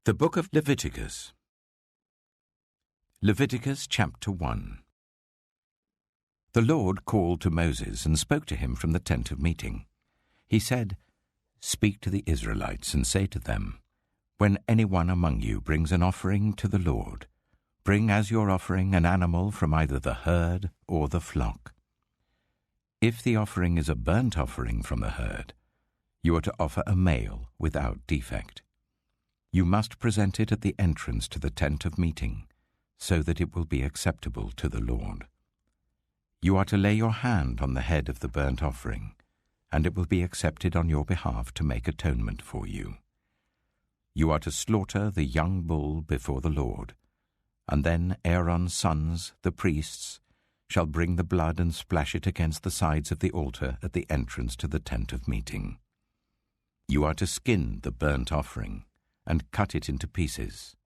The Book of Leviticus. Leviticus chapter 1. The Lord called to Moses and spoke to him from the tent of meeting. He said, "Speak to the Israelites and say to them, when anyone among you brings an offering to the Lord, bring as your offering an animal from either the herd or the flock. If the offering is a burnt offering from the herd, you are to offer a male without defect. You must present it at the entrance to the tent of meeting, so that it will be acceptable to the Lord. You are to lay your hand on the head of the burnt offering, and it will be accepted on your behalf to make atonement for you. You are to slaughter the young bull before the Lord, and then Aaron's sons, the priests, shall bring the blood and splash it against the sides of the altar at the entrance to the tent of meeting. You are to skin the burnt offering and cut it into pieces.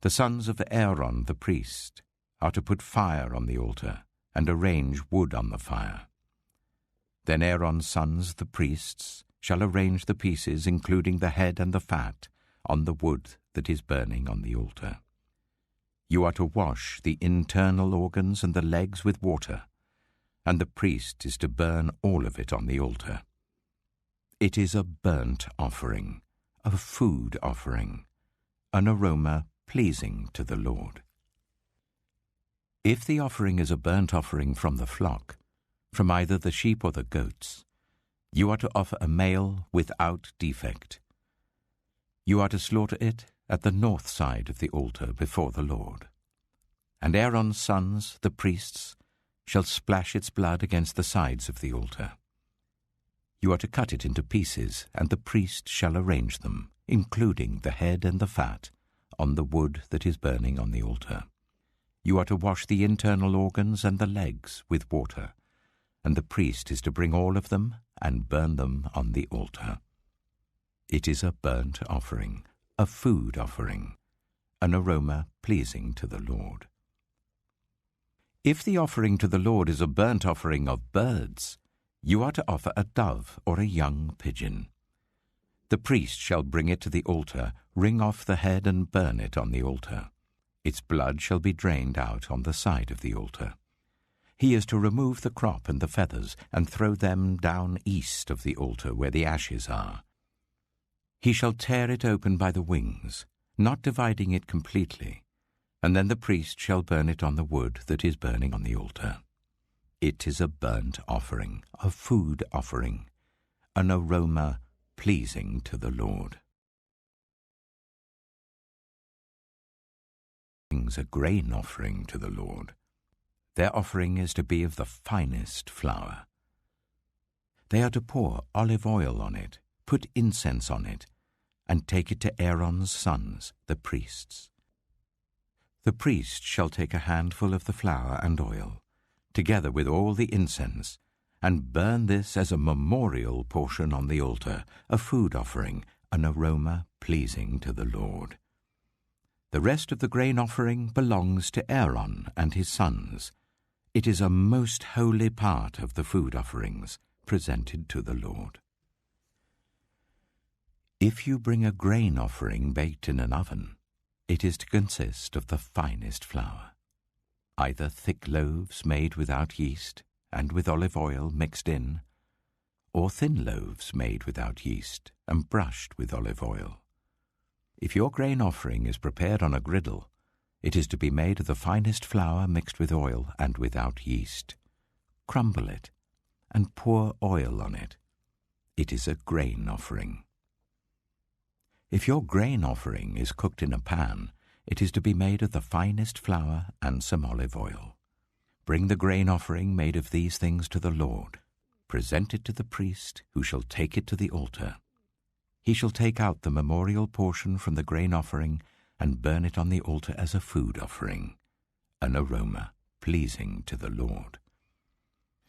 The sons of Aaron the priest are to put fire on the altar and arrange wood on the fire. Then Aaron's sons, the priests, shall arrange the pieces, including the head and the fat, on the wood that is burning on the altar. You are to wash the internal organs and the legs with water, and the priest is to burn all of it on the altar. It is a burnt offering, a food offering, an aroma pleasing to the Lord. If the offering is a burnt offering from the flock, from either the sheep or the goats, you are to offer a male without defect. You are to slaughter it at the north side of the altar before the Lord. And Aaron's sons, the priests, shall splash its blood against the sides of the altar. You are to cut it into pieces, and the priest shall arrange them, including the head and the fat, on the wood that is burning on the altar. You are to wash the internal organs and the legs with water, and the priest is to bring all of them and burn them on the altar. It is a burnt offering, a food offering, an aroma pleasing to the Lord. If the offering to the Lord is a burnt offering of birds, you are to offer a dove or a young pigeon. The priest shall bring it to the altar, wring off the head and burn it on the altar. Its blood shall be drained out on the side of the altar. He is to remove the crop and the feathers and throw them down east of the altar where the ashes are. He shall tear it open by the wings, not dividing it completely, and then the priest shall burn it on the wood that is burning on the altar. It is a burnt offering, a food offering, an aroma pleasing to the Lord. A grain offering to the Lord. Their offering is to be of the finest flour. They are to pour olive oil on it, put incense on it, and take it to Aaron's sons, the priests. The priest shall take a handful of the flour and oil, together with all the incense, and burn this as a memorial portion on the altar, a food offering, an aroma pleasing to the Lord. The rest of the grain offering belongs to Aaron and his sons. It is a most holy part of the food offerings presented to the Lord. If you bring a grain offering baked in an oven, it is to consist of the finest flour, either thick loaves made without yeast and with olive oil mixed in, or thin loaves made without yeast and brushed with olive oil. If your grain offering is prepared on a griddle, it is to be made of the finest flour mixed with oil and without yeast. Crumble it and pour oil on it. It is a grain offering. If your grain offering is cooked in a pan, it is to be made of the finest flour and some olive oil. Bring the grain offering made of these things to the Lord. Present it to the priest, who shall take it to the altar. He shall take out the memorial portion from the grain offering and burn it on the altar as a food offering, an aroma pleasing to the Lord.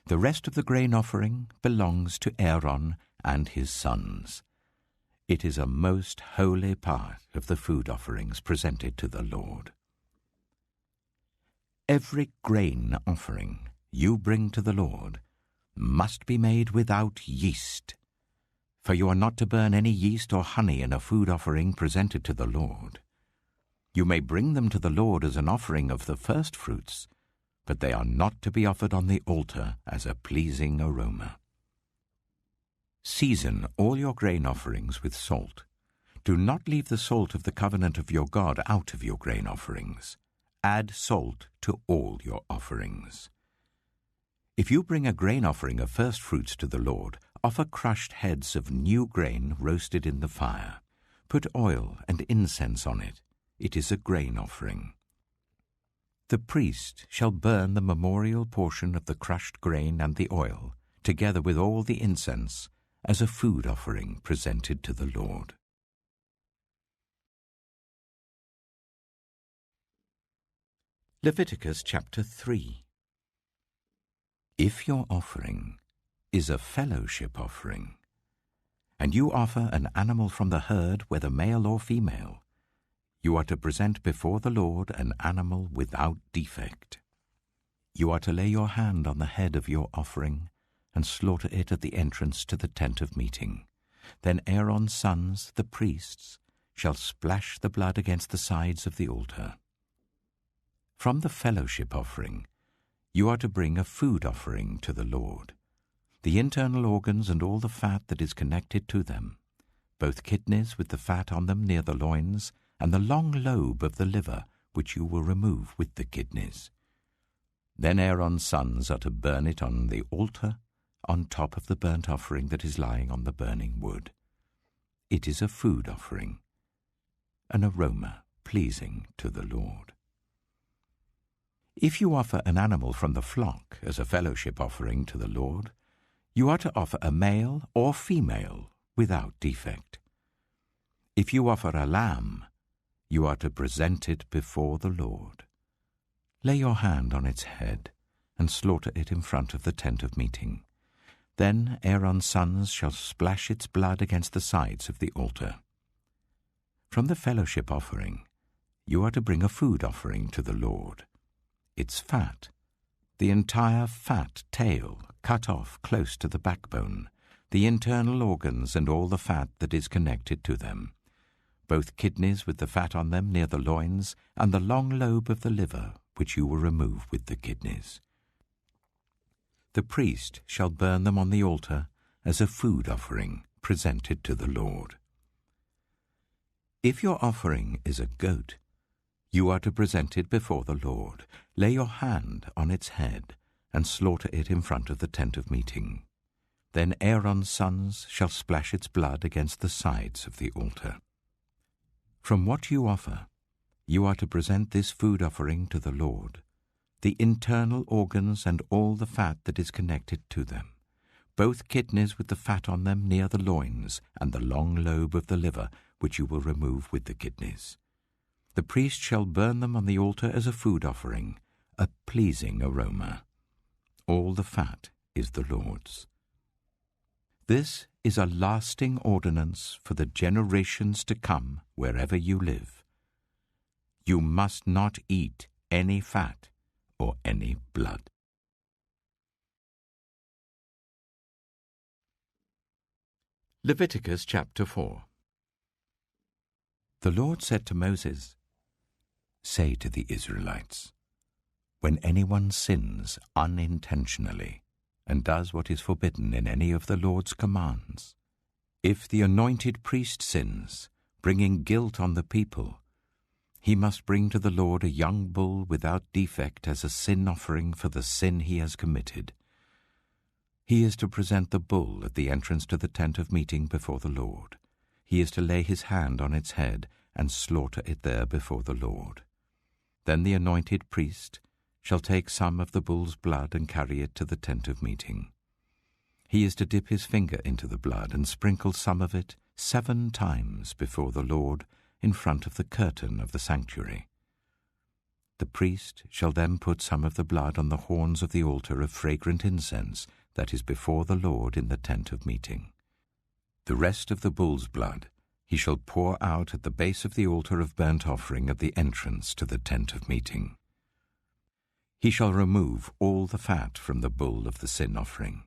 The rest of the grain offering belongs to Aaron and his sons. It is a most holy part of the food offerings presented to the Lord. Every grain offering you bring to the Lord must be made without yeast. For you are not to burn any yeast or honey in a food offering presented to the Lord. You may bring them to the Lord as an offering of the first fruits, but they are not to be offered on the altar as a pleasing aroma. Season all your grain offerings with salt. Do not leave the salt of the covenant of your God out of your grain offerings. Add salt to all your offerings. If you bring a grain offering of first fruits to the Lord, offer crushed heads of new grain roasted in the fire. Put oil and incense on it. It is a grain offering. The priest shall burn the memorial portion of the crushed grain and the oil, together with all the incense, as a food offering presented to the Lord. Leviticus chapter 3. If your offering is a fellowship offering, and you offer an animal from the herd, whether male or female, you are to present before the Lord an animal without defect. You are to lay your hand on the head of your offering and slaughter it at the entrance to the tent of meeting. Then Aaron's sons, the priests, shall splash the blood against the sides of the altar. From the fellowship offering, you are to bring a food offering to the Lord, the internal organs and all the fat that is connected to them, both kidneys with the fat on them near the loins, and the long lobe of the liver, which you will remove with the kidneys. Then Aaron's sons are to burn it on the altar, on top of the burnt offering that is lying on the burning wood. It is a food offering, an aroma pleasing to the Lord. If you offer an animal from the flock as a fellowship offering to the Lord, you are to offer a male or female without defect. If you offer a lamb, you are to present it before the Lord. Lay your hand on its head and slaughter it in front of the tent of meeting. Then Aaron's sons shall splash its blood against the sides of the altar. From the fellowship offering, you are to bring a food offering to the Lord. Its fat, the entire fat tail cut off close to the backbone, the internal organs and all the fat that is connected to them, both kidneys with the fat on them near the loins, and the long lobe of the liver, which you will remove with the kidneys. The priest shall burn them on the altar as a food offering presented to the Lord. If your offering is a goat, you are to present it before the Lord. Lay your hand on its head and slaughter it in front of the tent of meeting. Then Aaron's sons shall splash its blood against the sides of the altar. From what you offer, you are to present this food offering to the Lord, the internal organs and all the fat that is connected to them, both kidneys with the fat on them near the loins, and the long lobe of the liver, which you will remove with the kidneys. The priest shall burn them on the altar as a food offering, a pleasing aroma. All the fat is the Lord's. This is a lasting ordinance for the generations to come wherever you live. You must not eat any fat or any blood. Leviticus chapter 4. The Lord said to Moses, "Say to the Israelites, when anyone sins unintentionally and does what is forbidden in any of the Lord's commands, if the anointed priest sins, bringing guilt on the people, he must bring to the Lord a young bull without defect as a sin offering for the sin he has committed. He is to present the bull at the entrance to the tent of meeting before the Lord. He is to lay his hand on its head and slaughter it there before the Lord. Then the anointed priest shall take some of the bull's blood and carry it to the tent of meeting. He is to dip his finger into the blood and sprinkle some of it 7 times before the Lord in front of the curtain of the sanctuary. The priest shall then put some of the blood on the horns of the altar of fragrant incense that is before the Lord in the tent of meeting. The rest of the bull's blood he shall pour out at the base of the altar of burnt offering at the entrance to the tent of meeting. He shall remove all the fat from the bull of the sin offering,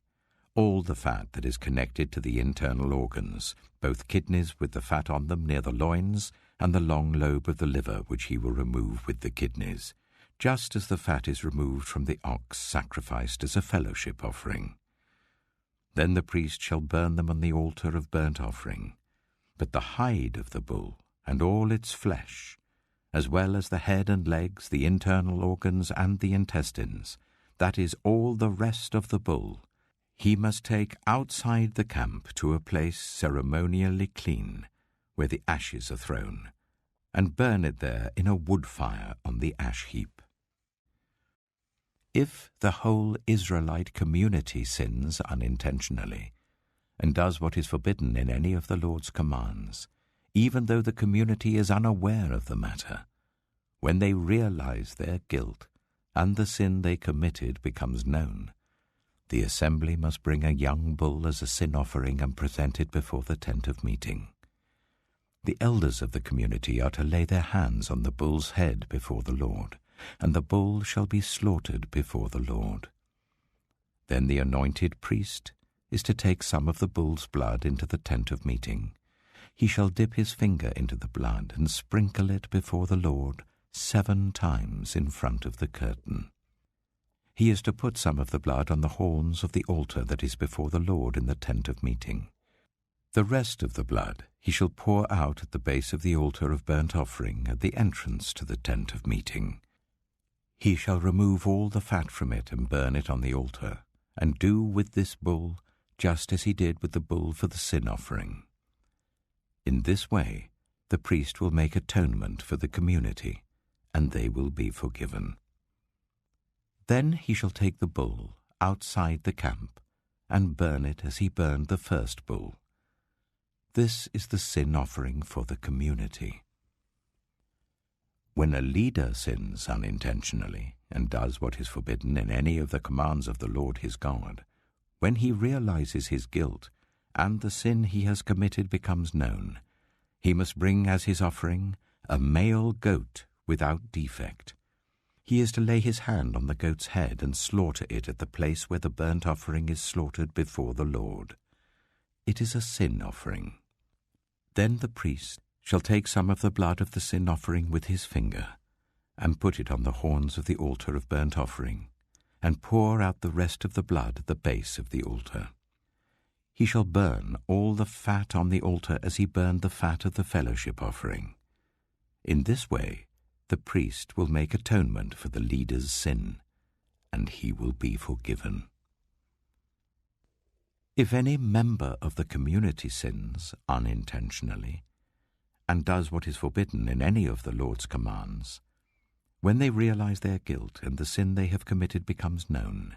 all the fat that is connected to the internal organs, both kidneys with the fat on them near the loins, and the long lobe of the liver which he will remove with the kidneys, just as the fat is removed from the ox sacrificed as a fellowship offering. Then the priest shall burn them on the altar of burnt offering. But the hide of the bull and all its flesh, as well as the head and legs, the internal organs and the intestines, that is, all the rest of the bull, he must take outside the camp to a place ceremonially clean, where the ashes are thrown, and burn it there in a wood fire on the ash heap. If the whole Israelite community sins unintentionally, and does what is forbidden in any of the Lord's commands, even though the community is unaware of the matter, when they realize their guilt and the sin they committed becomes known, the assembly must bring a young bull as a sin offering and present it before the tent of meeting. The elders of the community are to lay their hands on the bull's head before the Lord, and the bull shall be slaughtered before the Lord. Then the anointed priest is to take some of the bull's blood into the tent of meeting. He shall dip his finger into the blood and sprinkle it before the Lord 7 times in front of the curtain. He is to put some of the blood on the horns of the altar that is before the Lord in the tent of meeting. The rest of the blood he shall pour out at the base of the altar of burnt offering at the entrance to the tent of meeting. He shall remove all the fat from it and burn it on the altar, and do with this bull just as he did with the bull for the sin offering. In this way the priest will make atonement for the community, and they will be forgiven. Then he shall take the bull outside the camp and burn it as he burned the first bull. This is the sin offering for the community. When a leader sins unintentionally and does what is forbidden in any of the commands of the Lord his God, when he realizes his guilt and the sin he has committed becomes known, he must bring as his offering a male goat without defect. He is to lay his hand on the goat's head and slaughter it at the place where the burnt offering is slaughtered before the Lord. It is a sin offering. Then the priest shall take some of the blood of the sin offering with his finger, and put it on the horns of the altar of burnt offering, and pour out the rest of the blood at the base of the altar. He shall burn all the fat on the altar as he burned the fat of the fellowship offering. In this way the priest will make atonement for the leader's sin, and he will be forgiven. If any member of the community sins unintentionally, and does what is forbidden in any of the Lord's commands, when they realize their guilt and the sin they have committed becomes known,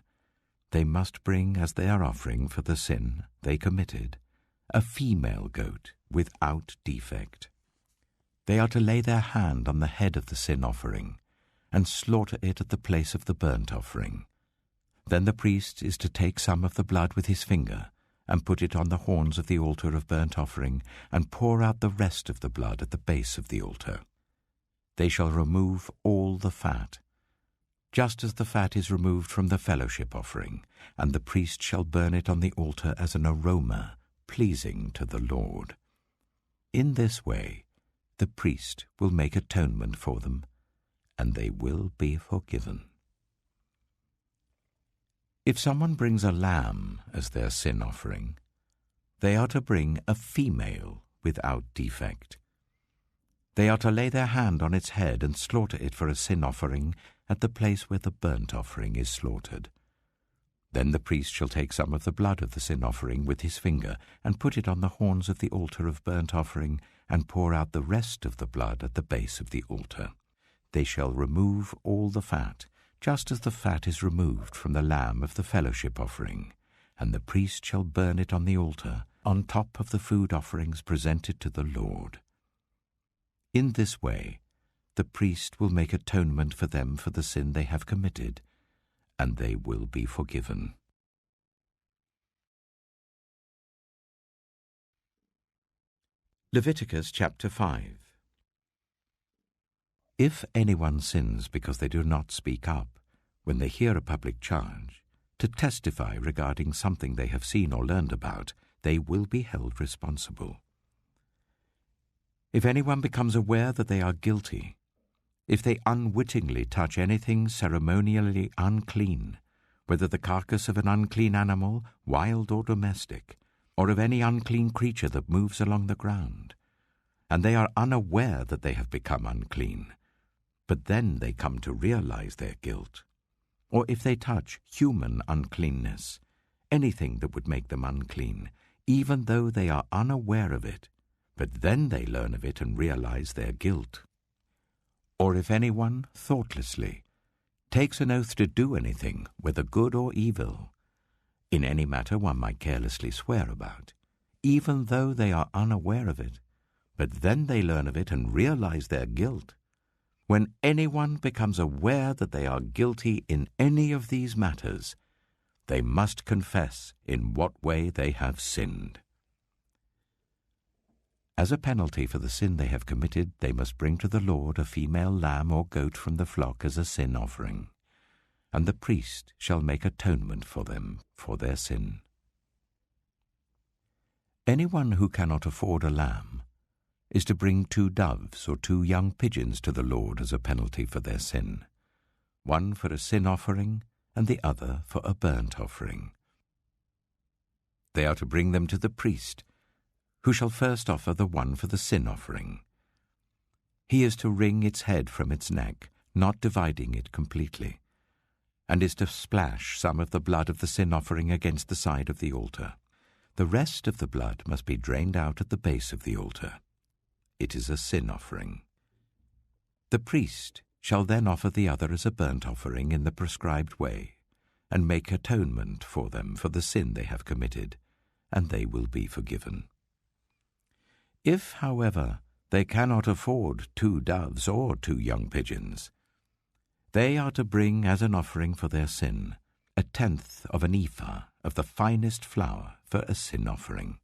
they must bring as their offering for the sin they committed a female goat without defect. They are to lay their hand on the head of the sin offering and slaughter it at the place of the burnt offering. Then the priest is to take some of the blood with his finger and put it on the horns of the altar of burnt offering and pour out the rest of the blood at the base of the altar. They shall remove all the fat, just as the fat is removed from the fellowship offering, and the priest shall burn it on the altar as an aroma pleasing to the Lord. In this way the priest will make atonement for them, and they will be forgiven. If someone brings a lamb as their sin offering, they are to bring a female without defect. They are to lay their hand on its head and slaughter it for a sin offering at the place where the burnt offering is slaughtered. Then the priest shall take some of the blood of the sin offering with his finger and put it on the horns of the altar of burnt offering and pour out the rest of the blood at the base of the altar. They shall remove all the fat, just as the fat is removed from the lamb of the fellowship offering, and the priest shall burn it on the altar, on top of the food offerings presented to the Lord. In this way the priest will make atonement for them for the sin they have committed, and they will be forgiven. Leviticus chapter 5. If anyone sins because they do not speak up when they hear a public charge, to testify regarding something they have seen or learned about, they will be held responsible. If anyone becomes aware that they are guilty, if they unwittingly touch anything ceremonially unclean, whether the carcass of an unclean animal, wild or domestic, or of any unclean creature that moves along the ground, and they are unaware that they have become unclean, but then they come to realize their guilt, or if they touch human uncleanness, anything that would make them unclean, even though they are unaware of it, but then they learn of it and realize their guilt. Or if anyone, thoughtlessly, takes an oath to do anything, whether good or evil, in any matter one might carelessly swear about, even though they are unaware of it, but then they learn of it and realize their guilt. When anyone becomes aware that they are guilty in any of these matters, they must confess in what way they have sinned. As a penalty for the sin they have committed, they must bring to the Lord a female lamb or goat from the flock as a sin offering, and the priest shall make atonement for them for their sin. Anyone who cannot afford a lamb is to bring 2 doves or 2 young pigeons to the Lord as a penalty for their sin, one for a sin offering and the other for a burnt offering. They are to bring them to the priest, who shall first offer the one for the sin offering. He is to wring its head from its neck, not dividing it completely, and is to splash some of the blood of the sin offering against the side of the altar. The rest of the blood must be drained out at the base of the altar. It is a sin offering. The priest shall then offer the other as a burnt offering in the prescribed way, and make atonement for them for the sin they have committed, and they will be forgiven. If, however, they cannot afford 2 doves or 2 young pigeons, they are to bring as an offering for their sin 1/10 of an ephah of the finest flour for a sin offering.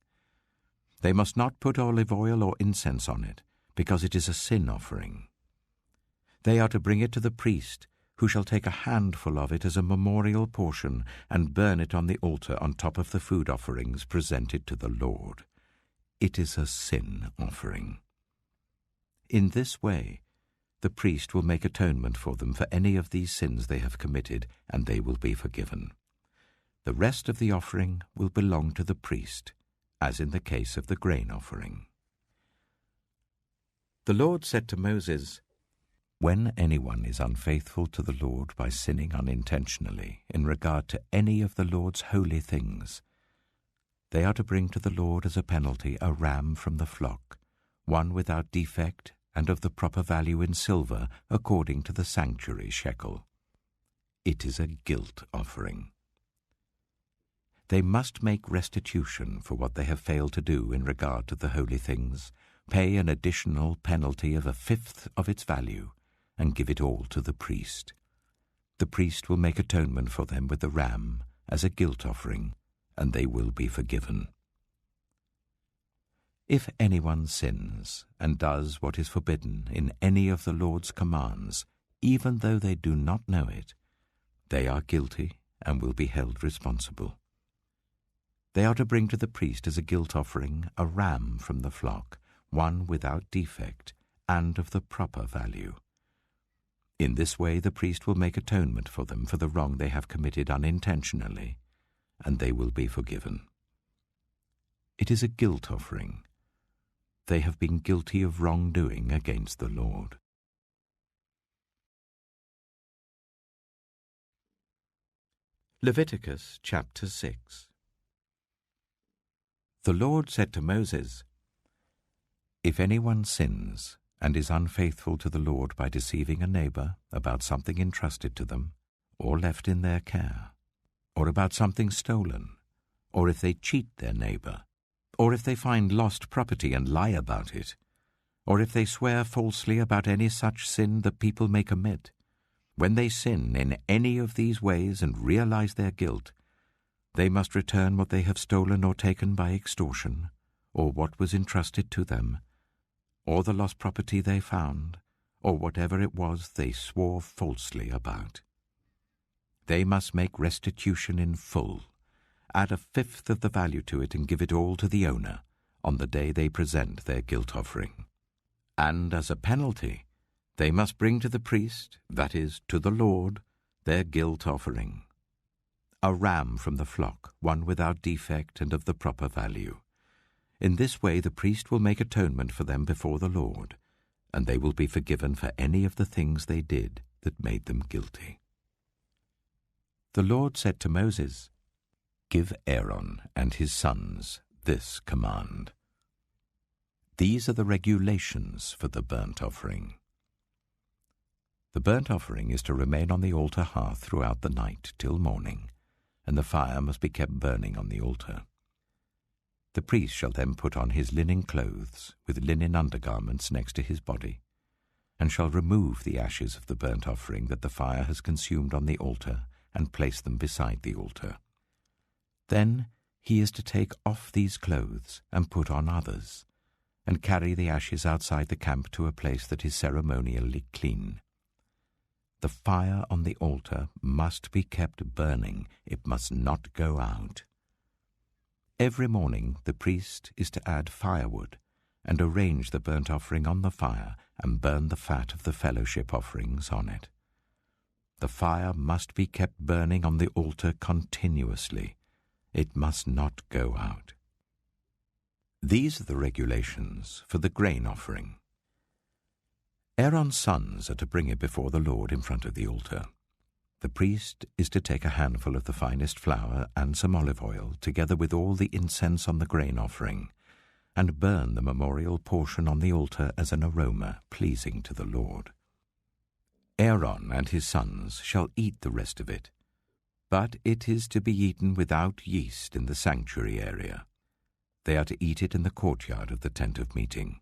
They must not put olive oil or incense on it, because it is a sin offering. They are to bring it to the priest, who shall take a handful of it as a memorial portion and burn it on the altar on top of the food offerings presented to the Lord. It is a sin offering. In this way, the priest will make atonement for them for any of these sins they have committed, and they will be forgiven. The rest of the offering will belong to the priest, as in the case of the grain offering. The Lord said to Moses, "When anyone is unfaithful to the Lord by sinning unintentionally in regard to any of the Lord's holy things, they are to bring to the Lord as a penalty a ram from the flock, one without defect and of the proper value in silver according to the sanctuary shekel. It is a guilt offering. They must make restitution for what they have failed to do in regard to the holy things, pay an additional penalty of 1/5 of its value, and give it all to the priest. The priest will make atonement for them with the ram as a guilt offering, and they will be forgiven. If anyone sins and does what is forbidden in any of the Lord's commands, even though they do not know it, they are guilty and will be held responsible. They are to bring to the priest as a guilt offering a ram from the flock, one without defect and of the proper value. In this way the priest will make atonement for them for the wrong they have committed unintentionally, and they will be forgiven. It is a guilt offering. They have been guilty of wrongdoing against the Lord. Leviticus chapter 6. The Lord said to Moses, "If anyone sins and is unfaithful to the Lord by deceiving a neighbor about something entrusted to them or left in their care, or about something stolen, or if they cheat their neighbor, or if they find lost property and lie about it, or if they swear falsely about any such sin that people may commit, when they sin in any of these ways and realize their guilt, they must return what they have stolen or taken by extortion, or what was entrusted to them, or the lost property they found, or whatever it was they swore falsely about. They must make restitution in full, add a fifth of the value to it and give it all to the owner on the day they present their guilt offering. And as a penalty, they must bring to the priest, that is, to the Lord, their guilt offering. A ram from the flock, one without defect and of the proper value. In this way the priest will make atonement for them before the Lord, and they will be forgiven for any of the things they did that made them guilty. The Lord said to Moses, "Give Aaron and his sons this command. These are the regulations for the burnt offering. The burnt offering is to remain on the altar hearth throughout the night till morning, and the fire must be kept burning on the altar. The priest shall then put on his linen clothes with linen undergarments next to his body, and shall remove the ashes of the burnt offering that the fire has consumed on the altar and place them beside the altar. Then he is to take off these clothes and put on others, and carry the ashes outside the camp to a place that is ceremonially clean. The fire on the altar must be kept burning. It must not go out. Every morning the priest is to add firewood and arrange the burnt offering on the fire and burn the fat of the fellowship offerings on it. The fire must be kept burning on the altar continuously. It must not go out. These are the regulations for the grain offering. Aaron's sons are to bring it before the Lord in front of the altar. The priest is to take a handful of the finest flour and some olive oil, together with all the incense on the grain offering, and burn the memorial portion on the altar as an aroma pleasing to the Lord. Aaron and his sons shall eat the rest of it, but it is to be eaten without yeast in the sanctuary area. They are to eat it in the courtyard of the tent of meeting.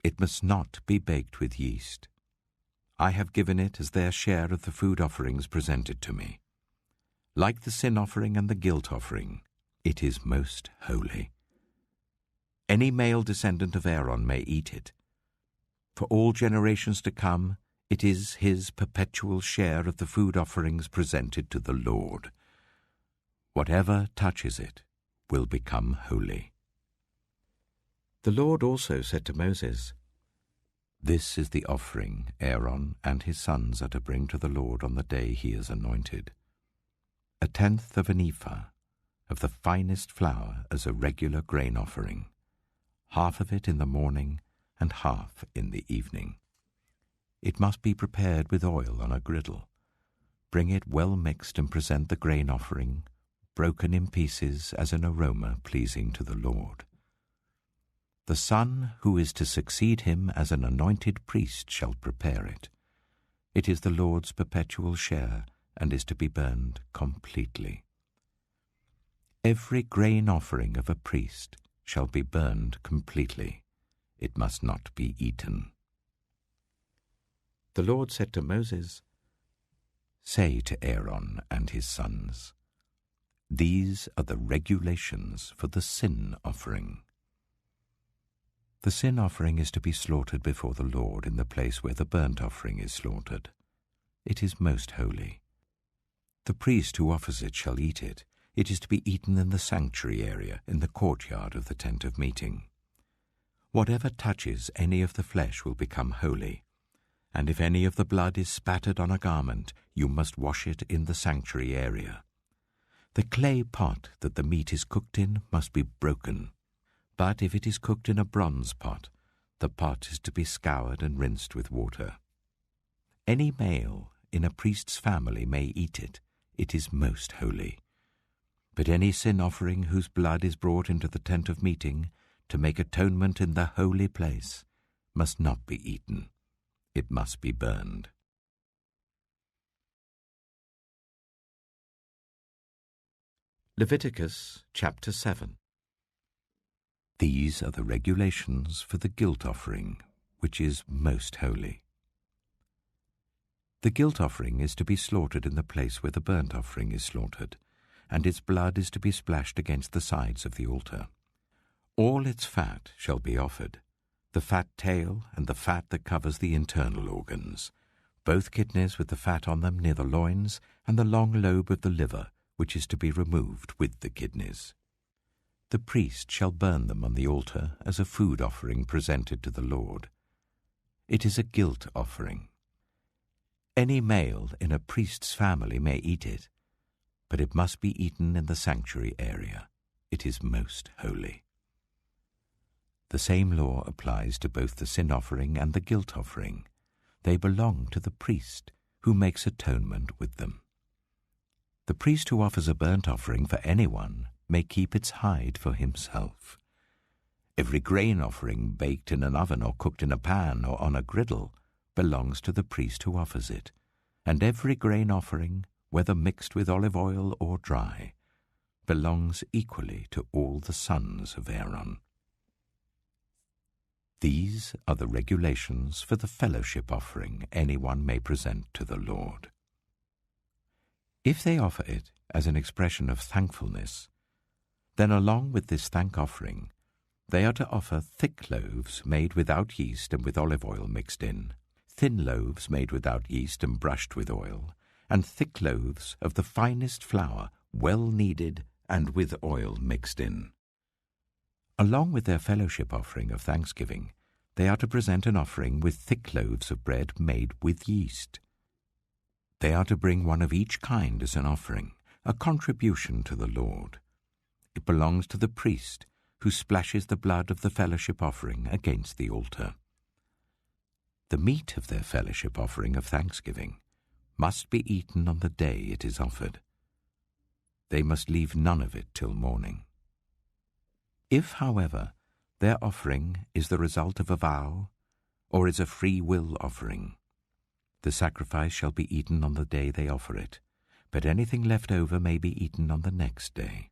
It must not be baked with yeast. I have given it as their share of the food offerings presented to me. Like the sin offering and the guilt offering, it is most holy. Any male descendant of Aaron may eat it. For all generations to come, it is his perpetual share of the food offerings presented to the Lord. Whatever touches it will become holy. The Lord also said to Moses, "This is the offering Aaron and his sons are to bring to the Lord on the day he is anointed: 1/10 of an ephah of the finest flour as a regular grain offering, half of it in the morning and half in the evening. It must be prepared with oil on a griddle. Bring it well mixed and present the grain offering, broken in pieces as an aroma pleasing to the Lord. The son who is to succeed him as an anointed priest shall prepare it. It is the Lord's perpetual share and is to be burned completely. Every grain offering of a priest shall be burned completely. It must not be eaten." The Lord said to Moses, "Say to Aaron and his sons, these are the regulations for the sin offering. The sin offering is to be slaughtered before the Lord in the place where the burnt offering is slaughtered. It is most holy. The priest who offers it shall eat it. It is to be eaten in the sanctuary area, in the courtyard of the tent of meeting. Whatever touches any of the flesh will become holy, and if any of the blood is spattered on a garment, you must wash it in the sanctuary area. The clay pot that the meat is cooked in must be broken, but if it is cooked in a bronze pot, the pot is to be scoured and rinsed with water. Any male in a priest's family may eat it. It is most holy. But any sin offering whose blood is brought into the tent of meeting to make atonement in the holy place must not be eaten. It must be burned." Leviticus chapter 7. These are the regulations for the guilt offering, which is most holy. The guilt offering is to be slaughtered in the place where the burnt offering is slaughtered, and its blood is to be splashed against the sides of the altar. All its fat shall be offered, the fat tail and the fat that covers the internal organs, both kidneys with the fat on them near the loins, and the long lobe of the liver, which is to be removed with the kidneys. The priest shall burn them on the altar as a food offering presented to the Lord. It is a guilt offering. Any male in a priest's family may eat it, but it must be eaten in the sanctuary area. It is most holy. The same law applies to both the sin offering and the guilt offering. They belong to the priest, who makes atonement with them. The priest who offers a burnt offering for anyone may keep its hide for himself. Every grain offering baked in an oven or cooked in a pan or on a griddle belongs to the priest who offers it, and every grain offering, whether mixed with olive oil or dry, belongs equally to all the sons of Aaron. These are the regulations for the fellowship offering anyone may present to the Lord. If they offer it as an expression of thankfulness, then along with this thank offering, they are to offer thick loaves made without yeast and with olive oil mixed in, thin loaves made without yeast and brushed with oil, and thick loaves of the finest flour, well kneaded and with oil mixed in. Along with their fellowship offering of thanksgiving, they are to present an offering with thick loaves of bread made with yeast. They are to bring one of each kind as an offering, a contribution to the Lord. It belongs to the priest, who splashes the blood of the fellowship offering against the altar. The meat of their fellowship offering of thanksgiving must be eaten on the day it is offered. They must leave none of it till morning. If, however, their offering is the result of a vow, or is a free will offering, the sacrifice shall be eaten on the day they offer it, but anything left over may be eaten on the next day.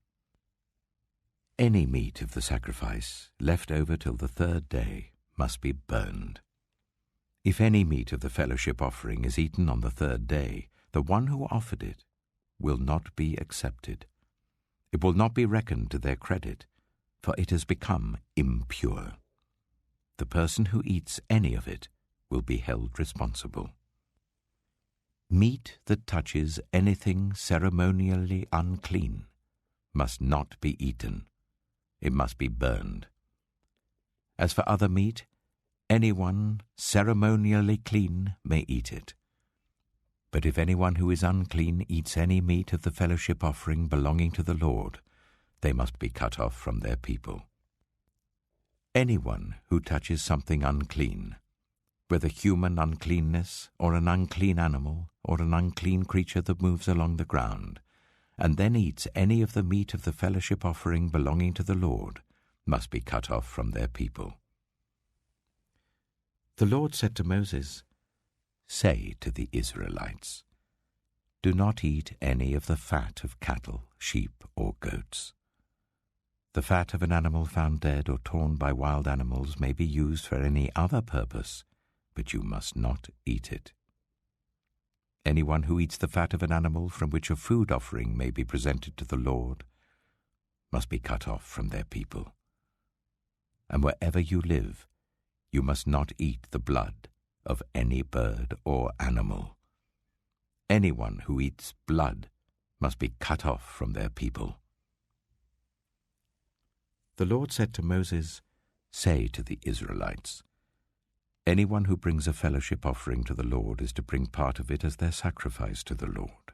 Any meat of the sacrifice left over till the third day must be burned. If any meat of the fellowship offering is eaten on the third day, the one who offered it will not be accepted. It will not be reckoned to their credit, for it has become impure. The person who eats any of it will be held responsible. Meat that touches anything ceremonially unclean must not be eaten. It must be burned. As for other meat, anyone ceremonially clean may eat it. But if anyone who is unclean eats any meat of the fellowship offering belonging to the Lord, they must be cut off from their people. Anyone who touches something unclean, whether human uncleanness or an unclean animal or an unclean creature that moves along the ground, and then eats any of the meat of the fellowship offering belonging to the Lord, must be cut off from their people. The Lord said to Moses, "Say to the Israelites, do not eat any of the fat of cattle, sheep, or goats. The fat of an animal found dead or torn by wild animals may be used for any other purpose, but you must not eat it. Anyone who eats the fat of an animal from which a food offering may be presented to the Lord must be cut off from their people. And wherever you live, you must not eat the blood of any bird or animal. Anyone who eats blood must be cut off from their people." The Lord said to Moses, "Say to the Israelites, anyone who brings a fellowship offering to the Lord is to bring part of it as their sacrifice to the Lord.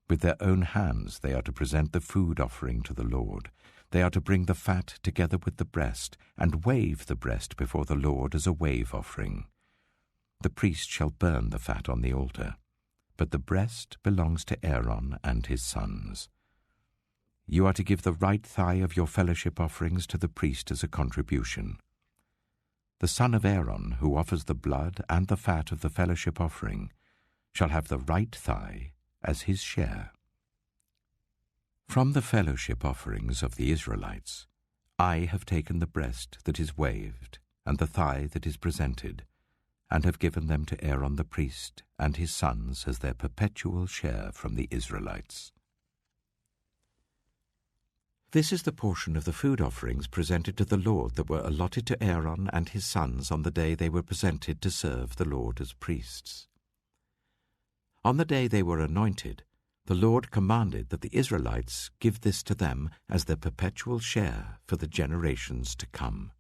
With their own hands they are to present the food offering to the Lord. They are to bring the fat together with the breast, and wave the breast before the Lord as a wave offering. The priest shall burn the fat on the altar, but the breast belongs to Aaron and his sons. You are to give the right thigh of your fellowship offerings to the priest as a contribution. The son of Aaron, who offers the blood and the fat of the fellowship offering, shall have the right thigh as his share. From the fellowship offerings of the Israelites, I have taken the breast that is waved and the thigh that is presented, and have given them to Aaron the priest and his sons as their perpetual share from the Israelites. This is the portion of the food offerings presented to the Lord that were allotted to Aaron and his sons on the day they were presented to serve the Lord as priests. On the day they were anointed, the Lord commanded that the Israelites give this to them as their perpetual share for the generations to come.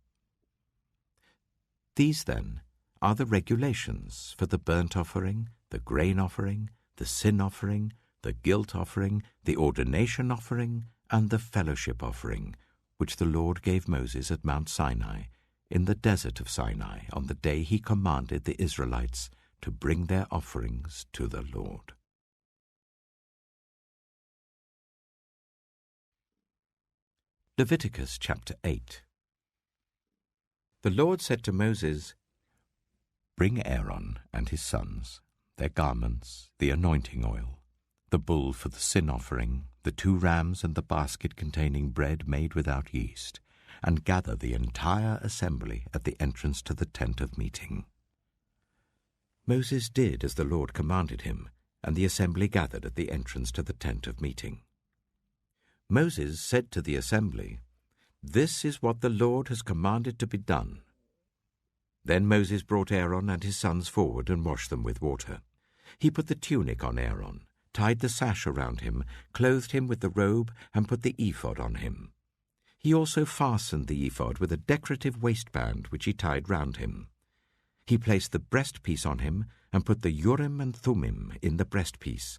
These, then, are the regulations for the burnt offering, the grain offering, the sin offering, the guilt offering, the ordination offering, and the fellowship offering, which the Lord gave Moses at Mount Sinai, in the desert of Sinai, on the day he commanded the Israelites to bring their offerings to the Lord. Leviticus chapter 8. The Lord said to Moses, "Bring Aaron and his sons, their garments, the anointing oil, the bull for the sin offering, the 2 rams and the basket containing bread made without yeast, and gather the entire assembly at the entrance to the tent of meeting." Moses did as the Lord commanded him, and the assembly gathered at the entrance to the tent of meeting. Moses said to the assembly, "This is what the Lord has commanded to be done." Then Moses brought Aaron and his sons forward and washed them with water. He put the tunic on Aaron, tied the sash around him, clothed him with the robe, and put the ephod on him. He also fastened the ephod with a decorative waistband which he tied round him. He placed the breastpiece on him and put the Urim and Thummim in the breastpiece.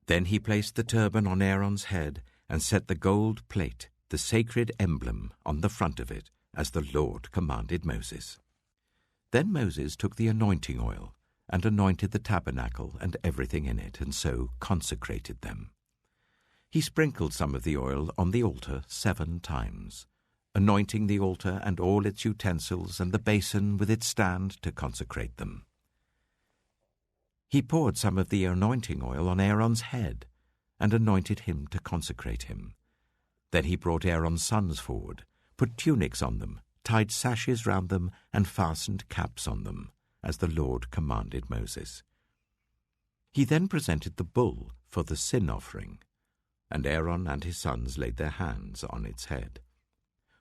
Then he placed the turban on Aaron's head and set the gold plate, the sacred emblem, on the front of it, as the Lord commanded Moses. Then Moses took the anointing oil and anointed the tabernacle and everything in it, and so consecrated them. He sprinkled some of the oil on the altar 7 times, anointing the altar and all its utensils and the basin with its stand to consecrate them. He poured some of the anointing oil on Aaron's head and anointed him to consecrate him. Then he brought Aaron's sons forward, put tunics on them, tied sashes round them, and fastened caps on them, as the Lord commanded Moses. He then presented the bull for the sin offering, and Aaron and his sons laid their hands on its head.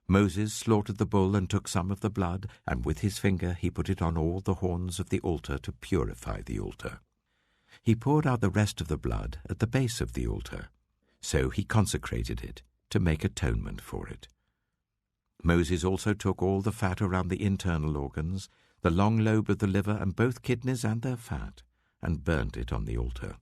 Moses slaughtered the bull and took some of the blood, and with his finger he put it on all the horns of the altar to purify the altar. He poured out the rest of the blood at the base of the altar. So he consecrated it to make atonement for it. Moses also took all the fat around the internal organs, the long lobe of the liver and both kidneys and their fat, and burned it on the altar.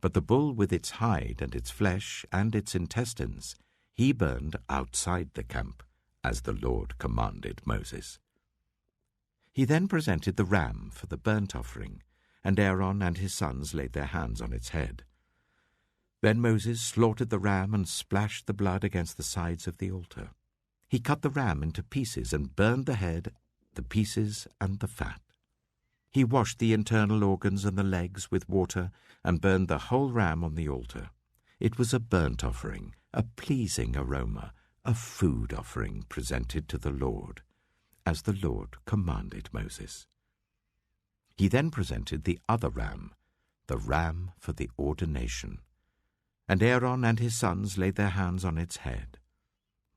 But the bull with its hide and its flesh and its intestines he burned outside the camp, as the Lord commanded Moses. He then presented the ram for the burnt offering, and Aaron and his sons laid their hands on its head. Then Moses slaughtered the ram and splashed the blood against the sides of the altar. He cut the ram into pieces and burned the head, the pieces, and the fat. He washed the internal organs and the legs with water and burned the whole ram on the altar. It was a burnt offering, a pleasing aroma, a food offering presented to the Lord, as the Lord commanded Moses. He then presented the other ram, the ram for the ordination, and Aaron and his sons laid their hands on its head.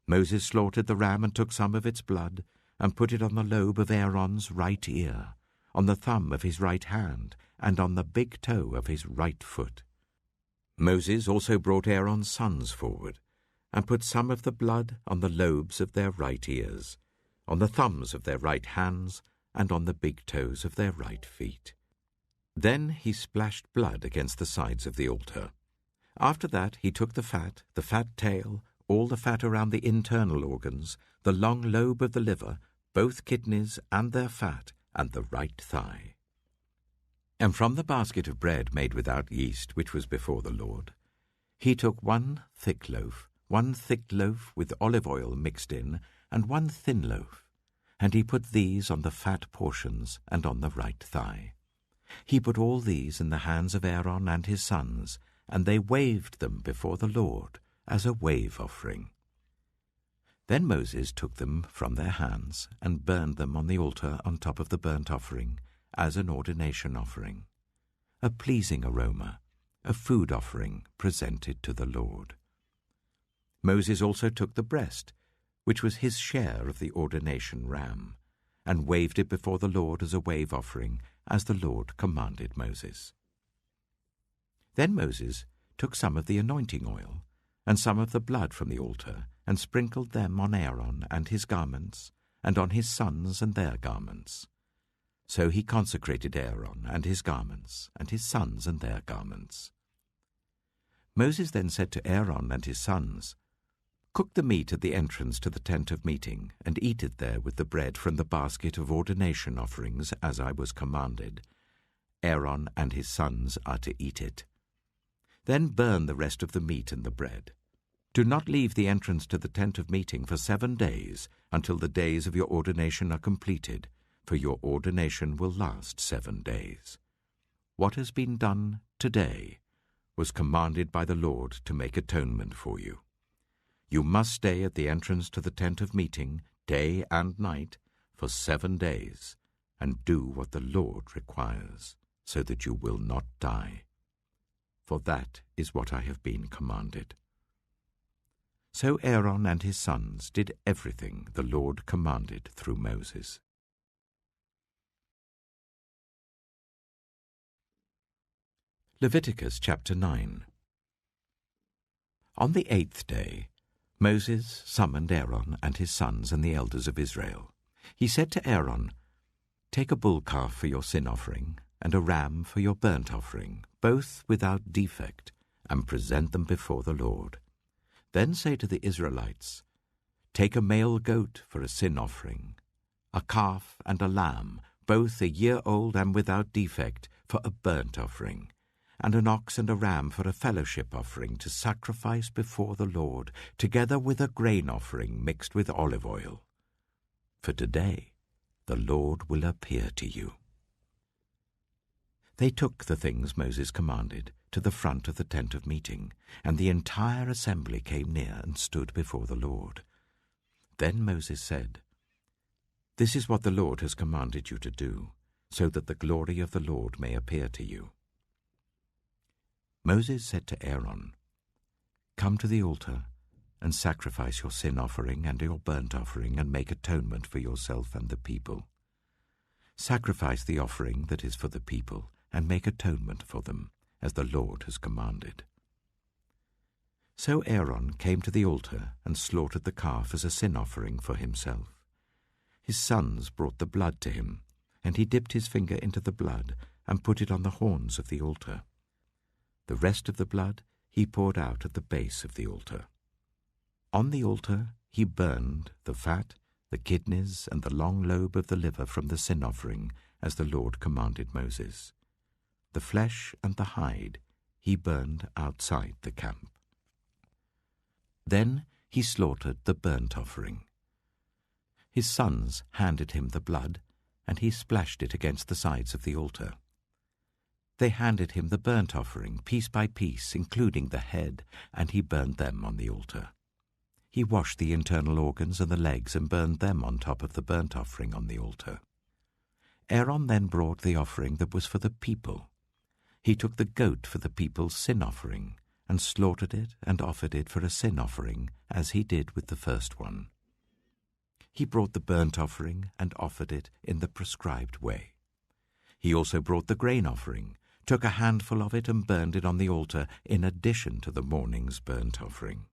Moses slaughtered the ram and took some of its blood and put it on the lobe of Aaron's right ear, on the thumb of his right hand, and on the big toe of his right foot. Moses also brought Aaron's sons forward and put some of the blood on the lobes of their right ears, on the thumbs of their right hands, and on the big toes of their right feet. Then he splashed blood against the sides of the altar. After that he took the fat tail, all the fat around the internal organs, the long lobe of the liver, both kidneys and their fat, and the right thigh. And from the basket of bread made without yeast, which was before the Lord, he took 1 thick loaf with olive oil mixed in, and 1 thin loaf, and he put these on the fat portions and on the right thigh. He put all these in the hands of Aaron and his sons, and they waved them before the Lord as a wave offering. Then Moses took them from their hands and burned them on the altar on top of the burnt offering as an ordination offering, a pleasing aroma, a food offering presented to the Lord. Moses also took the breast, which was his share of the ordination ram, and waved it before the Lord as a wave offering, as the Lord commanded Moses. Then Moses took some of the anointing oil and some of the blood from the altar and sprinkled them on Aaron and his garments and on his sons and their garments. So he consecrated Aaron and his garments and his sons and their garments. Moses then said to Aaron and his sons, "Cook the meat at the entrance to the tent of meeting, and eat it there with the bread from the basket of ordination offerings, as I was commanded. Aaron and his sons are to eat it. Then burn the rest of the meat and the bread. Do not leave the entrance to the tent of meeting for 7 days, until the days of your ordination are completed, for your ordination will last 7 days. What has been done today was commanded by the Lord to make atonement for you. You must stay at the entrance to the tent of meeting, day and night, for 7 days, and do what the Lord requires, so that you will not die. For that is what I have been commanded." So Aaron and his sons did everything the Lord commanded through Moses. Leviticus chapter 9. On the 8th day, Moses summoned Aaron and his sons and the elders of Israel. He said to Aaron, "Take a bull calf for your sin offering and a ram for your burnt offering, both without defect, and present them before the Lord. Then say to the Israelites, 'Take a male goat for a sin offering, a calf and a lamb, both a year old and without defect, for a burnt offering, and an ox and a ram for a fellowship offering to sacrifice before the Lord, together with a grain offering mixed with olive oil. For today the Lord will appear to you.'" They took the things Moses commanded to the front of the tent of meeting, and the entire assembly came near and stood before the Lord. Then Moses said, "This is what the Lord has commanded you to do, so that the glory of the Lord may appear to you." Moses said to Aaron, "Come to the altar and sacrifice your sin offering and your burnt offering, and make atonement for yourself and the people. Sacrifice the offering that is for the people, and make atonement for them, as the Lord has commanded." So Aaron came to the altar and slaughtered the calf as a sin offering for himself. His sons brought the blood to him, and he dipped his finger into the blood and put it on the horns of the altar. The rest of the blood he poured out at the base of the altar. On the altar he burned the fat, the kidneys, and the long lobe of the liver from the sin offering, as the Lord commanded Moses. The flesh and the hide he burned outside the camp. Then he slaughtered the burnt offering. His sons handed him the blood, and he splashed it against the sides of the altar. They handed him the burnt offering, piece by piece, including the head, and he burned them on the altar. He washed the internal organs and the legs and burned them on top of the burnt offering on the altar. Aaron then brought the offering that was for the people. He took the goat for the people's sin offering, and slaughtered it and offered it for a sin offering, as he did with the first one. He brought the burnt offering and offered it in the prescribed way. He also brought the grain offering, took a handful of it and burned it on the altar in addition to the morning's burnt offering.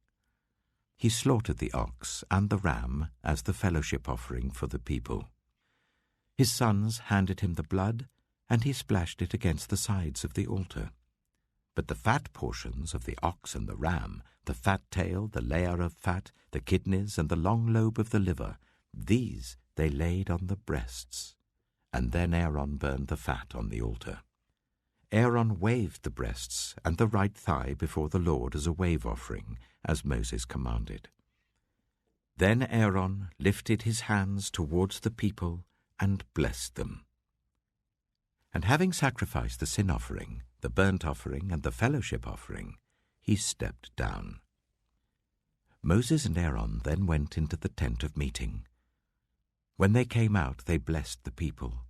He slaughtered the ox and the ram as the fellowship offering for the people. His sons handed him the blood, and he splashed it against the sides of the altar. But the fat portions of the ox and the ram, the fat tail, the layer of fat, the kidneys, and the long lobe of the liver, these they laid on the breasts. And then Aaron burned the fat on the altar. Aaron waved the breasts and the right thigh before the Lord as a wave offering, as Moses commanded. Then Aaron lifted his hands towards the people and blessed them. And having sacrificed the sin offering, the burnt offering, and the fellowship offering, he stepped down. Moses and Aaron then went into the tent of meeting. When they came out, they blessed the people,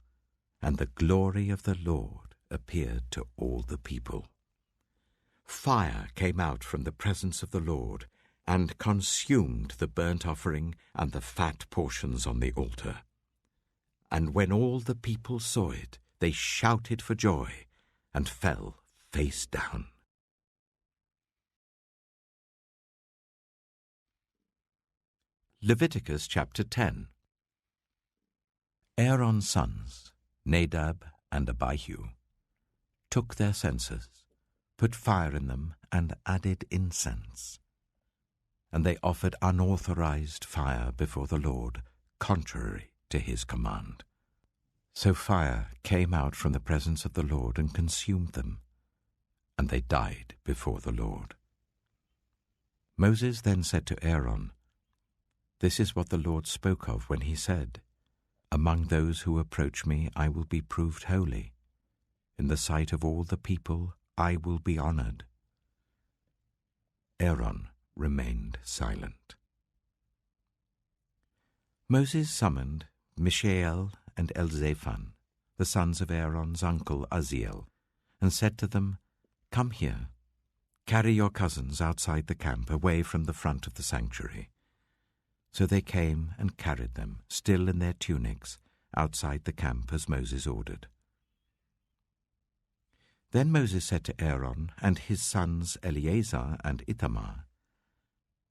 and the glory of the Lord appeared to all the people. Fire came out from the presence of the Lord and consumed the burnt offering and the fat portions on the altar. And when all the people saw it, they shouted for joy and fell face down Leviticus chapter 10. Aaron's sons, Nadab and Abihu, took their censers, put fire in them, and added incense. And they offered unauthorized fire before the Lord, contrary to his command. So fire came out from the presence of the Lord and consumed them, and they died before the Lord. Moses then said to Aaron, "This is what the Lord spoke of when he said, 'Among those who approach me I will be proved holy. In the sight of all the people I will be honored.'" Aaron remained silent. Moses summoned Mishael and Elzaphan, the sons of Aaron's uncle Uzziel, and said to them, "Come here, carry your cousins outside the camp, away from the front of the sanctuary." So they came and carried them, still in their tunics, outside the camp as Moses ordered. Then Moses said to Aaron and his sons Eleazar and Ithamar,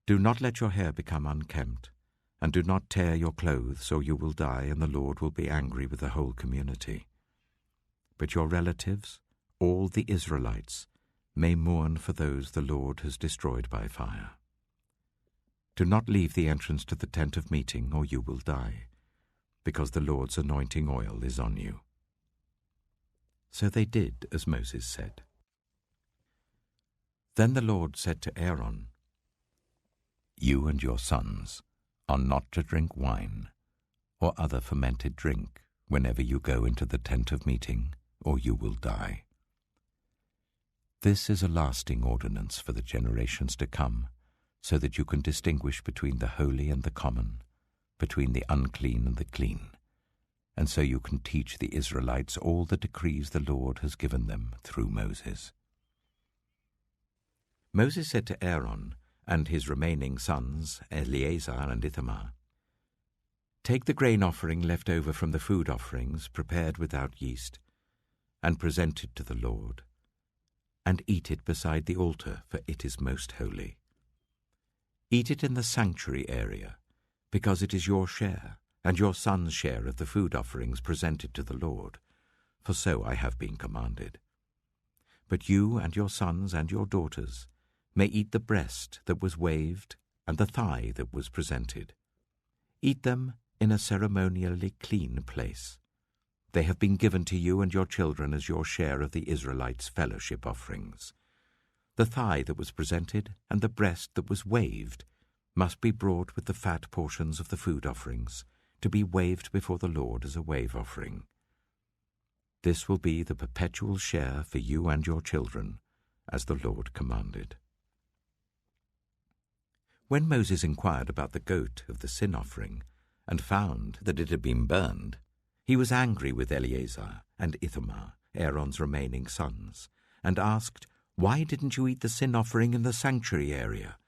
"Do not let your hair become unkempt, and do not tear your clothes, or you will die, and the Lord will be angry with the whole community. But your relatives, all the Israelites, may mourn for those the Lord has destroyed by fire. Do not leave the entrance to the tent of meeting, or you will die, because the Lord's anointing oil is on you." So they did as Moses said. Then the Lord said to Aaron, "You and your sons are not to drink wine or other fermented drink whenever you go into the tent of meeting, or you will die. This is a lasting ordinance for the generations to come, so that you can distinguish between the holy and the common, between the unclean and the clean, and so you can teach the Israelites all the decrees the Lord has given them through Moses." Moses said to Aaron and his remaining sons, Eleazar and Ithamar, "Take the grain offering left over from the food offerings prepared without yeast, and present it to the Lord, and eat it beside the altar, for it is most holy. Eat it in the sanctuary area, because it is your share and your son's share of the food offerings presented to the Lord, for so I have been commanded. But you and your sons and your daughters may eat the breast that was waved and the thigh that was presented. Eat them in a ceremonially clean place. They have been given to you and your children as your share of the Israelites' fellowship offerings. The thigh that was presented and the breast that was waved must be brought with the fat portions of the food offerings, to be waved before the Lord as a wave offering. This will be the perpetual share for you and your children, as the Lord commanded." When Moses inquired about the goat of the sin offering and found that it had been burned, he was angry with Eleazar and Ithamar, Aaron's remaining sons, and asked, "Why didn't you eat the sin offering in the sanctuary area?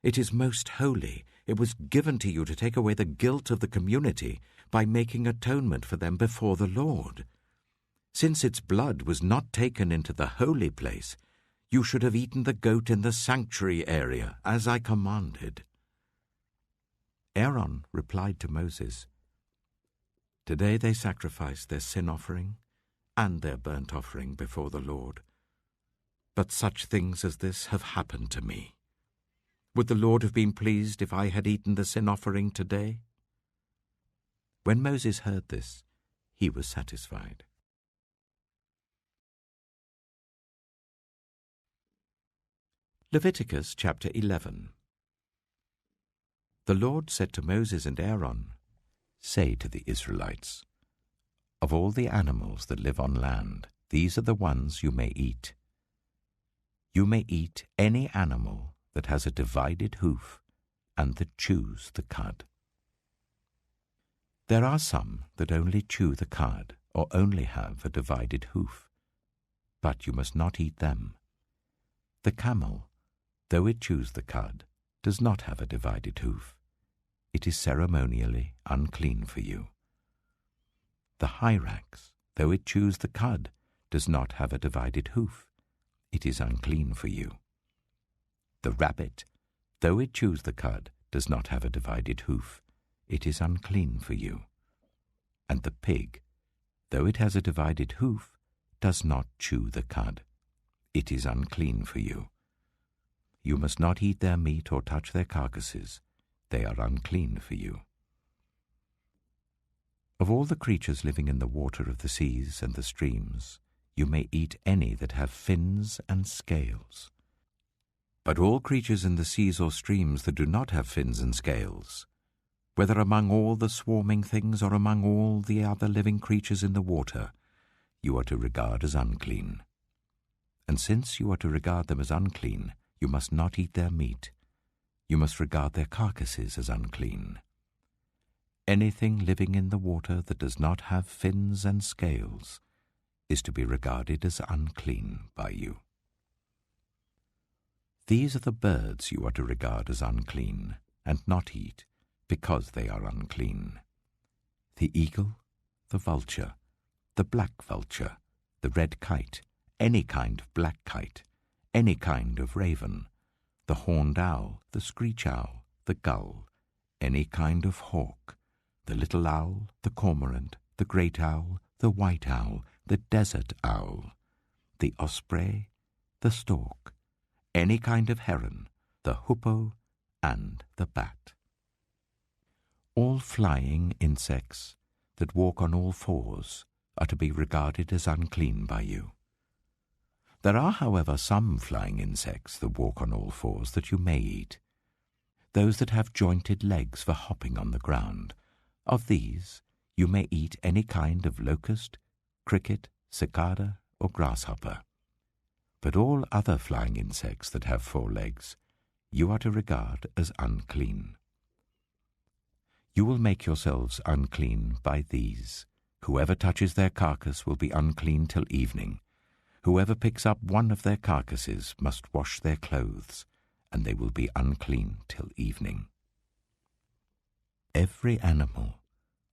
It is most holy. It was given to you to take away the guilt of the community by making atonement for them before the Lord. Since its blood was not taken into the holy place, you should have eaten the goat in the sanctuary area, as I commanded." Aaron replied to Moses, "Today they sacrificed their sin offering and their burnt offering before the Lord. But such things as this have happened to me. Would the Lord have been pleased if I had eaten the sin offering today?" When Moses heard this, he was satisfied. Leviticus chapter 11. The Lord said to Moses and Aaron, "Say to the Israelites, of all the animals that live on land, these are the ones you may eat. You may eat any animal that has a divided hoof and that chews the cud. There are some that only chew the cud or only have a divided hoof, but you must not eat them. The camel, though it chews the cud, does not have a divided hoof. It is ceremonially unclean for you. The hyrax, though it chews the cud, does not have a divided hoof. It is unclean for you. The rabbit, though it chews the cud, does not have a divided hoof, it is unclean for you. And the pig, though it has a divided hoof, does not chew the cud. It is unclean for you. You must not eat their meat or touch their carcasses. They are unclean for you. Of all the creatures living in the water of the seas and the streams, you may eat any that have fins and scales. But all creatures in the seas or streams that do not have fins and scales, whether among all the swarming things or among all the other living creatures in the water, you are to regard as unclean. And since you are to regard them as unclean, you must not eat their meat. You must regard their carcasses as unclean. Anything living in the water that does not have fins and scales is to be regarded as unclean by you. These are the birds you are to regard as unclean, and not eat, because they are unclean: the eagle, the vulture, the black vulture, the red kite, any kind of black kite, any kind of raven, the horned owl, the screech owl, the gull, any kind of hawk, the little owl, the cormorant, the great owl, the white owl, the desert owl, the osprey, the stork, any kind of heron, the hoopoe, and the bat. All flying insects that walk on all fours are to be regarded as unclean by you. There are, however, some flying insects that walk on all fours that you may eat. Those that have jointed legs for hopping on the ground. Of these you may eat any kind of locust, cricket, cicada, or grasshopper. But all other flying insects that have 4 legs you are to regard as unclean. You will make yourselves unclean by these. Whoever touches their carcass will be unclean till evening. Whoever picks up one of their carcasses must wash their clothes, and they will be unclean till evening. Every animal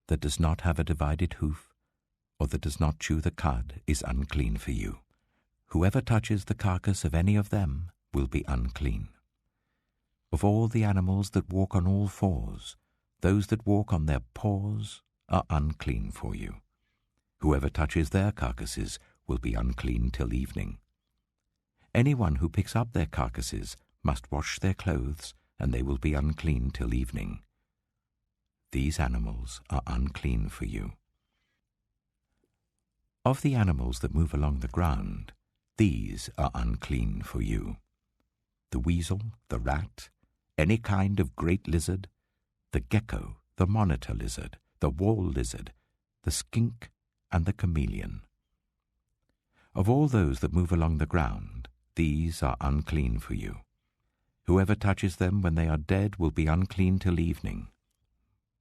that does not have a divided hoof, or that does not chew the cud, is unclean for you. Whoever touches the carcass of any of them will be unclean. Of all the animals that walk on all fours, those that walk on their paws are unclean for you. Whoever touches their carcasses will be unclean till evening. Anyone who picks up their carcasses must wash their clothes, and they will be unclean till evening. These animals are unclean for you. Of the animals that move along the ground, these are unclean for you: the weasel, the rat, any kind of great lizard, the gecko, the monitor lizard, the wall lizard, the skink, and the chameleon. Of all those that move along the ground, these are unclean for you. Whoever touches them when they are dead will be unclean till evening.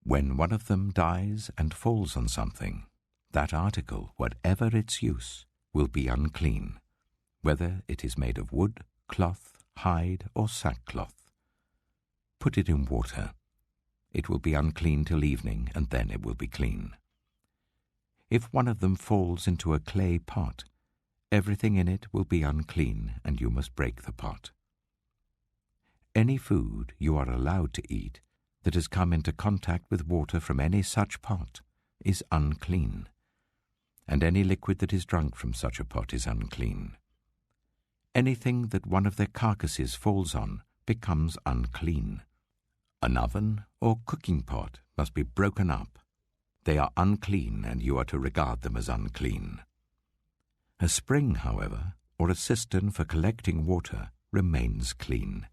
When one of them dies and falls on something, that article, whatever its use, will be unclean, whether it is made of wood, cloth, hide, or sackcloth. Put it in water. It will be unclean till evening, and then it will be clean. If one of them falls into a clay pot, everything in it will be unclean, and you must break the pot. Any food you are allowed to eat that has come into contact with water from any such pot is unclean, and any liquid that is drunk from such a pot is unclean. Anything that one of their carcasses falls on becomes unclean. An oven or cooking pot must be broken up. They are unclean, and you are to regard them as unclean. A spring, however, or a cistern for collecting water remains clean.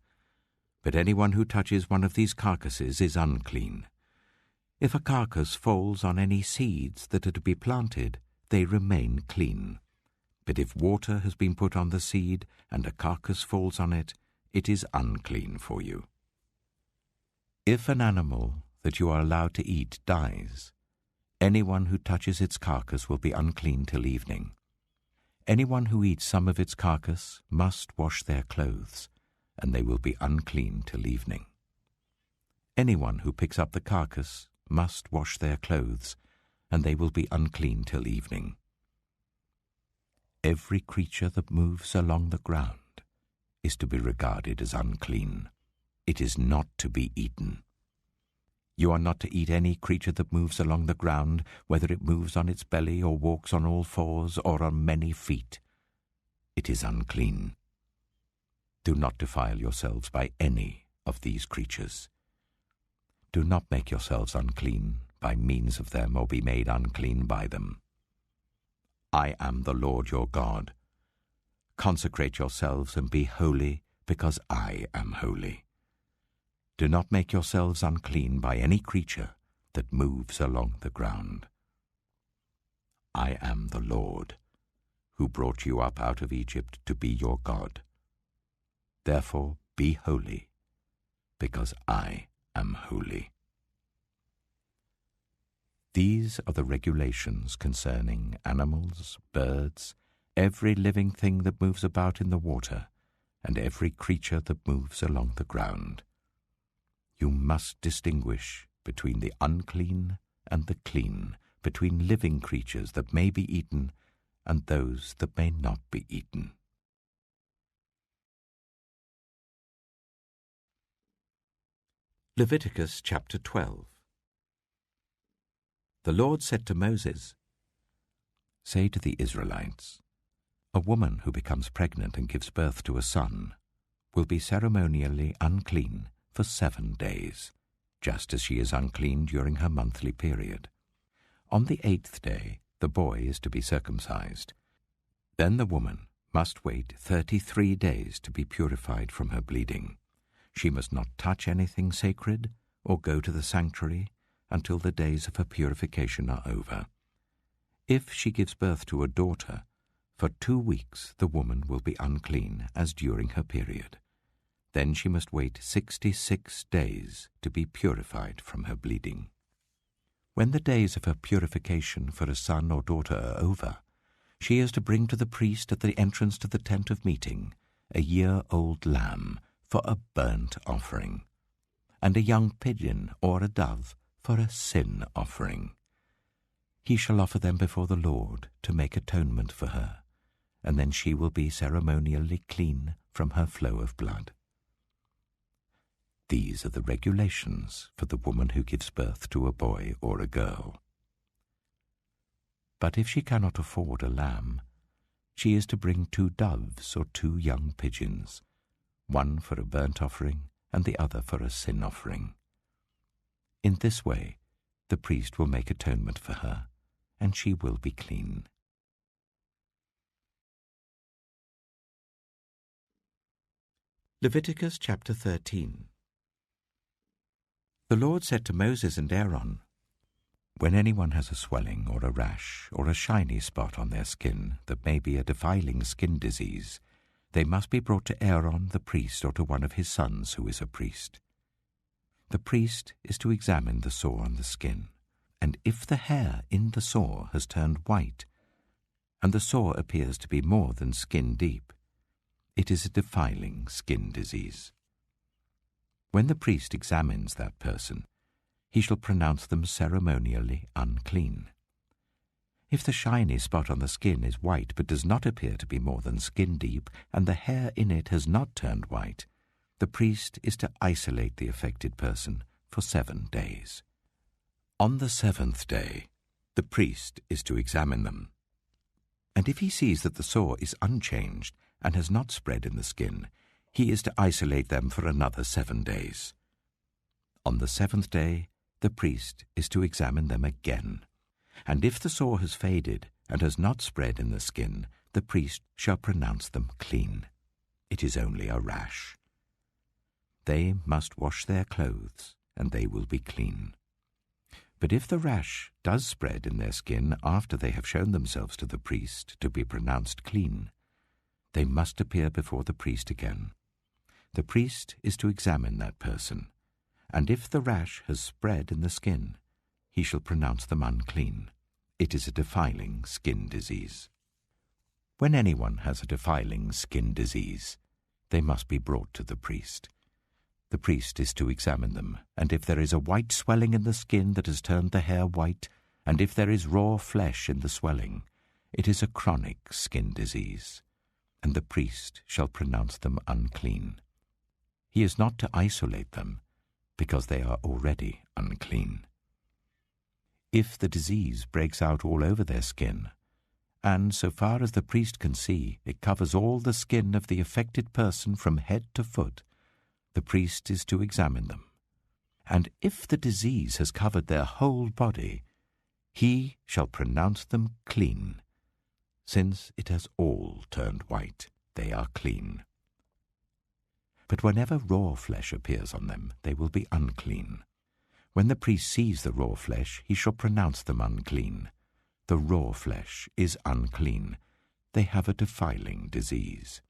But anyone who touches one of these carcasses is unclean. If a carcass falls on any seeds that are to be planted, they remain clean. But if water has been put on the seed and a carcass falls on it, it is unclean for you. If an animal that you are allowed to eat dies, anyone who touches its carcass will be unclean till evening. Anyone who eats some of its carcass must wash their clothes, and they will be unclean till evening. Anyone who picks up the carcass must wash their clothes, and they will be unclean till evening. Every creature that moves along the ground is to be regarded as unclean. It is not to be eaten. You are not to eat any creature that moves along the ground, whether it moves on its belly or walks on all fours or on many feet. It is unclean. Do not defile yourselves by any of these creatures. Do not make yourselves unclean by means of them or be made unclean by them. I am the Lord your God. Consecrate yourselves and be holy, because I am holy. Do not make yourselves unclean by any creature that moves along the ground. I am the Lord, who brought you up out of Egypt to be your God. Therefore be holy, because I am holy. These are the regulations concerning animals, birds, every living thing that moves about in the water, and every creature that moves along the ground. You must distinguish between the unclean and the clean, between living creatures that may be eaten and those that may not be eaten. Leviticus chapter 12. The Lord said to Moses, "Say to the Israelites, a woman who becomes pregnant and gives birth to a son will be ceremonially unclean for 7 days, just as she is unclean during her monthly period. On the 8th day, the boy is to be circumcised. Then the woman must wait 33 days to be purified from her bleeding. She must not touch anything sacred or go to the sanctuary until the days of her purification are over. If she gives birth to a daughter, for 2 weeks the woman will be unclean as during her period. Then she must wait 66 days to be purified from her bleeding. When the days of her purification for a son or daughter are over, she is to bring to the priest at the entrance to the tent of meeting a year-old lamb for a burnt offering, and a young pigeon or a dove for a sin offering. He shall offer them before the Lord to make atonement for her, and then she will be ceremonially clean from her flow of blood. These are the regulations for the woman who gives birth to a boy or a girl. But if she cannot afford a lamb, she is to bring 2 doves or 2 young pigeons, one for a burnt offering and the other for a sin offering. In this way, the priest will make atonement for her, and she will be clean. Leviticus chapter 13. The Lord said to Moses and Aaron, "When anyone has a swelling or a rash or a shiny spot on their skin that may be a defiling skin disease, they must be brought to Aaron the priest or to one of his sons who is a priest. The priest is to examine the sore on the skin, and if the hair in the sore has turned white, and the sore appears to be more than skin deep, it is a defiling skin disease. When the priest examines that person, he shall pronounce them ceremonially unclean. If the shiny spot on the skin is white but does not appear to be more than skin deep, and the hair in it has not turned white, the priest is to isolate the affected person for 7 days. On the 7th day, the priest is to examine them. And if he sees that the sore is unchanged and has not spread in the skin, he is to isolate them for another 7 days. On the 7th day, the priest is to examine them again. And if the sore has faded and has not spread in the skin, the priest shall pronounce them clean. It is only a rash. They must wash their clothes, and they will be clean. But if the rash does spread in their skin after they have shown themselves to the priest to be pronounced clean, they must appear before the priest again. The priest is to examine that person, and if the rash has spread in the skin, he shall pronounce them unclean. It is a defiling skin disease. When anyone has a defiling skin disease, they must be brought to the priest. The priest is to examine them, and if there is a white swelling in the skin that has turned the hair white, and if there is raw flesh in the swelling, it is a chronic skin disease, and the priest shall pronounce them unclean. he is not to isolate them, because they are already unclean. If the disease breaks out all over their skin, and so far as the priest can see, it covers all the skin of the affected person from head to foot, the priest is to examine them. And if the disease has covered their whole body, he shall pronounce them clean. Since it has all turned white, they are clean. But whenever raw flesh appears on them, they will be unclean. When the priest sees the raw flesh, he shall pronounce them unclean. The raw flesh is unclean. They have a defiling disease.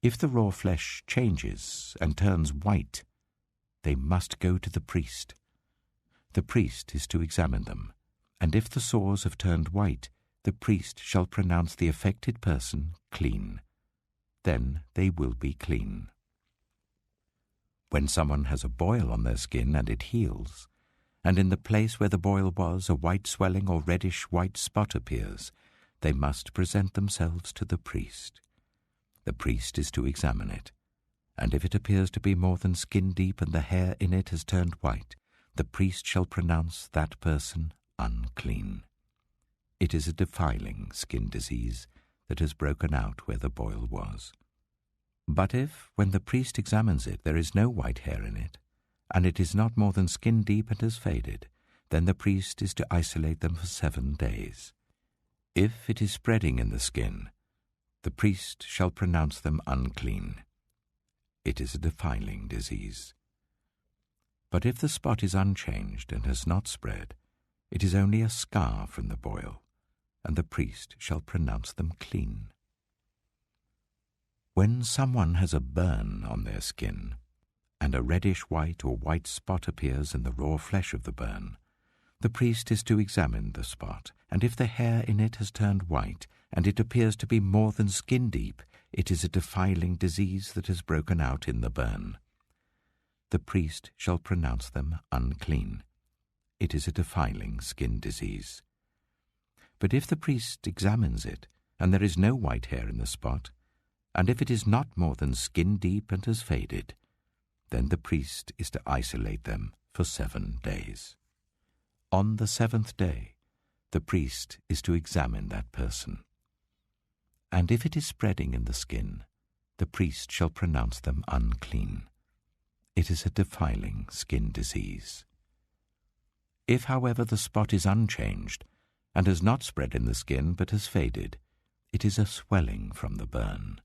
If the raw flesh changes and turns white, they must go to the priest. The priest is to examine them, and if the sores have turned white, the priest shall pronounce the affected person clean. Then they will be clean. When someone has a boil on their skin and it heals, and in the place where the boil was a white swelling or reddish white spot appears, they must present themselves to the priest. The priest is to examine it, and if it appears to be more than skin deep and the hair in it has turned white, the priest shall pronounce that person unclean. It is a defiling skin disease that has broken out where the boil was. But if, when the priest examines it, there is no white hair in it, and it is not more than skin deep and has faded, then the priest is to isolate them for 7 days. If it is spreading in the skin, the priest shall pronounce them unclean. It is a defiling disease. But if the spot is unchanged and has not spread, it is only a scar from the boil, and the priest shall pronounce them clean. When someone has a burn on their skin, and a reddish white or white spot appears in the raw flesh of the burn, the priest is to examine the spot, and if the hair in it has turned white, and it appears to be more than skin deep, it is a defiling disease that has broken out in the burn. The priest shall pronounce them unclean. It is a defiling skin disease. But if the priest examines it, and there is no white hair in the spot, and if it is not more than skin deep and has faded, then the priest is to isolate them for 7 days. On the 7th day, the priest is to examine that person. And if it is spreading in the skin, the priest shall pronounce them unclean. It is a defiling skin disease. If, however, the spot is unchanged, and has not spread in the skin but has faded, it is a swelling from the burn,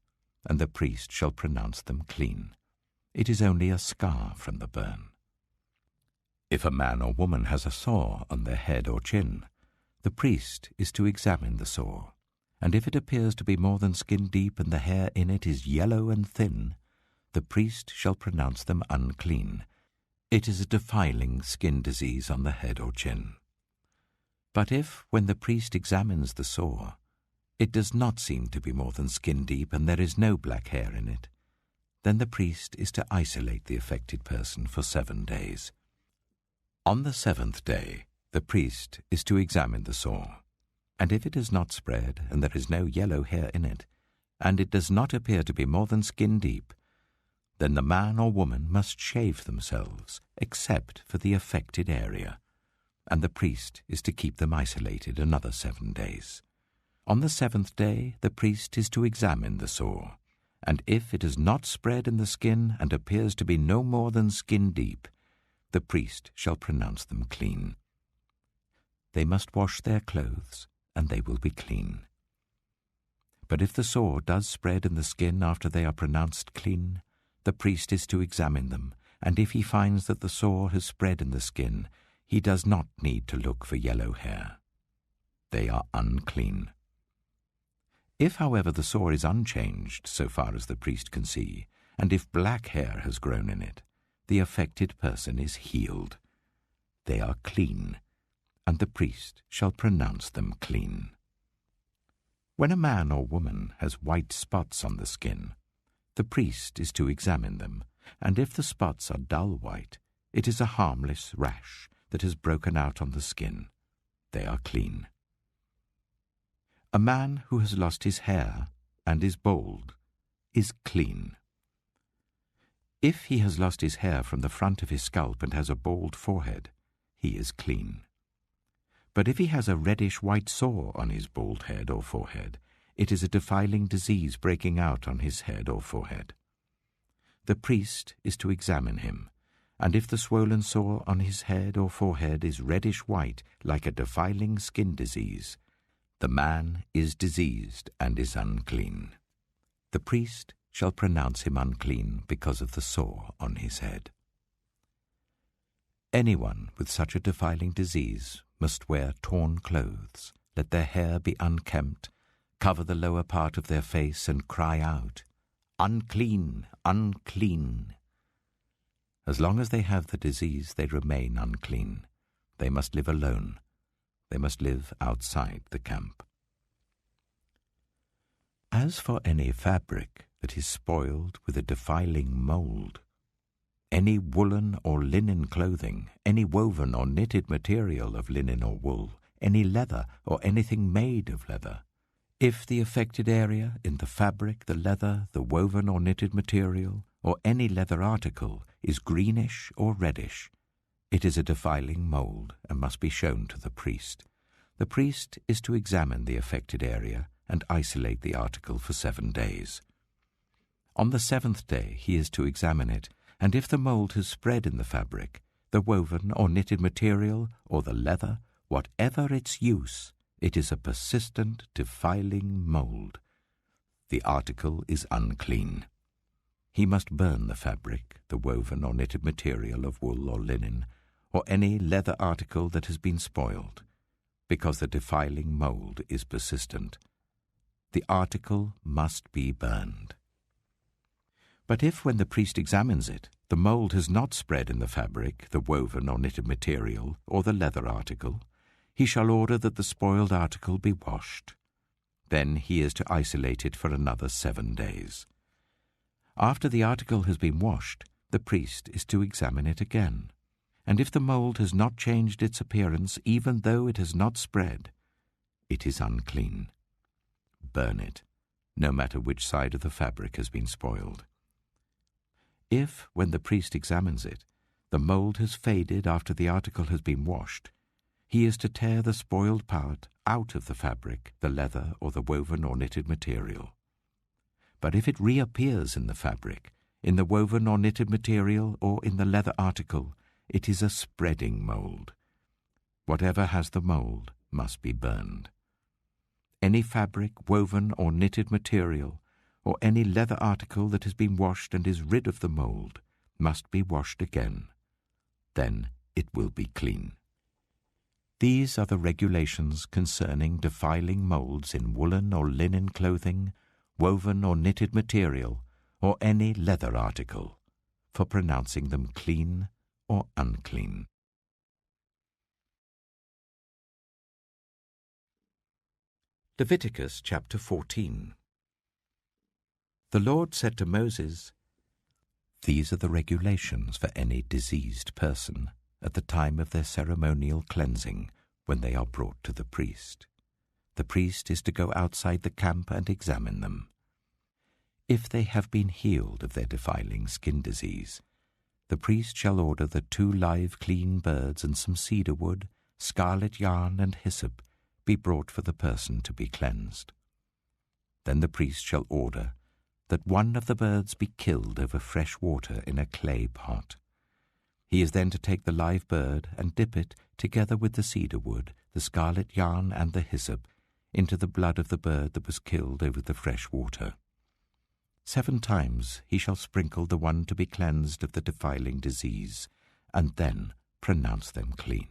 and the priest shall pronounce them clean. It is only a scar from the burn. If a man or woman has a sore on their head or chin, the priest is to examine the sore, and if it appears to be more than skin deep and the hair in it is yellow and thin, the priest shall pronounce them unclean. It is a defiling skin disease on the head or chin. But if, when the priest examines the sore, it does not seem to be more than skin deep and there is no black hair in it, then the priest is to isolate the affected person for 7 days. On the 7th day, the priest is to examine the sore, and if it has not spread and there is no yellow hair in it, and it does not appear to be more than skin deep, then the man or woman must shave themselves, except for the affected area, and the priest is to keep them isolated another 7 days. On the 7th day, the priest is to examine the sore, and if it has not spread in the skin and appears to be no more than skin deep, the priest shall pronounce them clean. They must wash their clothes, and they will be clean. But if the sore does spread in the skin after they are pronounced clean, the priest is to examine them, and if he finds that the sore has spread in the skin, he does not need to look for yellow hair. They are unclean. If, however, the sore is unchanged so far as the priest can see, and if black hair has grown in it, the affected person is healed. They are clean, and the priest shall pronounce them clean. When a man or woman has white spots on the skin, the priest is to examine them, and if the spots are dull white, it is a harmless rash that has broken out on the skin. They are clean. A man who has lost his hair and is bald is clean. If he has lost his hair from the front of his scalp and has a bald forehead, he is clean. But if he has a reddish-white sore on his bald head or forehead, it is a defiling disease breaking out on his head or forehead. The priest is to examine him, and if the swollen sore on his head or forehead is reddish-white like a defiling skin disease, the man is diseased and is unclean. The priest shall pronounce him unclean because of the sore on his head. Anyone with such a defiling disease must wear torn clothes, let their hair be unkempt, cover the lower part of their face, and cry out, "Unclean, unclean!" As long as they have the disease, they remain unclean. They must live alone. They must live outside the camp. As for any fabric that is spoiled with a defiling mold, any woolen or linen clothing, any woven or knitted material of linen or wool, any leather or anything made of leather, if the affected area in the fabric, the leather, the woven or knitted material, or any leather article is greenish or reddish, it is a defiling mold and must be shown to the priest. The priest is to examine the affected area and isolate the article for 7 days. On the 7th day he is to examine it, and if the mold has spread in the fabric, the woven or knitted material, or the leather, whatever its use, it is a persistent, defiling mold. The article is unclean. He must burn the fabric, the woven or knitted material of wool or linen, or any leather article that has been spoiled, because the defiling mold is persistent. The article must be burned. But if, when the priest examines it, the mold has not spread in the fabric, the woven or knitted material, or the leather article, he shall order that the spoiled article be washed. Then he is to isolate it for another 7 days. After the article has been washed, the priest is to examine it again. And if the mold has not changed its appearance, even though it has not spread, it is unclean. Burn it, no matter which side of the fabric has been spoiled. If, when the priest examines it, the mold has faded after the article has been washed, he is to tear the spoiled part out of the fabric, the leather, or the woven or knitted material. But if it reappears in the fabric, in the woven or knitted material, or in the leather article, it is a spreading mold. Whatever has the mold must be burned. Any fabric, woven or knitted material, or any leather article that has been washed and is rid of the mold, must be washed again. Then it will be clean. These are the regulations concerning defiling molds in woolen or linen clothing, woven or knitted material, or any leather article, for pronouncing them clean or unclean. Leviticus chapter 14. The Lord said to Moses, "These are the regulations for any diseased person at the time of their ceremonial cleansing when they are brought to the priest. The priest is to go outside the camp and examine them. If they have been healed of their defiling skin disease, the priest shall order that 2 live clean birds and some cedar wood, scarlet yarn and hyssop be brought for the person to be cleansed. Then the priest shall order that 1 of the birds be killed over fresh water in a clay pot. He is then to take the live bird and dip it, together with the cedar wood, the scarlet yarn and the hyssop, into the blood of the bird that was killed over the fresh water. 7 times he shall sprinkle the one to be cleansed of the defiling disease, and then pronounce them clean.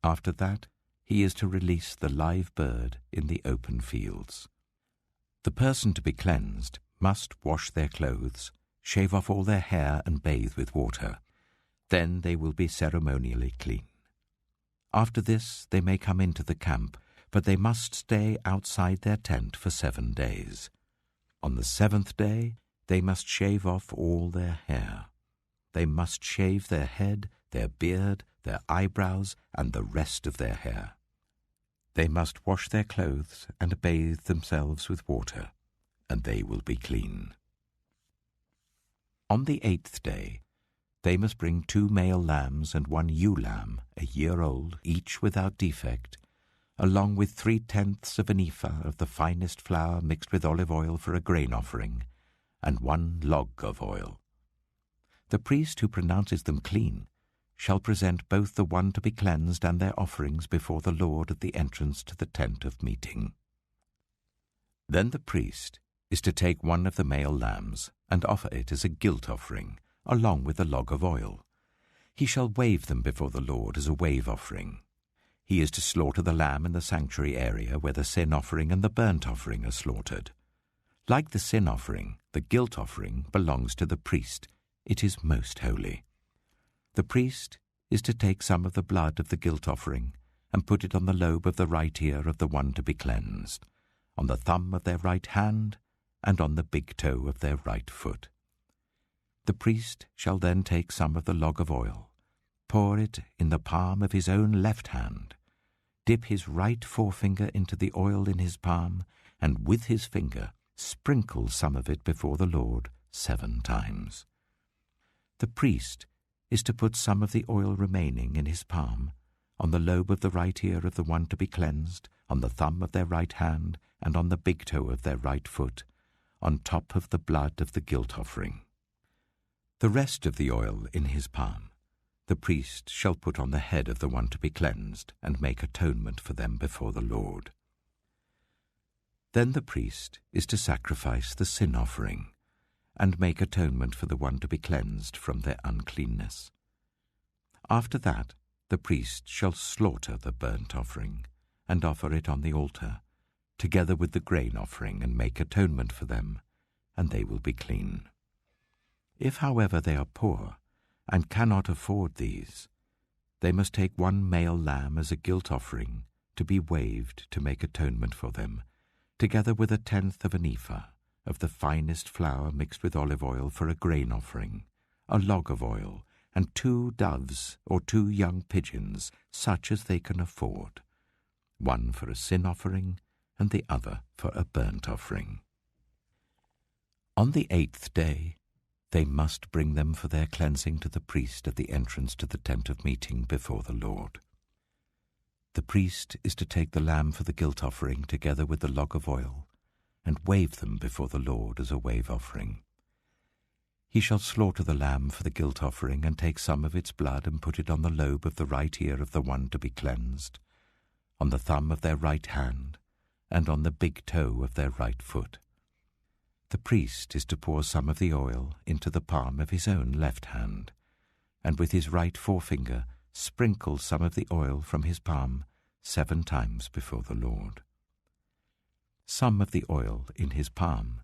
After that, he is to release the live bird in the open fields. The person to be cleansed must wash their clothes, shave off all their hair, and bathe with water. Then they will be ceremonially clean. After this they may come into the camp, but they must stay outside their tent for 7 days. On the 7th day they must shave off all their hair. They must shave their head, their beard, their eyebrows, and the rest of their hair. They must wash their clothes and bathe themselves with water, and they will be clean. On the 8th day they must bring 2 male lambs and 1 ewe lamb, a year old, each without defect, along with 3/10 of an ephah of the finest flour mixed with olive oil for a grain offering, and 1 log of oil. The priest who pronounces them clean shall present both the one to be cleansed and their offerings before the Lord at the entrance to the tent of meeting. Then the priest is to take 1 of the male lambs and offer it as a guilt offering, along with a log of oil. He shall wave them before the Lord as a wave offering. He is to slaughter the lamb in the sanctuary area where the sin offering and the burnt offering are slaughtered. Like the sin offering, the guilt offering belongs to the priest. It is most holy. The priest is to take some of the blood of the guilt offering and put it on the lobe of the right ear of the one to be cleansed, on the thumb of their right hand, and on the big toe of their right foot. The priest shall then take some of the log of oil, pour it in the palm of his own left hand, dip his right forefinger into the oil in his palm, and with his finger sprinkle some of it before the Lord 7 times. The priest is to put some of the oil remaining in his palm on the lobe of the right ear of the one to be cleansed, on the thumb of their right hand, and on the big toe of their right foot, on top of the blood of the guilt offering. The rest of the oil in his palm the priest shall put on the head of the one to be cleansed and make atonement for them before the Lord. Then the priest is to sacrifice the sin offering and make atonement for the one to be cleansed from their uncleanness. After that, the priest shall slaughter the burnt offering and offer it on the altar, together with the grain offering, and make atonement for them, and they will be clean. If, however, they are poor and cannot afford these, they must take 1 male lamb as a guilt offering to be waved to make atonement for them, together with 1/10 of an ephah of the finest flour mixed with olive oil for a grain offering, a log of oil, and 2 doves or 2 young pigeons, such as they can afford, 1 for a sin offering and the other for a burnt offering. On the 8th day they must bring them for their cleansing to the priest at the entrance to the tent of meeting before the Lord. The priest is to take the lamb for the guilt offering together with the log of oil and wave them before the Lord as a wave offering. He shall slaughter the lamb for the guilt offering and take some of its blood and put it on the lobe of the right ear of the one to be cleansed, on the thumb of their right hand, and on the big toe of their right foot. The priest is to pour some of the oil into the palm of his own left hand, and with his right forefinger sprinkle some of the oil from his palm 7 times before the Lord. Some of the oil in his palm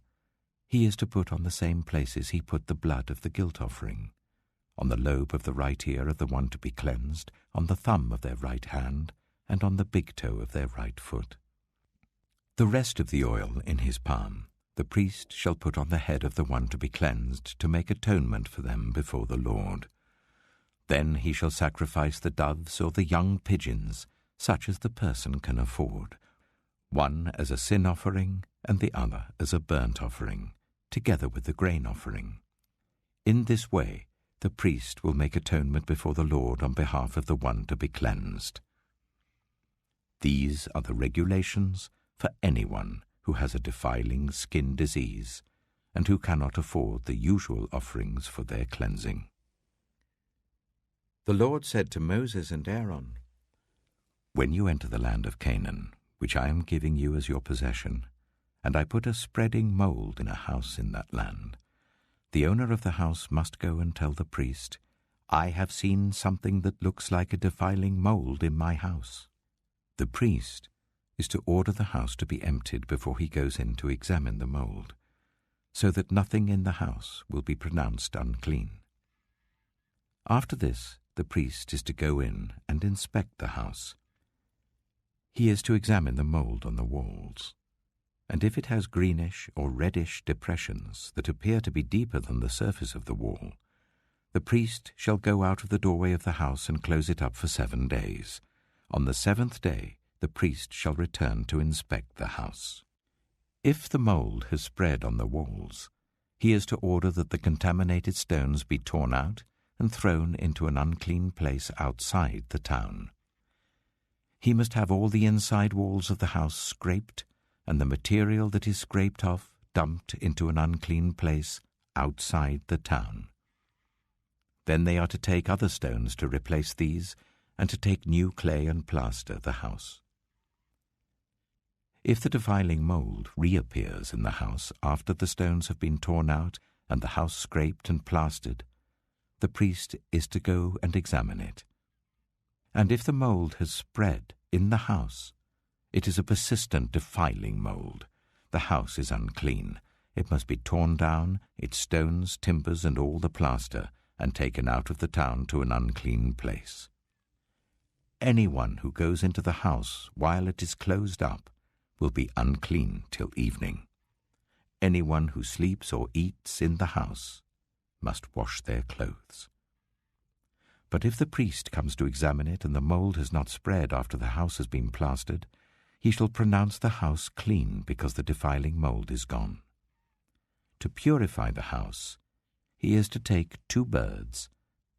he is to put on the same places he put the blood of the guilt offering, on the lobe of the right ear of the one to be cleansed, on the thumb of their right hand, and on the big toe of their right foot. The rest of the oil in his palm the priest shall put on the head of the one to be cleansed to make atonement for them before the Lord. Then he shall sacrifice the doves or the young pigeons, such as the person can afford, 1 as a sin offering and the other as a burnt offering, together with the grain offering. In this way the priest will make atonement before the Lord on behalf of the one to be cleansed. These are the regulations for anyone who has a defiling skin disease and who cannot afford the usual offerings for their cleansing. The Lord said to Moses and Aaron, "When you enter the land of Canaan, which I am giving you as your possession, and I put a spreading mold in a house in that land, the owner of the house must go and tell the priest, 'I have seen something that looks like a defiling mold in my house.' The priest is to order the house to be emptied before he goes in to examine the mold, so that nothing in the house will be pronounced unclean. After this, the priest is to go in and inspect the house. He is to examine the mold on the walls, and if it has greenish or reddish depressions that appear to be deeper than the surface of the wall, the priest shall go out of the doorway of the house and close it up for 7 days. On the 7th day, the priest shall return to inspect the house. If the mold has spread on the walls, he is to order that the contaminated stones be torn out and thrown into an unclean place outside the town. He must have all the inside walls of the house scraped, and the material that is scraped off dumped into an unclean place outside the town. Then they are to take other stones to replace these, and to take new clay and plaster the house. If the defiling mold reappears in the house after the stones have been torn out and the house scraped and plastered, the priest is to go and examine it. And if the mold has spread in the house, it is a persistent defiling mold. The house is unclean. It must be torn down, its stones, timbers, and all the plaster, and taken out of the town to an unclean place. Anyone who goes into the house while it is closed up will be unclean till evening. Anyone who sleeps or eats in the house must wash their clothes. But if the priest comes to examine it and the mold has not spread after the house has been plastered, he shall pronounce the house clean because the defiling mold is gone. To purify the house, he is to take 2 birds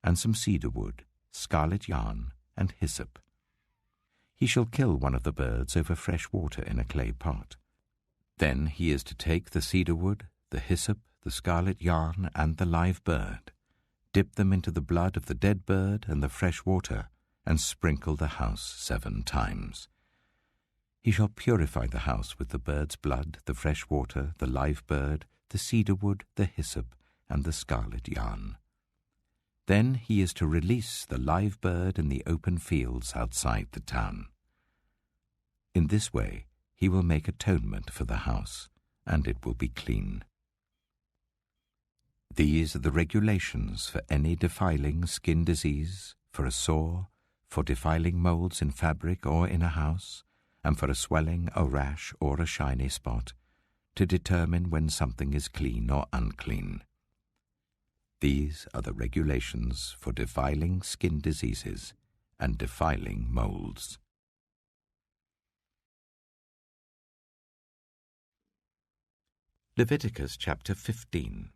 and some cedar wood, scarlet yarn, and hyssop. He shall kill one of the birds over fresh water in a clay pot. Then he is to take the cedar wood, the hyssop, the scarlet yarn, and the live bird, dip them into the blood of the dead bird and the fresh water, and sprinkle the house 7 times. He shall purify the house with the bird's blood, the fresh water, the live bird, the cedar wood, the hyssop, and the scarlet yarn. Then he is to release the live bird in the open fields outside the town. In this way he will make atonement for the house, and it will be clean. These are the regulations for any defiling skin disease, for a sore, for defiling molds in fabric or in a house, and for a swelling, a rash, or a shiny spot, to determine when something is clean or unclean. These are the regulations for defiling skin diseases and defiling molds. Leviticus chapter 15.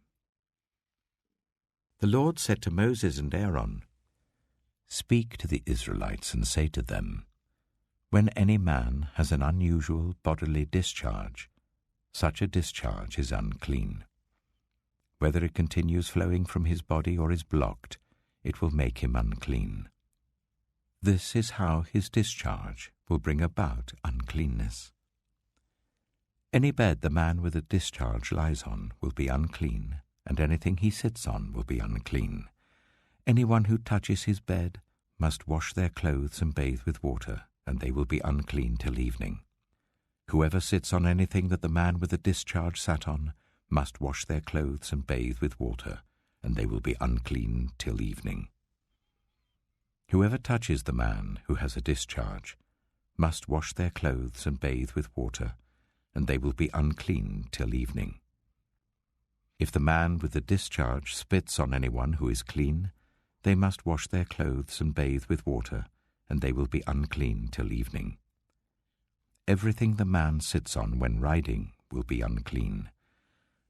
The Lord said to Moses and Aaron, "Speak to the Israelites and say to them, when any man has an unusual bodily discharge, such a discharge is unclean. Whether it continues flowing from his body or is blocked, it will make him unclean. This is how his discharge will bring about uncleanness. Any bed the man with a discharge lies on will be unclean, and anything he sits on will be unclean. Anyone who touches his bed must wash their clothes and bathe with water, and they will be unclean till evening. Whoever sits on anything that the man with a discharge sat on must wash their clothes and bathe with water, and they will be unclean till evening. Whoever touches the man who has a discharge must wash their clothes and bathe with water, and they will be unclean till evening. If the man with the discharge spits on anyone who is clean, they must wash their clothes and bathe with water, and they will be unclean till evening. Everything the man sits on when riding will be unclean,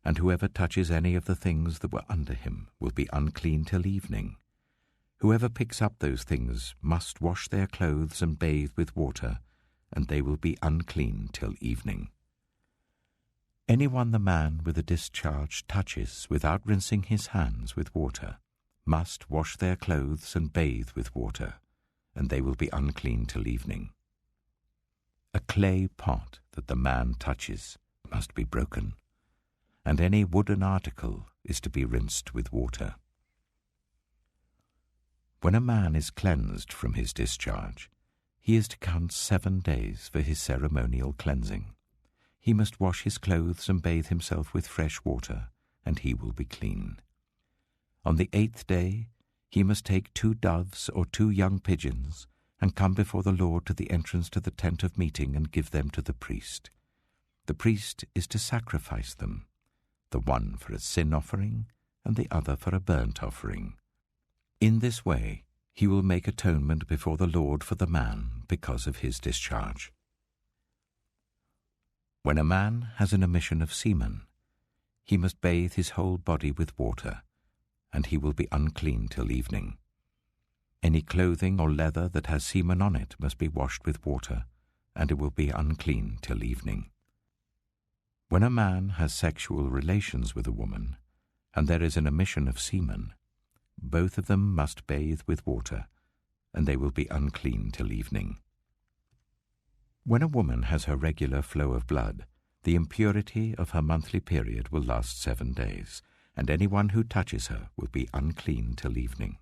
and whoever touches any of the things that were under him will be unclean till evening. Whoever picks up those things must wash their clothes and bathe with water, and they will be unclean till evening. Anyone the man with a discharge touches without rinsing his hands with water must wash their clothes and bathe with water, and they will be unclean till evening. A clay pot that the man touches must be broken, and any wooden article is to be rinsed with water. When a man is cleansed from his discharge, he is to count 7 days for his ceremonial cleansing. He must wash his clothes and bathe himself with fresh water, and he will be clean. On the 8th day he must take 2 doves or 2 young pigeons, and come before the Lord to the entrance to the tent of meeting and give them to the priest. The priest is to sacrifice them, the one for a sin offering and the other for a burnt offering. In this way he will make atonement before the Lord for the man because of his discharge. When a man has an emission of semen, he must bathe his whole body with water, and he will be unclean till evening. Any clothing or leather that has semen on it must be washed with water, and it will be unclean till evening. When a man has sexual relations with a woman, and there is an emission of semen, both of them must bathe with water, and they will be unclean till evening. When a woman has her regular flow of blood, the impurity of her monthly period will last 7 days, and anyone who touches her will be unclean till evening.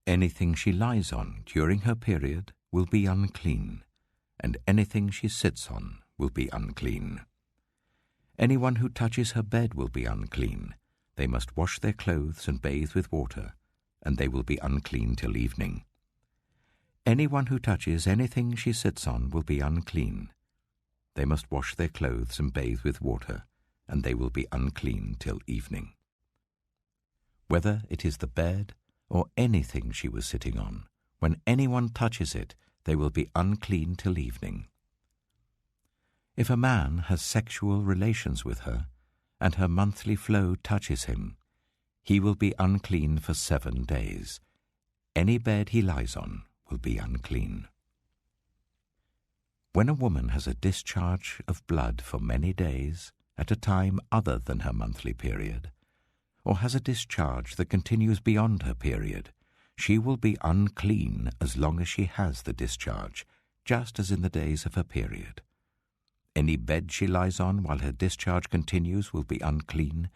Anything she lies on during her period will be unclean, and anything she sits on will be unclean. Anyone who touches her bed will be unclean. They must wash their clothes and bathe with water, and they will be unclean till evening. Anyone who touches anything she sits on will be unclean. They must wash their clothes and bathe with water, and they will be unclean till evening. Whether it is the bed or anything she was sitting on, when anyone touches it, they will be unclean till evening. If a man has sexual relations with her, and her monthly flow touches him, he will be unclean for 7 days. Any bed he lies on will be unclean. When a woman has a discharge of blood for many days, at a time other than her monthly period, or has a discharge that continues beyond her period, she will be unclean as long as she has the discharge, just as in the days of her period. Any bed she lies on while her discharge continues will be unclean,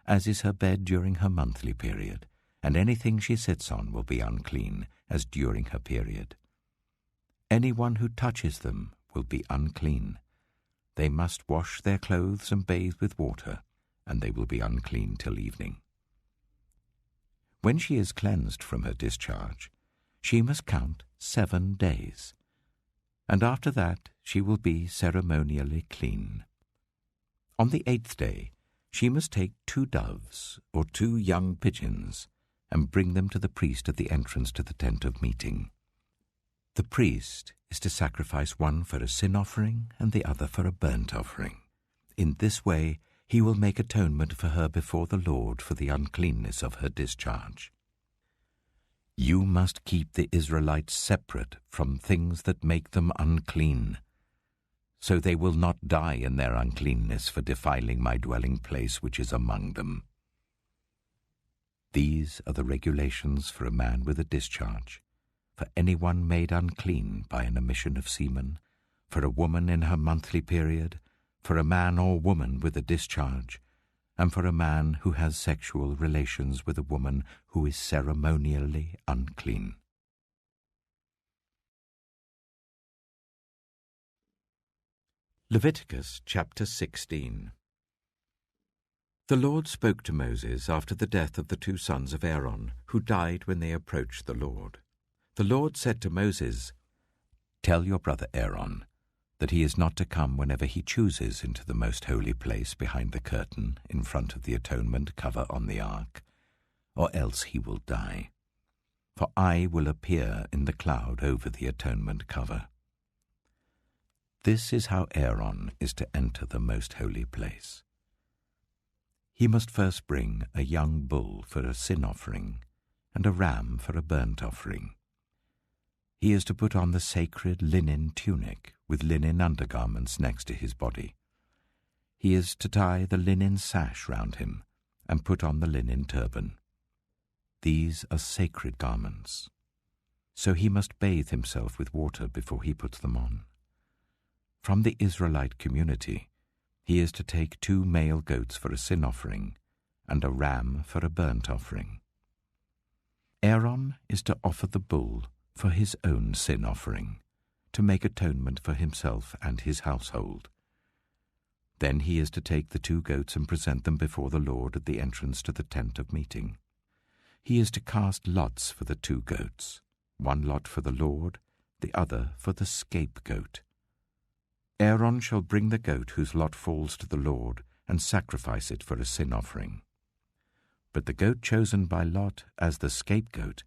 as is her bed during her monthly period, and anything she sits on will be unclean, as during her period. Anyone who touches them will be unclean. They must wash their clothes and bathe with water, and they will be unclean till evening. When she is cleansed from her discharge, she must count 7 days, and after that she will be ceremonially clean. On the 8th day, she must take 2 doves or 2 young pigeons and bring them to the priest at the entrance to the tent of meeting. The priest is to sacrifice one for a sin offering and the other for a burnt offering. In this way, he will make atonement for her before the Lord for the uncleanness of her discharge. You must keep the Israelites separate from things that make them unclean, so they will not die in their uncleanness for defiling my dwelling place which is among them. These are the regulations for a man with a discharge, for anyone made unclean by an emission of semen, for a woman in her monthly period, for a man or woman with a discharge, and for a man who has sexual relations with a woman who is ceremonially unclean. Leviticus chapter 16. The Lord spoke to Moses after the death of the 2 sons of Aaron, who died when they approached the Lord. The Lord said to Moses, "Tell your brother Aaron that he is not to come whenever he chooses into the most holy place behind the curtain in front of the atonement cover on the ark, or else he will die. For I will appear in the cloud over the atonement cover." This is how Aaron is to enter the most holy place. He must first bring a young bull for a sin offering and a ram for a burnt offering. He is to put on the sacred linen tunic with linen undergarments next to his body. He is to tie the linen sash round him and put on the linen turban. These are sacred garments, so he must bathe himself with water before he puts them on. From the Israelite community, he is to take 2 male goats for a sin offering and a ram for a burnt offering. Aaron is to offer the bull for his own sin offering, to make atonement for himself and his household. Then he is to take the 2 goats and present them before the Lord at the entrance to the tent of meeting. He is to cast lots for the 2 goats, 1 lot for the Lord, the other for the scapegoat. Aaron shall bring the goat whose lot falls to the Lord and sacrifice it for a sin offering. But the goat chosen by lot as the scapegoat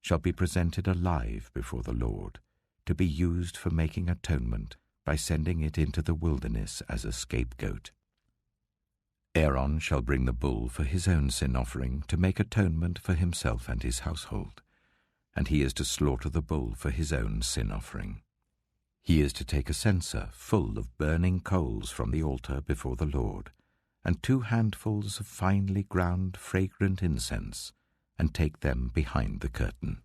shall be presented alive before the Lord, to be used for making atonement by sending it into the wilderness as a scapegoat. Aaron shall bring the bull for his own sin offering to make atonement for himself and his household, and he is to slaughter the bull for his own sin offering. He is to take a censer full of burning coals from the altar before the Lord, and 2 handfuls of finely ground fragrant incense, and take them behind the curtain.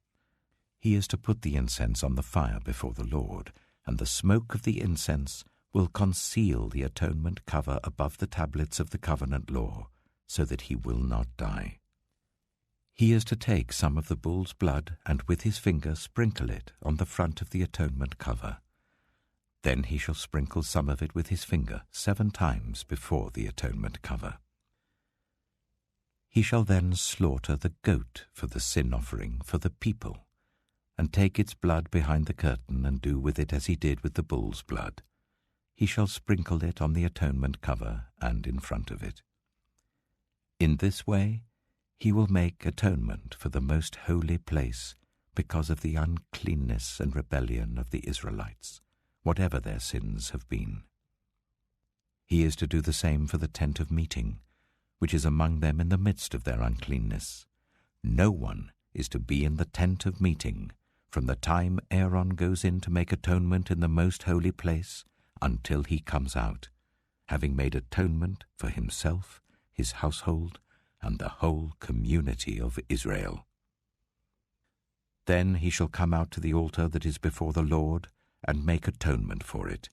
He is to put the incense on the fire before the Lord, and the smoke of the incense will conceal the atonement cover above the tablets of the covenant law, so that he will not die. He is to take some of the bull's blood and with his finger sprinkle it on the front of the atonement cover. Then he shall sprinkle some of it with his finger 7 times before the atonement cover. He shall then slaughter the goat for the sin offering for the people, and take its blood behind the curtain and do with it as he did with the bull's blood. He shall sprinkle it on the atonement cover and in front of it. In this way he will make atonement for the most holy place because of the uncleanness and rebellion of the Israelites, whatever their sins have been. He is to do the same for the tent of meeting, which is among them in the midst of their uncleanness. No one is to be in the tent of meeting from the time Aaron goes in to make atonement in the most holy place until he comes out, having made atonement for himself, his household, and the whole community of Israel. Then he shall come out to the altar that is before the Lord and make atonement for it.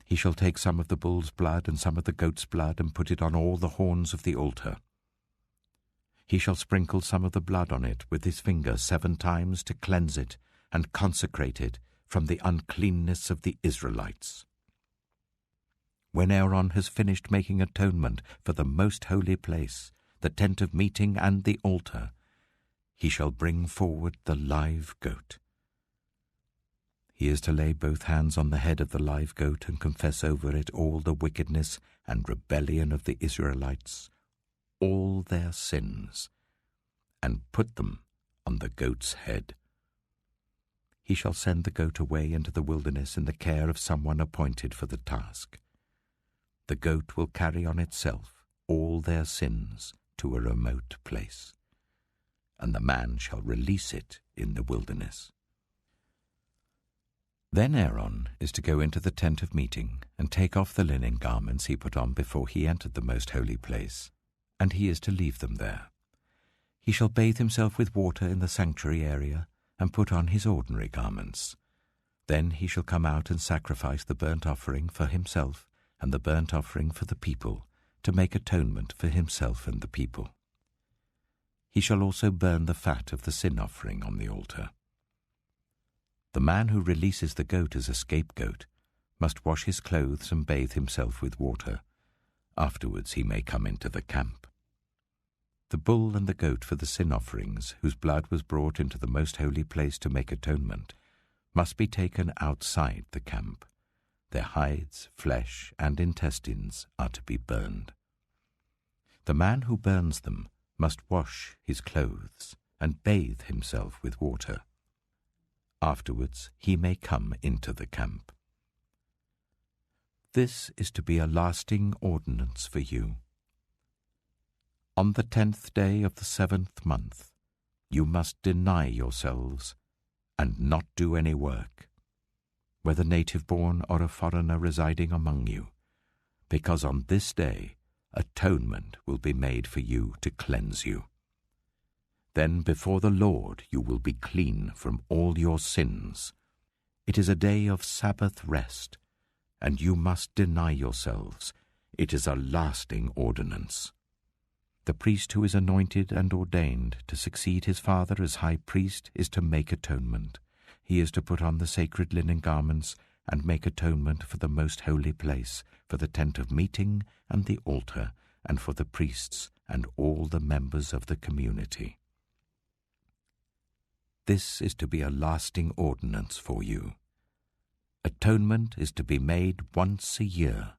He shall take some of the bull's blood and some of the goat's blood and put it on all the horns of the altar. He shall sprinkle some of the blood on it with his finger 7 times to cleanse it and consecrate it from the uncleanness of the Israelites. When Aaron has finished making atonement for the most holy place, the tent of meeting and the altar, he shall bring forward the live goat. He is to lay both hands on the head of the live goat and confess over it all the wickedness and rebellion of the Israelites, all their sins, and put them on the goat's head. He shall send the goat away into the wilderness in the care of someone appointed for the task. The goat will carry on itself all their sins to a remote place, and the man shall release it in the wilderness. Then Aaron is to go into the tent of meeting and take off the linen garments he put on before he entered the most holy place, and he is to leave them there. He shall bathe himself with water in the sanctuary area and put on his ordinary garments. Then he shall come out and sacrifice the burnt offering for himself and the burnt offering for the people, to make atonement for himself and the people. He shall also burn the fat of the sin offering on the altar. The man who releases the goat as a scapegoat must wash his clothes and bathe himself with water. Afterwards he may come into the camp. The bull and the goat for the sin offerings, whose blood was brought into the most holy place to make atonement, must be taken outside the camp. Their hides, flesh, and intestines are to be burned. The man who burns them must wash his clothes and bathe himself with water. Afterwards he may come into the camp. This is to be a lasting ordinance for you. On the 10th day of the 7th month, you must deny yourselves and not do any work, whether native-born or a foreigner residing among you, because on this day atonement will be made for you to cleanse you. Then before the Lord you will be clean from all your sins. It is a day of Sabbath rest, and you must deny yourselves. It is a lasting ordinance. The priest who is anointed and ordained to succeed his father as high priest is to make atonement. He is to put on the sacred linen garments and make atonement for the most holy place, for the tent of meeting and the altar, and for the priests and all the members of the community. This is to be a lasting ordinance for you. Atonement is to be made once a year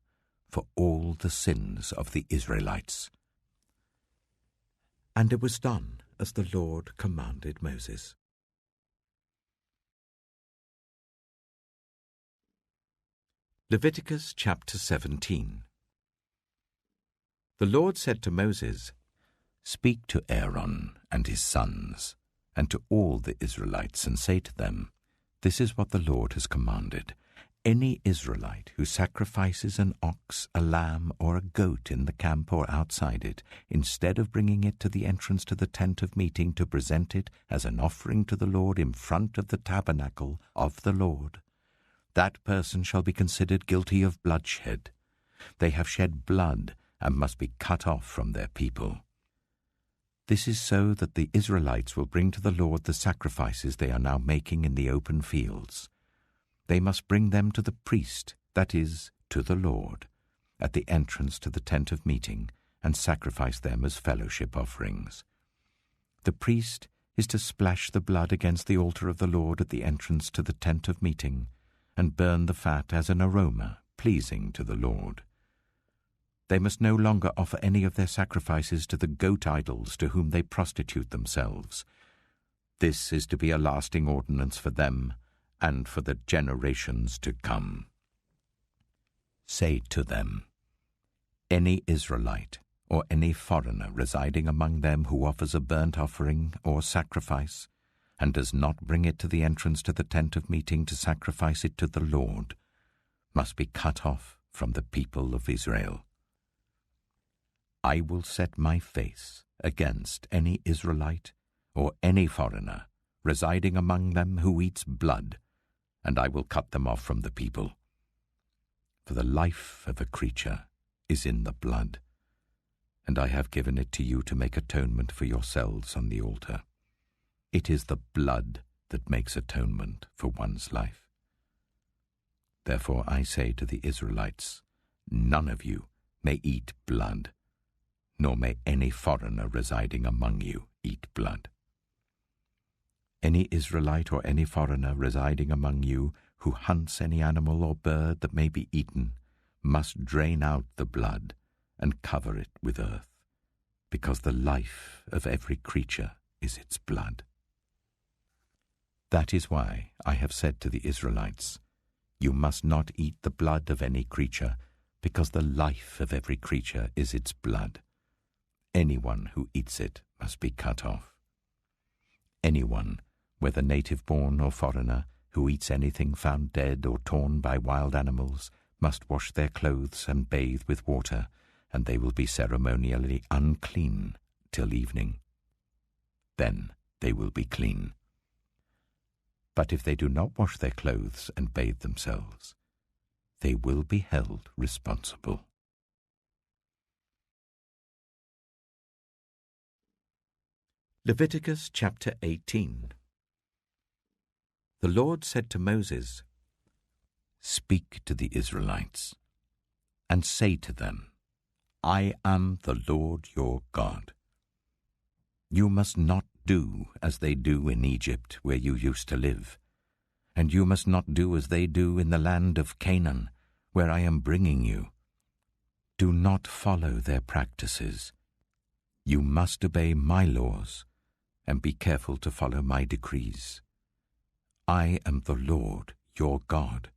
for all the sins of the Israelites. And it was done as the Lord commanded Moses. Leviticus chapter 17. The Lord said to Moses, "Speak to Aaron and his sons, and to all the Israelites, and say to them, This is what the Lord has commanded. Any Israelite who sacrifices an ox, a lamb, or a goat in the camp or outside it, instead of bringing it to the entrance to the tent of meeting to present it as an offering to the Lord in front of the tabernacle of the Lord, that person shall be considered guilty of bloodshed. They have shed blood and must be cut off from their people. This is so that the Israelites will bring to the Lord the sacrifices they are now making in the open fields. They must bring them to the priest, that is, to the Lord, at the entrance to the tent of meeting, and sacrifice them as fellowship offerings. The priest is to splash the blood against the altar of the Lord at the entrance to the tent of meeting, and burn the fat as an aroma pleasing to the Lord. They must no longer offer any of their sacrifices to the goat idols to whom they prostitute themselves. This is to be a lasting ordinance for them and for the generations to come. Say to them, Any Israelite or any foreigner residing among them who offers a burnt offering or sacrifice, and does not bring it to the entrance to the tent of meeting to sacrifice it to the Lord, must be cut off from the people of Israel. I will set my face against any Israelite or any foreigner residing among them who eats blood, and I will cut them off from the people. For the life of a creature is in the blood, and I have given it to you to make atonement for yourselves on the altar. It is the blood that makes atonement for one's life. Therefore I say to the Israelites, none of you may eat blood, nor may any foreigner residing among you eat blood. Any Israelite or any foreigner residing among you who hunts any animal or bird that may be eaten must drain out the blood and cover it with earth, because the life of every creature is its blood. That is why I have said to the Israelites, You must not eat the blood of any creature, because the life of every creature is its blood. Anyone who eats it must be cut off. Anyone, whether native-born or foreigner, who eats anything found dead or torn by wild animals, must wash their clothes and bathe with water, and they will be ceremonially unclean till evening. Then they will be clean. But if they do not wash their clothes and bathe themselves, they will be held responsible. Leviticus chapter 18. The Lord said to Moses, Speak to the Israelites, and say to them, I am the Lord your God. You must not do as they do in Egypt, where you used to live, and you must not do as they do in the land of Canaan, where I am bringing you. Do not follow their practices. You must obey my laws, and be careful to follow my decrees. I am the Lord your God.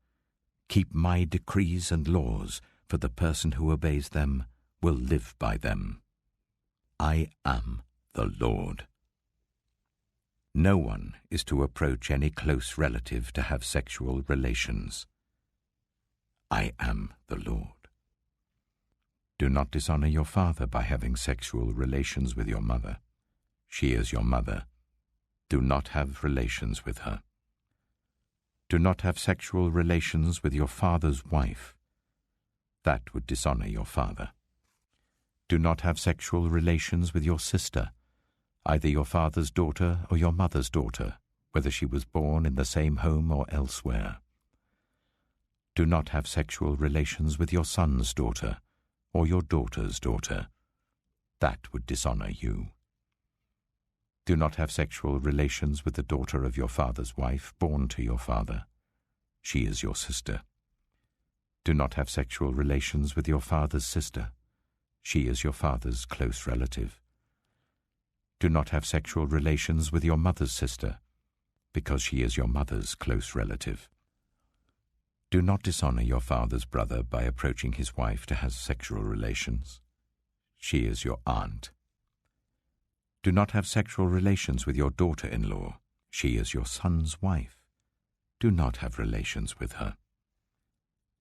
Keep my decrees and laws, for the person who obeys them will live by them. I am the Lord. No one is to approach any close relative to have sexual relations. I am the Lord. Do not dishonor your father by having sexual relations with your mother. She is your mother. Do not have relations with her. Do not have sexual relations with your father's wife. That would dishonor your father. Do not have sexual relations with your sister, either your father's daughter or your mother's daughter, whether she was born in the same home or elsewhere. Do not have sexual relations with your son's daughter or your daughter's daughter. That would dishonor you. Do not have sexual relations with the daughter of your father's wife born to your father. She is your sister. Do not have sexual relations with your father's sister. She is your father's close relative. Do not have sexual relations with your mother's sister, because she is your mother's close relative. Do not dishonor your father's brother by approaching his wife to have sexual relations. she is your aunt. Do not have sexual relations with your daughter-in-law. She is your son's wife. Do not have relations with her.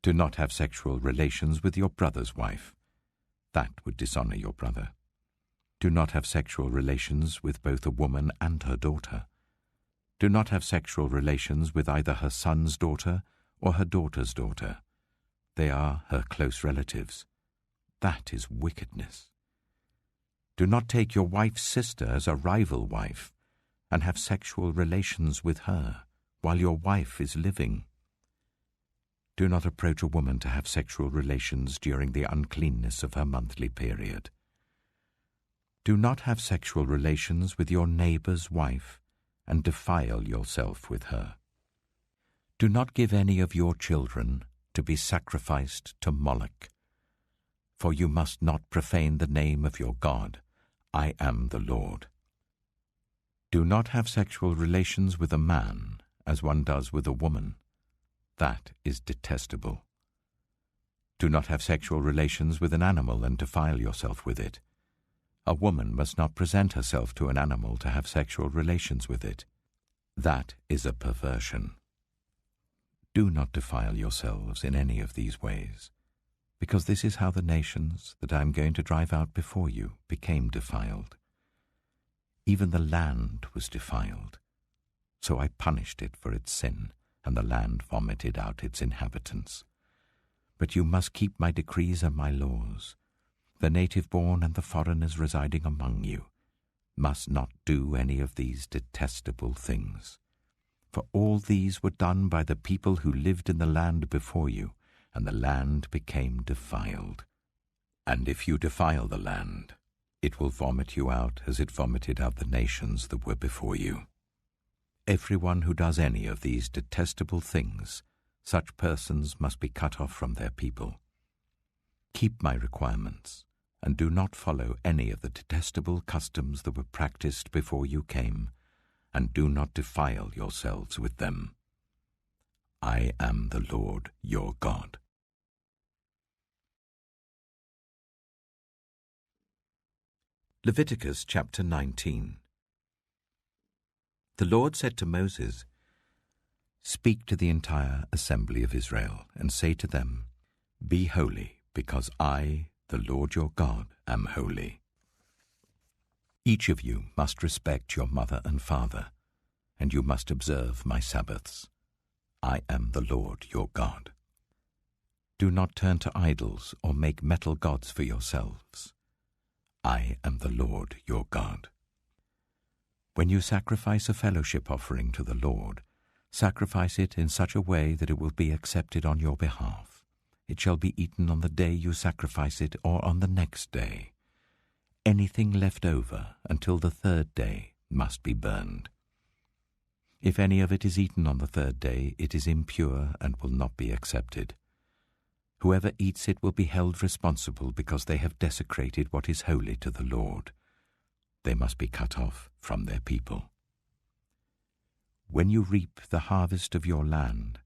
Do not have sexual relations with your brother's wife. That would dishonor your brother. Do not have sexual relations with both a woman and her daughter. Do not have sexual relations with either her son's daughter or her daughter's daughter. They are her close relatives. That is wickedness. Do not take your wife's sister as a rival wife and have sexual relations with her while your wife is living. Do not approach a woman to have sexual relations during the uncleanness of her monthly period. Do not have sexual relations with your neighbor's wife and defile yourself with her. Do not give any of your children to be sacrificed to Moloch, for you must not profane the name of your God. I am the Lord. Do not have sexual relations with a man as one does with a woman. That is detestable. Do not have sexual relations with an animal and defile yourself with it. A woman must not present herself to an animal to have sexual relations with it. That is a perversion. Do not defile yourselves in any of these ways, because this is how the nations that I am going to drive out before you became defiled. Even the land was defiled, so I punished it for its sin, and the land vomited out its inhabitants. But you must keep my decrees and my laws. The native-born and the foreigners residing among you must not do any of these detestable things. For all these were done by the people who lived in the land before you, and the land became defiled. And if you defile the land, it will vomit you out as it vomited out the nations that were before you. Everyone who does any of these detestable things, such persons must be cut off from their people. Keep my requirements, and do not follow any of the detestable customs that were practiced before you came, and do not defile yourselves with them. I am the Lord your God. Leviticus chapter 19. The Lord said to Moses, "Speak to the entire assembly of Israel, and say to them, Be holy, because I, the Lord your God, am holy. Each of you must respect your mother and father, and you must observe my Sabbaths. I am the Lord your God. Do not turn to idols or make metal gods for yourselves. I am the Lord your God. When you sacrifice a fellowship offering to the Lord, sacrifice it in such a way that it will be accepted on your behalf. It shall be eaten on the day you sacrifice it or on the next day. Anything left over until the third day must be burned. If any of it is eaten on the third day, it is impure and will not be accepted. Whoever eats it will be held responsible because they have desecrated what is holy to the Lord. They must be cut off from their people. When you reap the harvest of your land,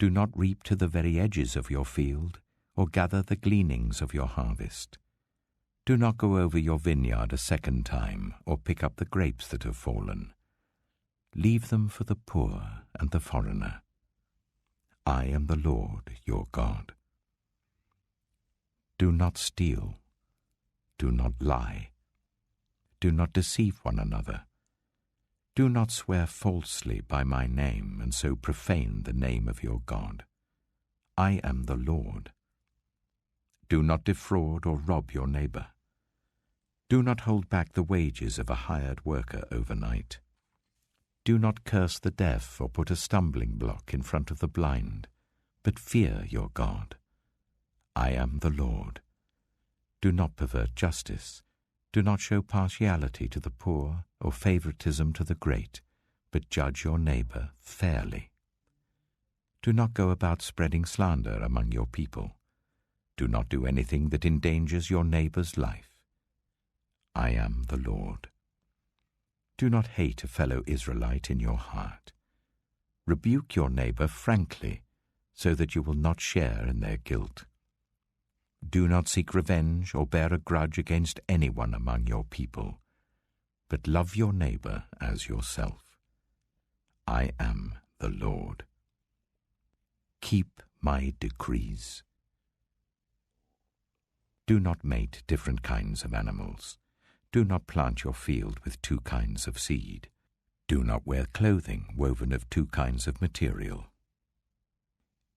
do not reap to the very edges of your field, or gather the gleanings of your harvest. Do not go over your vineyard a second time, or pick up the grapes that have fallen. Leave them for the poor and the foreigner. I am the Lord your God. Do not steal. Do not lie. Do not deceive one another. Do not swear falsely by my name and so profane the name of your God. I am the Lord. Do not defraud or rob your neighbor. Do not hold back the wages of a hired worker overnight. Do not curse the deaf or put a stumbling block in front of the blind, but fear your God. I am the Lord. Do not pervert justice. Do not show partiality to the poor or favoritism to the great, but judge your neighbor fairly. Do not go about spreading slander among your people. Do not do anything that endangers your neighbor's life. I am the Lord. Do not hate a fellow Israelite in your heart. Rebuke your neighbor frankly, so that you will not share in their guilt. Do not seek revenge or bear a grudge against anyone among your people, but love your neighbor as yourself. I am the Lord. Keep my decrees. Do not mate different kinds of animals. Do not plant your field with two kinds of seed. Do not wear clothing woven of two kinds of material.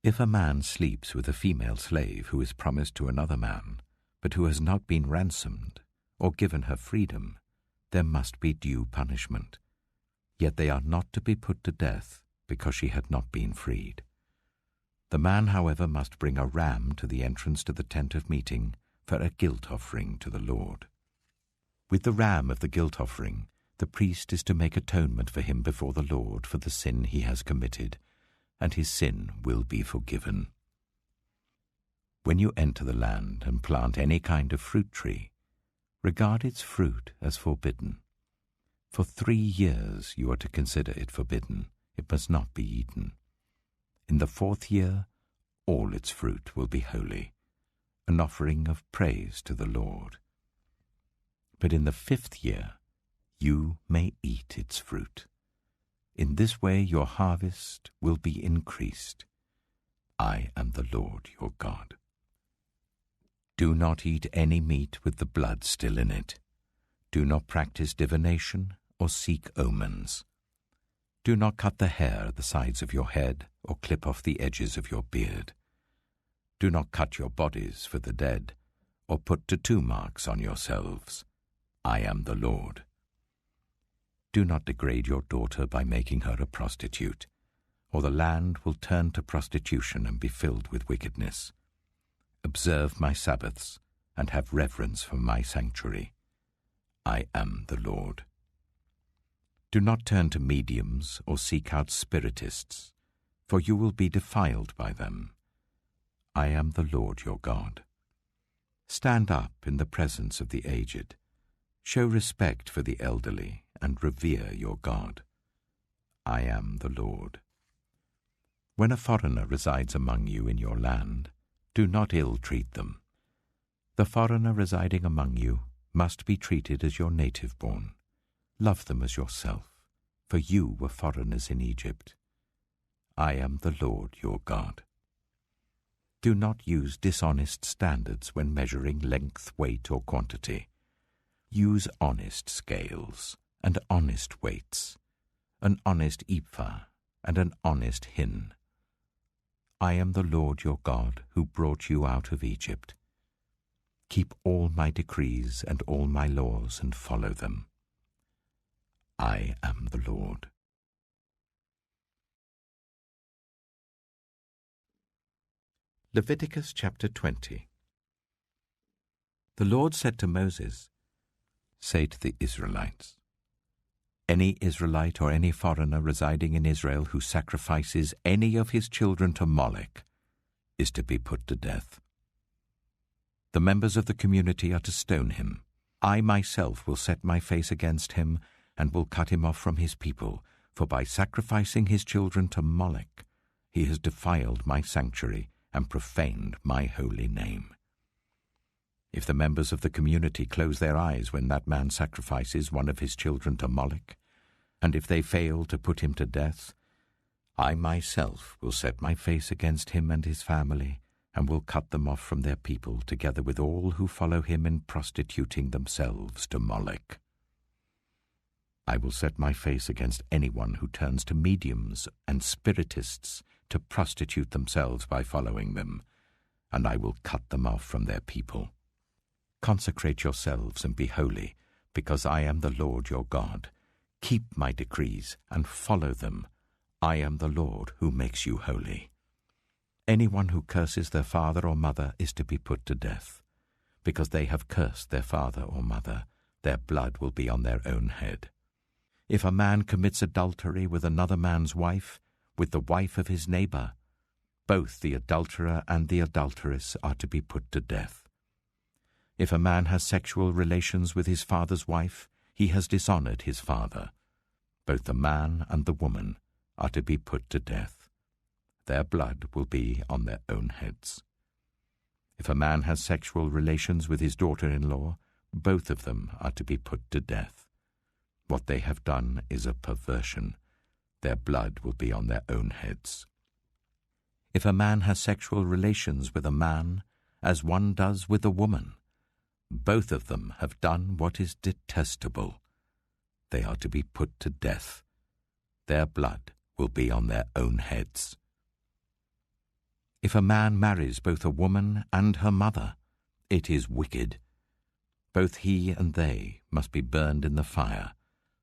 If a man sleeps with a female slave who is promised to another man, but who has not been ransomed or given her freedom, there must be due punishment. Yet they are not to be put to death because she had not been freed. The man, however, must bring a ram to the entrance to the tent of meeting for a guilt offering to the Lord. With the ram of the guilt offering, the priest is to make atonement for him before the Lord for the sin he has committed, and his sin will be forgiven. When you enter the land and plant any kind of fruit tree, regard its fruit as forbidden. For 3 years you are to consider it forbidden. It must not be eaten. In the 4th year, all its fruit will be holy, an offering of praise to the Lord. But in the 5th year, you may eat its fruit. In this way your harvest will be increased. I am the Lord your God. Do not eat any meat with the blood still in it. Do not practice divination or seek omens. Do not cut the hair at the sides of your head or clip off the edges of your beard. Do not cut your bodies for the dead or put tattoo marks on yourselves. I am the Lord. Do not degrade your daughter by making her a prostitute, or the land will turn to prostitution and be filled with wickedness. Observe my Sabbaths and have reverence for my sanctuary. I am the Lord. Do not turn to mediums or seek out spiritists, for you will be defiled by them. I am the Lord your God. Stand up in the presence of the aged. Show respect for the elderly and revere your God. I am the Lord. When a foreigner resides among you in your land, do not ill-treat them. The foreigner residing among you must be treated as your native-born. Love them as yourself, for you were foreigners in Egypt. I am the Lord your God. Do not use dishonest standards when measuring length, weight, or quantity. Use honest scales and honest weights, an honest ephah and an honest hin. I am the Lord your God who brought you out of Egypt. Keep all my decrees and all my laws and follow them. I am the Lord. Leviticus chapter 20. The Lord said to Moses, "Say to the Israelites, any Israelite or any foreigner residing in Israel who sacrifices any of his children to Moloch is to be put to death. The members of the community are to stone him. I myself will set my face against him and will cut him off from his people, for by sacrificing his children to Moloch, he has defiled my sanctuary and profaned my holy name. If the members of the community close their eyes when that man sacrifices one of his children to Moloch, and if they fail to put him to death, I myself will set my face against him and his family, and will cut them off from their people, together with all who follow him in prostituting themselves to Moloch. I will set my face against anyone who turns to mediums and spiritists to prostitute themselves by following them, and I will cut them off from their people. Consecrate yourselves and be holy, because I am the Lord your God. Keep my decrees and follow them. I am the Lord who makes you holy. Anyone who curses their father or mother is to be put to death. Because they have cursed their father or mother, their blood will be on their own head. If a man commits adultery with another man's wife, with the wife of his neighbor, both the adulterer and the adulteress are to be put to death. If a man has sexual relations with his father's wife, he has dishonored his father. Both the man and the woman are to be put to death. Their blood will be on their own heads. If a man has sexual relations with his daughter-in-law, both of them are to be put to death. What they have done is a perversion. Their blood will be on their own heads. If a man has sexual relations with a man, as one does with a woman, both of them have done what is detestable. They are to be put to death. Their blood will be on their own heads. If a man marries both a woman and her mother, it is wicked. Both he and they must be burned in the fire,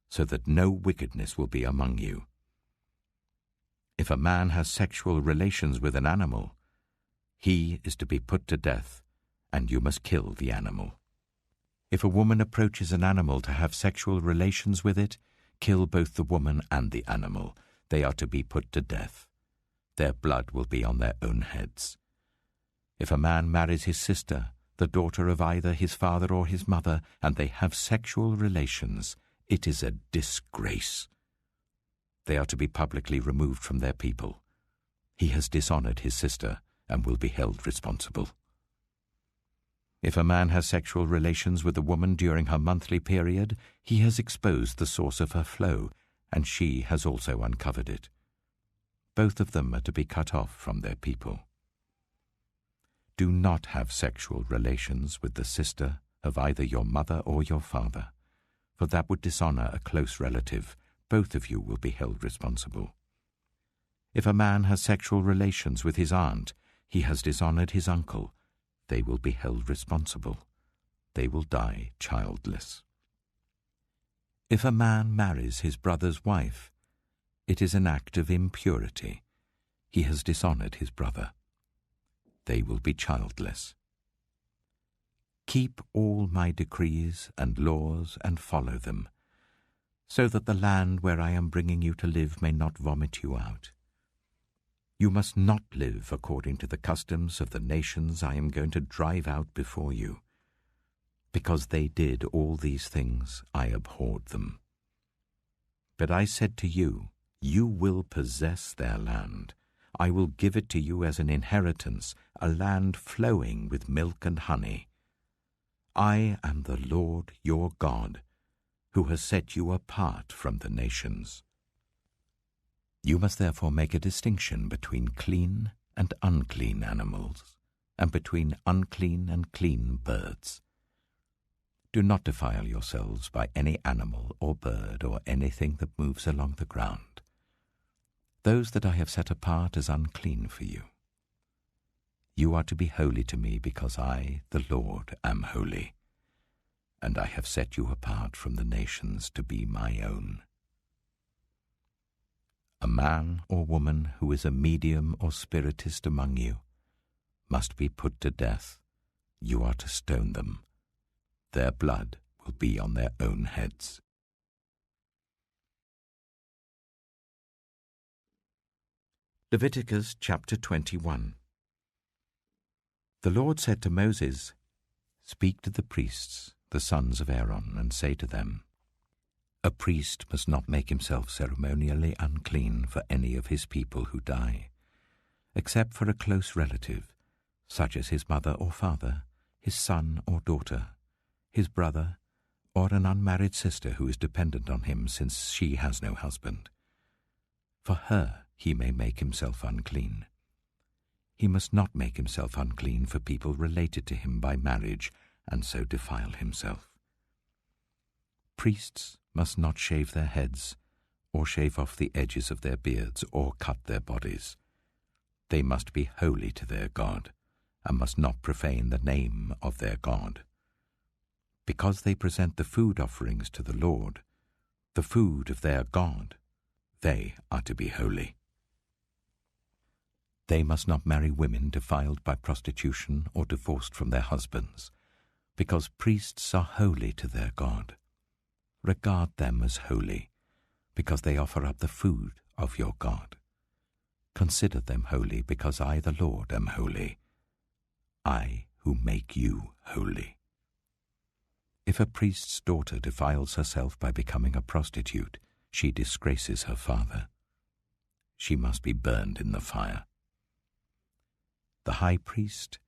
so that no wickedness will be among you. If a man has sexual relations with an animal, he is to be put to death, and you must kill the animal. If a woman approaches an animal to have sexual relations with it, kill both the woman and the animal. They are to be put to death. Their blood will be on their own heads. If a man marries his sister, the daughter of either his father or his mother, and they have sexual relations, it is a disgrace. They are to be publicly removed from their people. He has dishonored his sister and will be held responsible. If a man has sexual relations with a woman during her monthly period, he has exposed the source of her flow, and she has also uncovered it. Both of them are to be cut off from their people. Do not have sexual relations with the sister of either your mother or your father, for that would dishonor a close relative. Both of you will be held responsible. If a man has sexual relations with his aunt, he has dishonored his uncle. They will be held responsible. They will die childless. If a man marries his brother's wife, it is an act of impurity. He has dishonored his brother. They will be childless. Keep all my decrees and laws and follow them, so that the land where I am bringing you to live may not vomit you out. You must not live according to the customs of the nations I am going to drive out before you. Because they did all these things, I abhorred them. But I said to you, you will possess their land. I will give it to you as an inheritance, a land flowing with milk and honey. I am the Lord your God, who has set you apart from the nations. You must therefore make a distinction between clean and unclean animals, and between unclean and clean birds. Do not defile yourselves by any animal or bird or anything that moves along the ground. Those that I have set apart as unclean for you. You are to be holy to me because I, the Lord, am holy, and I have set you apart from the nations to be my own. A man or woman who is a medium or spiritist among you must be put to death. You are to stone them. Their blood will be on their own heads. Leviticus chapter 21. The Lord said to Moses, "Speak to the priests, the sons of Aaron, and say to them, a priest must not make himself ceremonially unclean for any of his people who die, except for a close relative, such as his mother or father, his son or daughter, his brother, or an unmarried sister who is dependent on him since she has no husband. For her he may make himself unclean. He must not make himself unclean for people related to him by marriage, and so defile himself. Priests must not shave their heads, or shave off the edges of their beards, or cut their bodies. They must be holy to their God, and must not profane the name of their God. Because they present the food offerings to the Lord, the food of their God, they are to be holy. They must not marry women defiled by prostitution or divorced from their husbands, because priests are holy to their God. Regard them as holy, because they offer up the food of your God. Consider them holy, because I, the Lord, am holy, I who make you holy. If a priest's daughter defiles herself by becoming a prostitute, she disgraces her father. She must be burned in the fire. The high priest,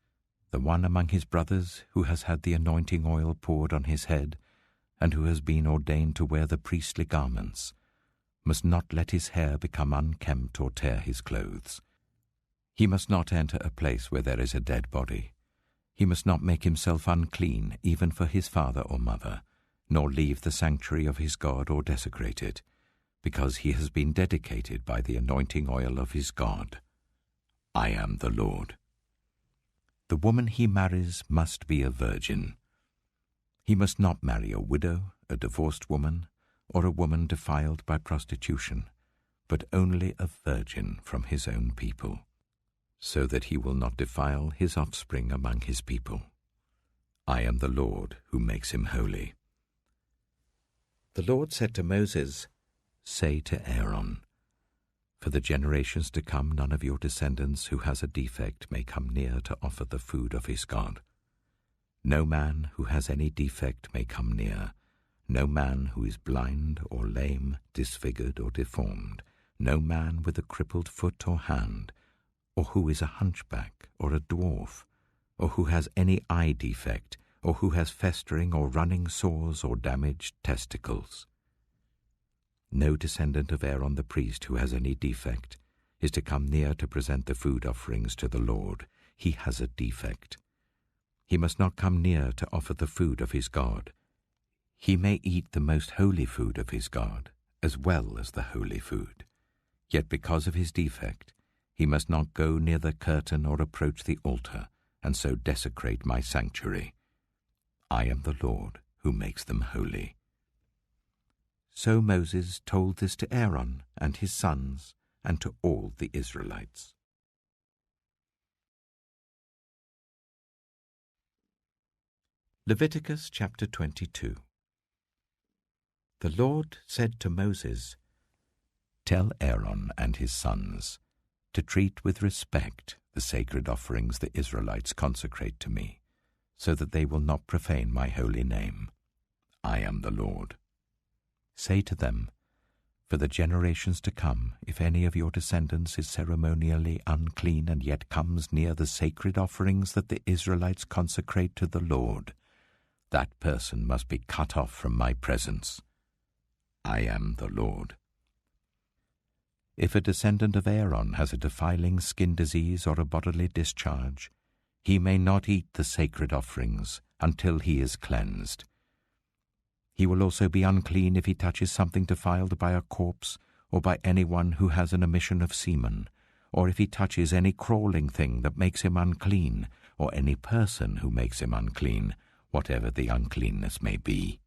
The one among his brothers who has had the anointing oil poured on his head, and who has been ordained to wear the priestly garments, must not let his hair become unkempt or tear his clothes. He must not enter a place where there is a dead body. He must not make himself unclean even for his father or mother, nor leave the sanctuary of his God or desecrate it, because he has been dedicated by the anointing oil of his God. I am the Lord. The woman he marries must be a virgin. He must not marry a widow, a divorced woman, or a woman defiled by prostitution, but only a virgin from his own people, so that he will not defile his offspring among his people. I am the Lord who makes him holy. The Lord said to Moses, Say to Aaron, For the generations to come none of your descendants who has a defect may come near to offer the food of his God. No man who has any defect may come near, no man who is blind or lame, disfigured or deformed, no man with a crippled foot or hand, or who is a hunchback or a dwarf, or who has any eye defect, or who has festering or running sores or damaged testicles. No descendant of Aaron the priest who has any defect is to come near to present the food offerings to the Lord. He has a defect. He must not come near to offer the food of his God. He may eat the most holy food of his God, as well as the holy food. Yet because of his defect, he must not go near the curtain or approach the altar, and so desecrate my sanctuary. I am the Lord who makes them holy. So Moses told this to Aaron and his sons and to all the Israelites. Leviticus chapter 22. The Lord said to Moses, Tell Aaron and his sons to treat with respect the sacred offerings the Israelites consecrate to me, so that they will not profane my holy name. I am the Lord. Say to them, For the generations to come, if any of your descendants is ceremonially unclean and yet comes near the sacred offerings that the Israelites consecrate to the Lord, that person must be cut off from my presence. I am the Lord. If a descendant of Aaron has a defiling skin disease or a bodily discharge, he may not eat the sacred offerings until he is cleansed. He will also be unclean if he touches something defiled by a corpse or by anyone who has an emission of semen, or if he touches any crawling thing that makes him unclean, or any person who makes him unclean, whatever the uncleanness may be.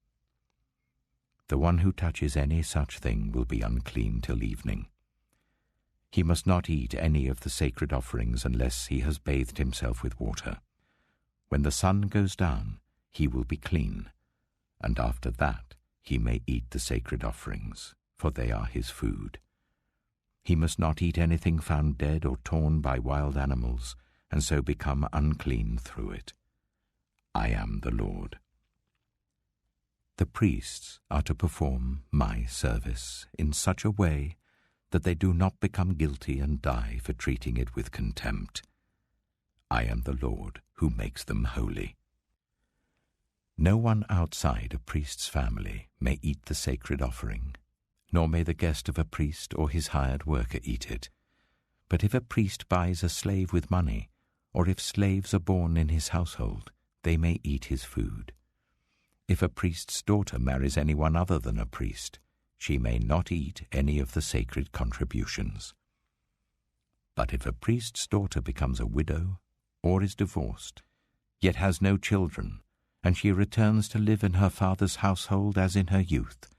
The one who touches any such thing will be unclean till evening. He must not eat any of the sacred offerings unless he has bathed himself with water. When the sun goes down, he will be clean, and after that he may eat the sacred offerings, for they are his food. He must not eat anything found dead or torn by wild animals, and so become unclean through it. I am the Lord. The priests are to perform my service in such a way that they do not become guilty and die for treating it with contempt. I am the Lord who makes them holy. No one outside a priest's family may eat the sacred offering, nor may the guest of a priest or his hired worker eat it. But if a priest buys a slave with money, or if slaves are born in his household, they may eat his food. If a priest's daughter marries anyone other than a priest, she may not eat any of the sacred contributions. But if a priest's daughter becomes a widow or is divorced, yet has no children, and she returns to live in her father's household as in her youth,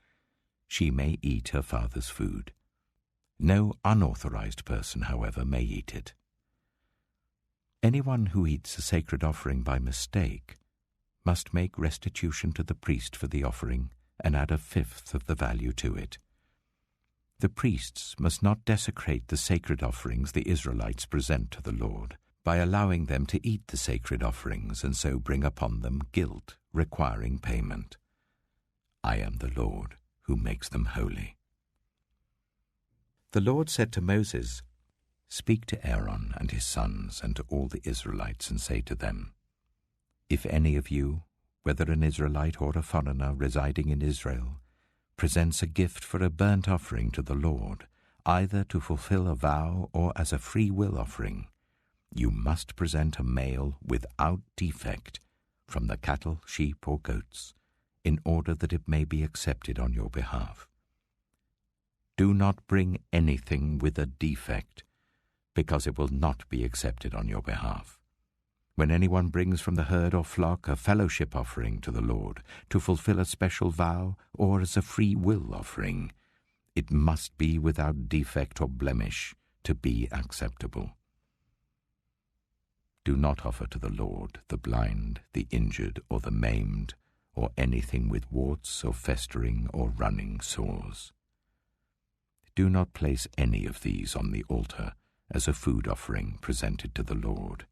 she may eat her father's food. No unauthorized person, however, may eat it. Anyone who eats a sacred offering by mistake must make restitution to the priest for the offering and add 1/5 of the value to it. The priests must not desecrate the sacred offerings the Israelites present to the Lord by allowing them to eat the sacred offerings and so bring upon them guilt requiring payment. I am the Lord who makes them holy. The Lord said to Moses, Speak to Aaron and his sons and to all the Israelites and say to them, If any of you, whether an Israelite or a foreigner residing in Israel, presents a gift for a burnt offering to the Lord, either to fulfill a vow or as a free will offering, you must present a male without defect from the cattle, sheep, or goats, in order that it may be accepted on your behalf. Do not bring anything with a defect, because it will not be accepted on your behalf. When anyone brings from the herd or flock a fellowship offering to the Lord, to fulfill a special vow or as a free will offering, it must be without defect or blemish to be acceptable. Do not offer to the Lord the blind, the injured, or the maimed, or anything with warts or festering or running sores. Do not place any of these on the altar as a food offering presented to the Lord.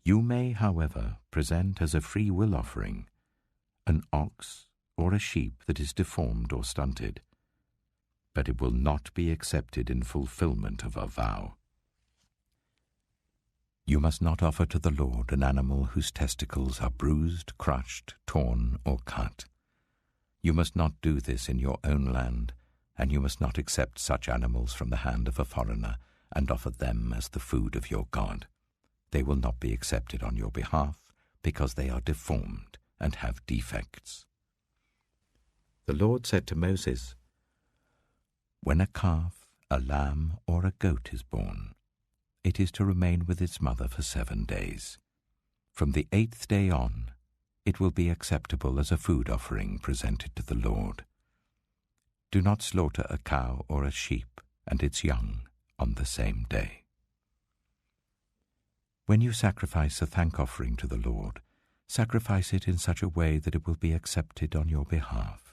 You may, however, present as a free will offering an ox or a sheep that is deformed or stunted, but it will not be accepted in fulfillment of a vow. You must not offer to the Lord an animal whose testicles are bruised, crushed, torn, or cut. You must not do this in your own land, and you must not accept such animals from the hand of a foreigner and offer them as the food of your God. They will not be accepted on your behalf, because they are deformed and have defects. The Lord said to Moses, "When a calf, a lamb, or a goat is born, it is to remain with its mother for 7 days. From the 8th day on, it will be acceptable as a food offering presented to the Lord. Do not slaughter a cow or a sheep and its young on the same day." When you sacrifice a thank offering to the Lord, sacrifice it in such a way that it will be accepted on your behalf.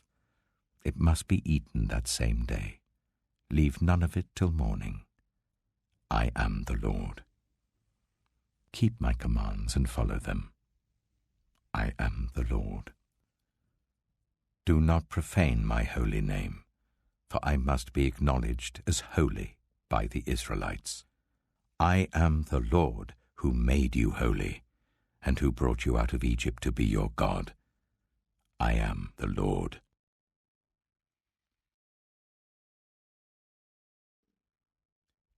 It must be eaten that same day. Leave none of it till morning. I am the Lord. Keep my commands and follow them. I am the Lord. Do not profane my holy name, for I must be acknowledged as holy by the Israelites. I am the Lord who made you holy, and who brought you out of Egypt to be your God. I am the Lord.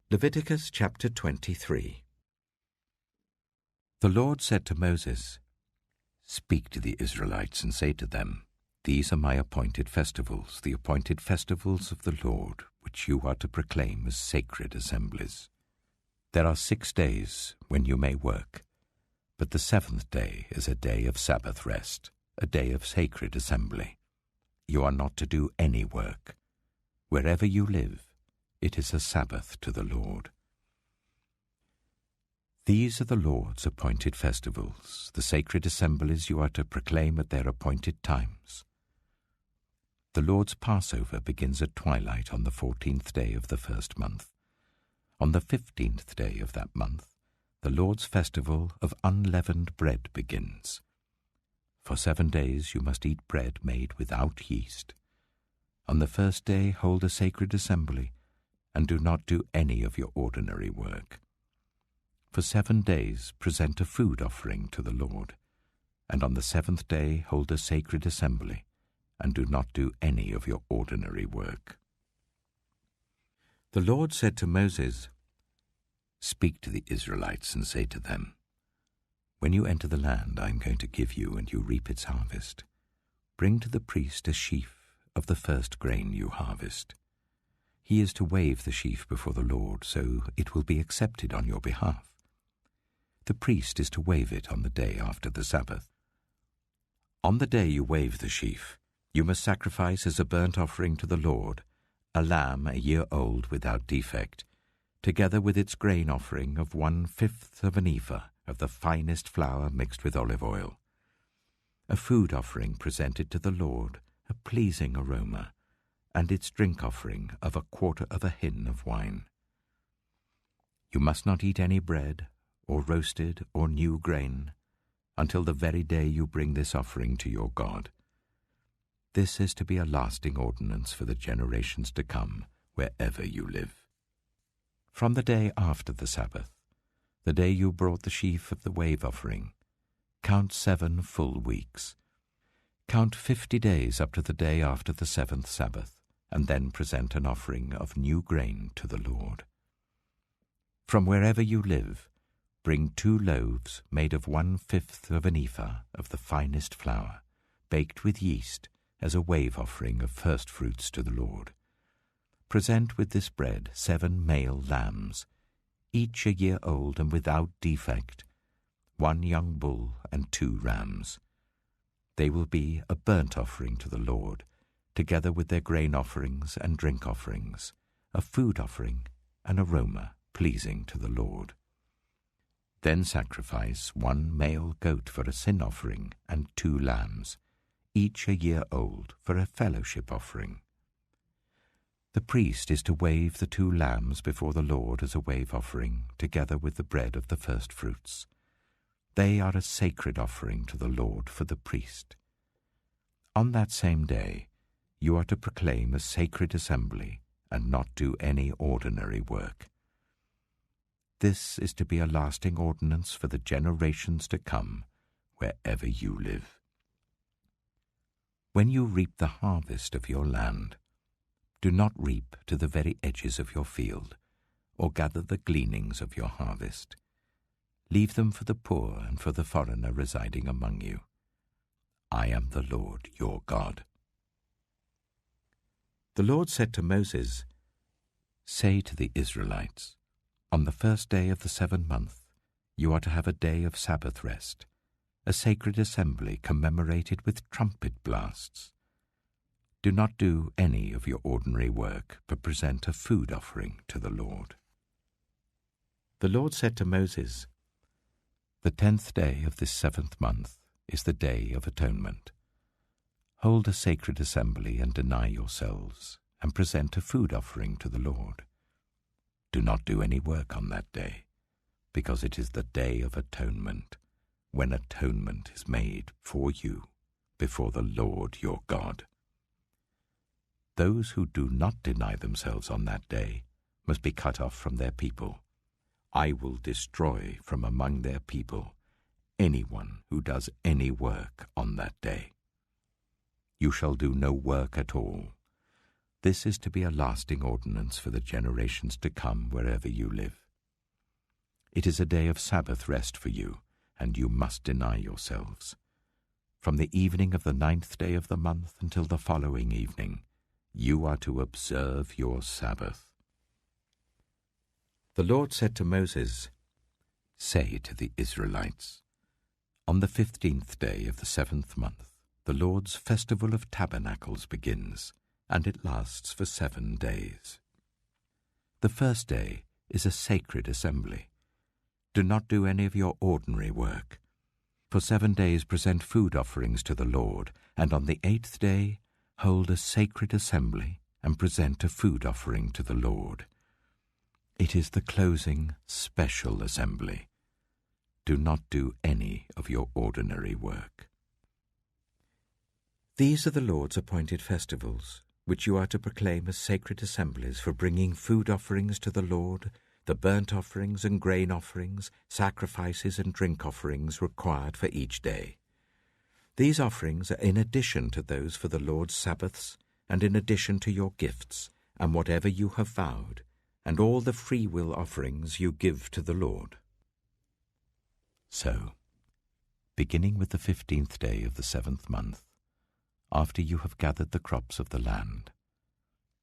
Leviticus chapter 23. The Lord said to Moses, "Speak to the Israelites and say to them, These are my appointed festivals, the appointed festivals of the Lord, which you are to proclaim as sacred assemblies. There are 6 days when you may work, but the 7th day is a day of Sabbath rest, a day of sacred assembly. You are not to do any work. Wherever you live, it is a Sabbath to the Lord. These are the Lord's appointed festivals, the sacred assemblies you are to proclaim at their appointed times. The Lord's Passover begins at twilight on the 14th day of the first month. On the 15th day of that month, the Lord's festival of unleavened bread begins. For 7 days you must eat bread made without yeast. On the first day hold a sacred assembly, and do not do any of your ordinary work. For 7 days present a food offering to the Lord, and on the 7th day hold a sacred assembly, and do not do any of your ordinary work." The Lord said to Moses, "Speak to the Israelites and say to them, When you enter the land I am going to give you and you reap its harvest, bring to the priest a sheaf of the first grain you harvest. He is to wave the sheaf before the Lord, so it will be accepted on your behalf. The priest is to wave it on the day after the Sabbath. On the day you wave the sheaf, you must sacrifice as a burnt offering to the Lord a lamb a year old without defect, together with its grain offering of 1/5 of an ephah of the finest flour mixed with olive oil. A food offering presented to the Lord, a pleasing aroma, and its drink offering of 1/4 of a hin of wine. You must not eat any bread, or roasted or new grain, until the very day you bring this offering to your God. This is to be a lasting ordinance for the generations to come, wherever you live. From the day after the Sabbath, the day you brought the sheaf of the wave offering, count 7 full weeks. Count 50 days up to the day after the 7th Sabbath, and then present an offering of new grain to the Lord. From wherever you live, bring 2 loaves made of 1/5 of an ephah of the finest flour, baked with yeast, as a wave offering of first fruits to the Lord. Present with this bread 7 male lambs, each a year old and without defect, 1 young bull and 2 rams. They will be a burnt offering to the Lord, together with their grain offerings and drink offerings, a food offering, an aroma pleasing to the Lord. Then sacrifice 1 male goat for a sin offering and 2 lambs, each a year old, for a fellowship offering. The priest is to wave the 2 lambs before the Lord as a wave offering, together with the bread of the first fruits. They are a sacred offering to the Lord for the priest. On that same day, you are to proclaim a sacred assembly and not do any ordinary work. This is to be a lasting ordinance for the generations to come, wherever you live. When you reap the harvest of your land, do not reap to the very edges of your field, or gather the gleanings of your harvest. Leave them for the poor and for the foreigner residing among you. I am the Lord your God. The Lord said to Moses, "Say to the Israelites, on the first day of the 7th month, you are to have a day of Sabbath rest, a sacred assembly commemorated with trumpet blasts. Do not do any of your ordinary work, but present a food offering to the Lord." The Lord said to Moses, "The 10th day of this 7th month is the Day of Atonement. Hold a sacred assembly and deny yourselves, and present a food offering to the Lord. Do not do any work on that day, because it is the Day of Atonement, when atonement is made for you before the Lord your God. Those who do not deny themselves on that day must be cut off from their people. I will destroy from among their people anyone who does any work on that day. You shall do no work at all. This is to be a lasting ordinance for the generations to come wherever you live. It is a day of Sabbath rest for you, and you must deny yourselves. From the evening of the 9th day of the month until the following evening, you are to observe your Sabbath." The Lord said to Moses, "Say to the Israelites, on the 15th day of the 7th month, the Lord's festival of tabernacles begins, and it lasts for 7 days. The first day is a sacred assembly. Do not do any of your ordinary work. For 7 days present food offerings to the Lord, and on the 8th day hold a sacred assembly and present a food offering to the Lord. It is the closing special assembly. Do not do any of your ordinary work." These are the Lord's appointed festivals, which you are to proclaim as sacred assemblies for bringing food offerings to the Lord, the burnt offerings and grain offerings, sacrifices and drink offerings required for each day. These offerings are in addition to those for the Lord's Sabbaths, and in addition to your gifts, and whatever you have vowed, and all the freewill offerings you give to the Lord. So, beginning with the 15th day of the 7th month, after you have gathered the crops of the land,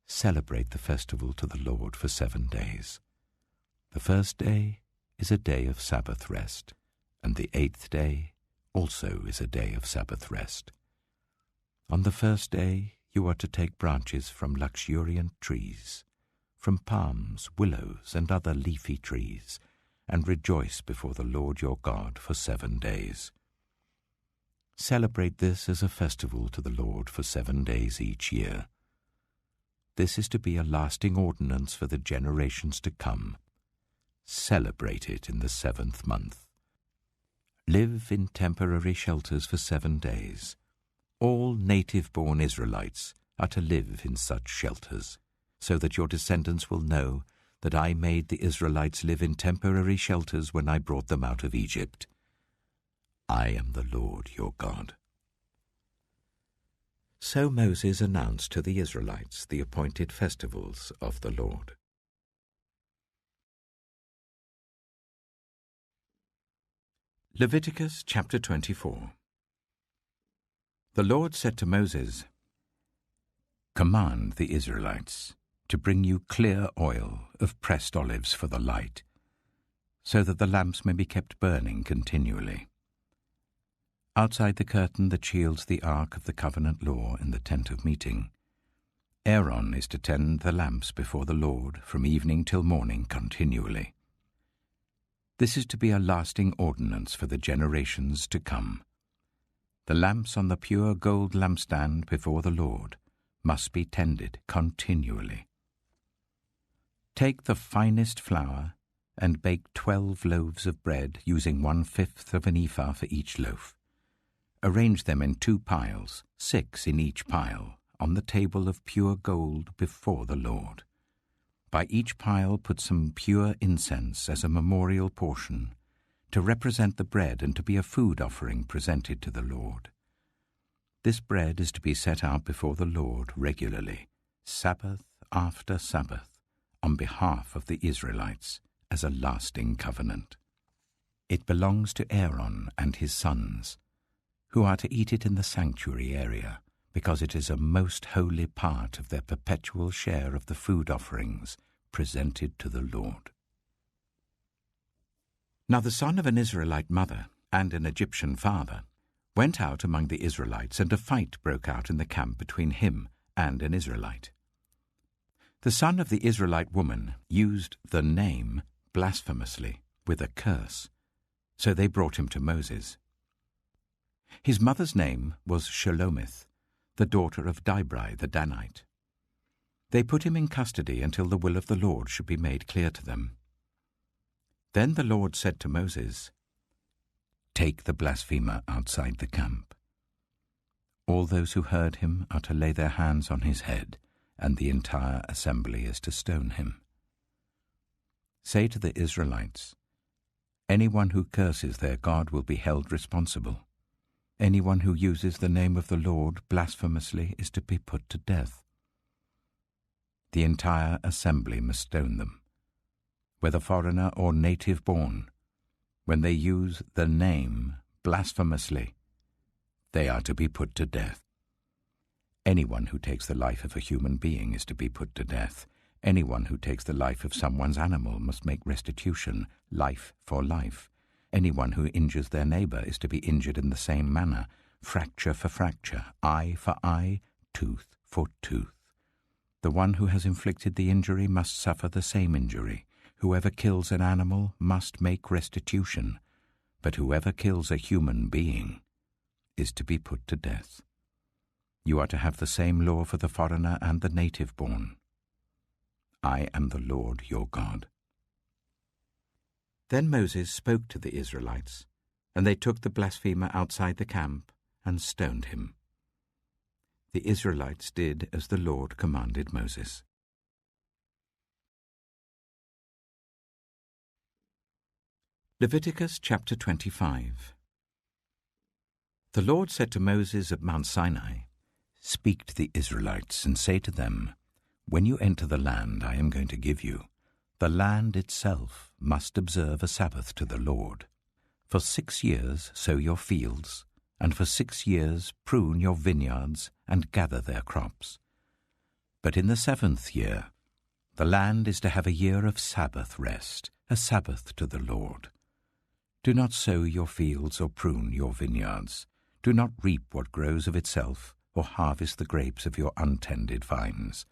celebrate the festival to the Lord for 7 days. The first day is a day of Sabbath rest, and the 8th day also is a day of Sabbath rest. On the first day you are to take branches from luxuriant trees, from palms, willows, and other leafy trees, and rejoice before the Lord your God for 7 days. Celebrate this as a festival to the Lord for 7 days each year. This is to be a lasting ordinance for the generations to come. Celebrate it in the 7th month. Live in temporary shelters for 7 days. All native-born Israelites are to live in such shelters, so that your descendants will know that I made the Israelites live in temporary shelters when I brought them out of Egypt. I am the Lord your God." So Moses announced to the Israelites the appointed festivals of the Lord. Leviticus chapter 24. The Lord said to Moses, "Command the Israelites to bring you clear oil of pressed olives for the light, so that the lamps may be kept burning continually. Outside the curtain that shields the ark of the covenant law in the tent of meeting, Aaron is to tend the lamps before the Lord from evening till morning continually. This is to be a lasting ordinance for the generations to come. The lamps on the pure gold lampstand before the Lord must be tended continually. Take the finest flour and bake 12 loaves of bread using 1/5 of an ephah for each loaf. Arrange them in 2 piles, 6 in each pile, on the table of pure gold before the Lord. By each pile put some pure incense as a memorial portion, to represent the bread and to be a food offering presented to the Lord. This bread is to be set out before the Lord regularly, Sabbath after Sabbath, on behalf of the Israelites, as a lasting covenant. It belongs to Aaron and his sons, who are to eat it in the sanctuary area, because it is a most holy part of their perpetual share of the food offerings presented to the Lord. Now the son of an Israelite mother and an Egyptian father went out among the Israelites, and a fight broke out in the camp between him and an Israelite. The son of the Israelite woman used the name blasphemously with a curse, so they brought him to Moses. His mother's name was Shelomith, the daughter of Dibri the Danite. They put him in custody until the will of the Lord should be made clear to them. Then the Lord said to Moses, "Take the blasphemer outside the camp. All those who heard him are to lay their hands on his head, and the entire assembly is to stone him. Say to the Israelites, anyone who curses their God will be held responsible. Anyone who uses the name of the Lord blasphemously is to be put to death. The entire assembly must stone them, whether foreigner or native born. When they use the name blasphemously, they are to be put to death. Anyone who takes the life of a human being is to be put to death. Anyone who takes the life of someone's animal must make restitution, life for life. Anyone who injures their neighbor is to be injured in the same manner, fracture for fracture, eye for eye, tooth for tooth. The one who has inflicted the injury must suffer the same injury. Whoever kills an animal must make restitution, but whoever kills a human being is to be put to death. You are to have the same law for the foreigner and the native born. I am the Lord your God." Then Moses spoke to the Israelites, and they took the blasphemer outside the camp and stoned him. The Israelites did as the Lord commanded Moses. Leviticus chapter 25. The Lord said to Moses at Mount Sinai, "Speak to the Israelites and say to them, when you enter the land I am going to give you, the land itself must observe a Sabbath to the Lord. For 6 years sow your fields, and for 6 years prune your vineyards and gather their crops. But in the 7th year, the land is to have a year of Sabbath rest, a Sabbath to the Lord. Do not sow your fields or prune your vineyards. Do not reap what grows of itself, or harvest the grapes of your untended vines.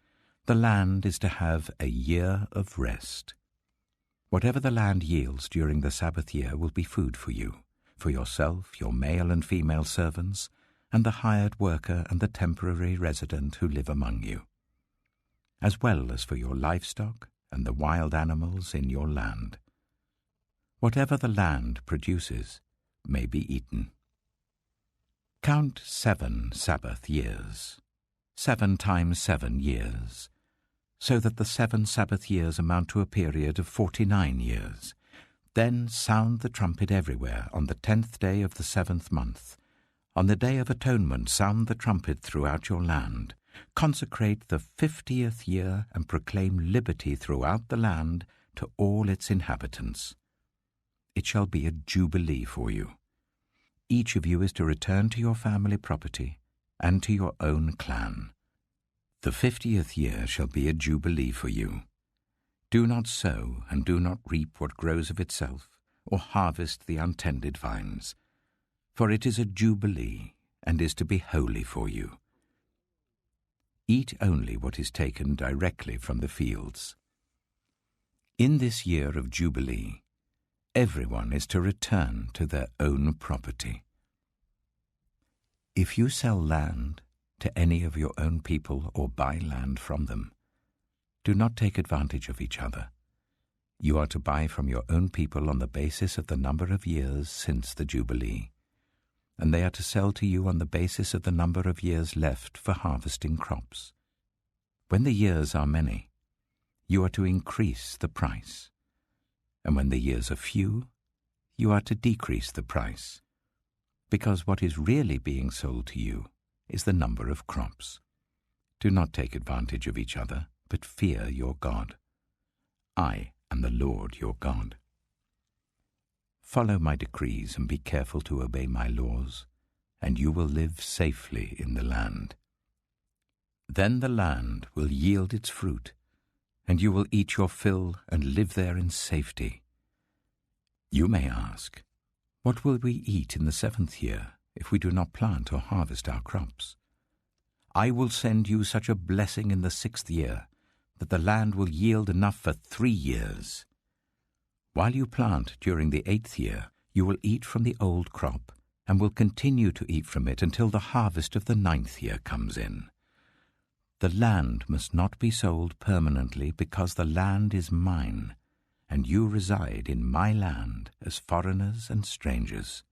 The land is to have a year of rest. Whatever the land yields during the Sabbath year will be food for you, for yourself, your male and female servants, and the hired worker and the temporary resident who live among you, as well as for your livestock and the wild animals in your land. Whatever the land produces may be eaten. Count 7 Sabbath years, 7 times 7 years, so that the 7 Sabbath years amount to a period of 49 years. Then sound the trumpet everywhere on the 10th day of the 7th month. On the day of atonement sound the trumpet throughout your land. Consecrate the 50th year and proclaim liberty throughout the land to all its inhabitants. It shall be a jubilee for you. Each of you is to return to your family property and to your own clan. The 50th year shall be a jubilee for you. Do not sow and do not reap what grows of itself, or harvest the untended vines, for it is a jubilee and is to be holy for you. Eat only what is taken directly from the fields. In this year of jubilee, everyone is to return to their own property. If you sell land to any of your own people or buy land from them, do not take advantage of each other. You are to buy from your own people on the basis of the number of years since the Jubilee, and they are to sell to you on the basis of the number of years left for harvesting crops. When the years are many, you are to increase the price, and when the years are few, you are to decrease the price, because what is really being sold to you is the number of crops. Do not take advantage of each other, but fear your God. I am the Lord your God. Follow my decrees and be careful to obey my laws, and you will live safely in the land. Then the land will yield its fruit, and you will eat your fill and live there in safety. You may ask, what will we eat in the 7th year if we do not plant or harvest our crops? I will send you such a blessing in the 6th year that the land will yield enough for 3 years. While you plant during the 8th year, you will eat from the old crop and will continue to eat from it until the harvest of the 9th year comes in. The land must not be sold permanently because the land is mine, and you reside in my land as foreigners and strangers.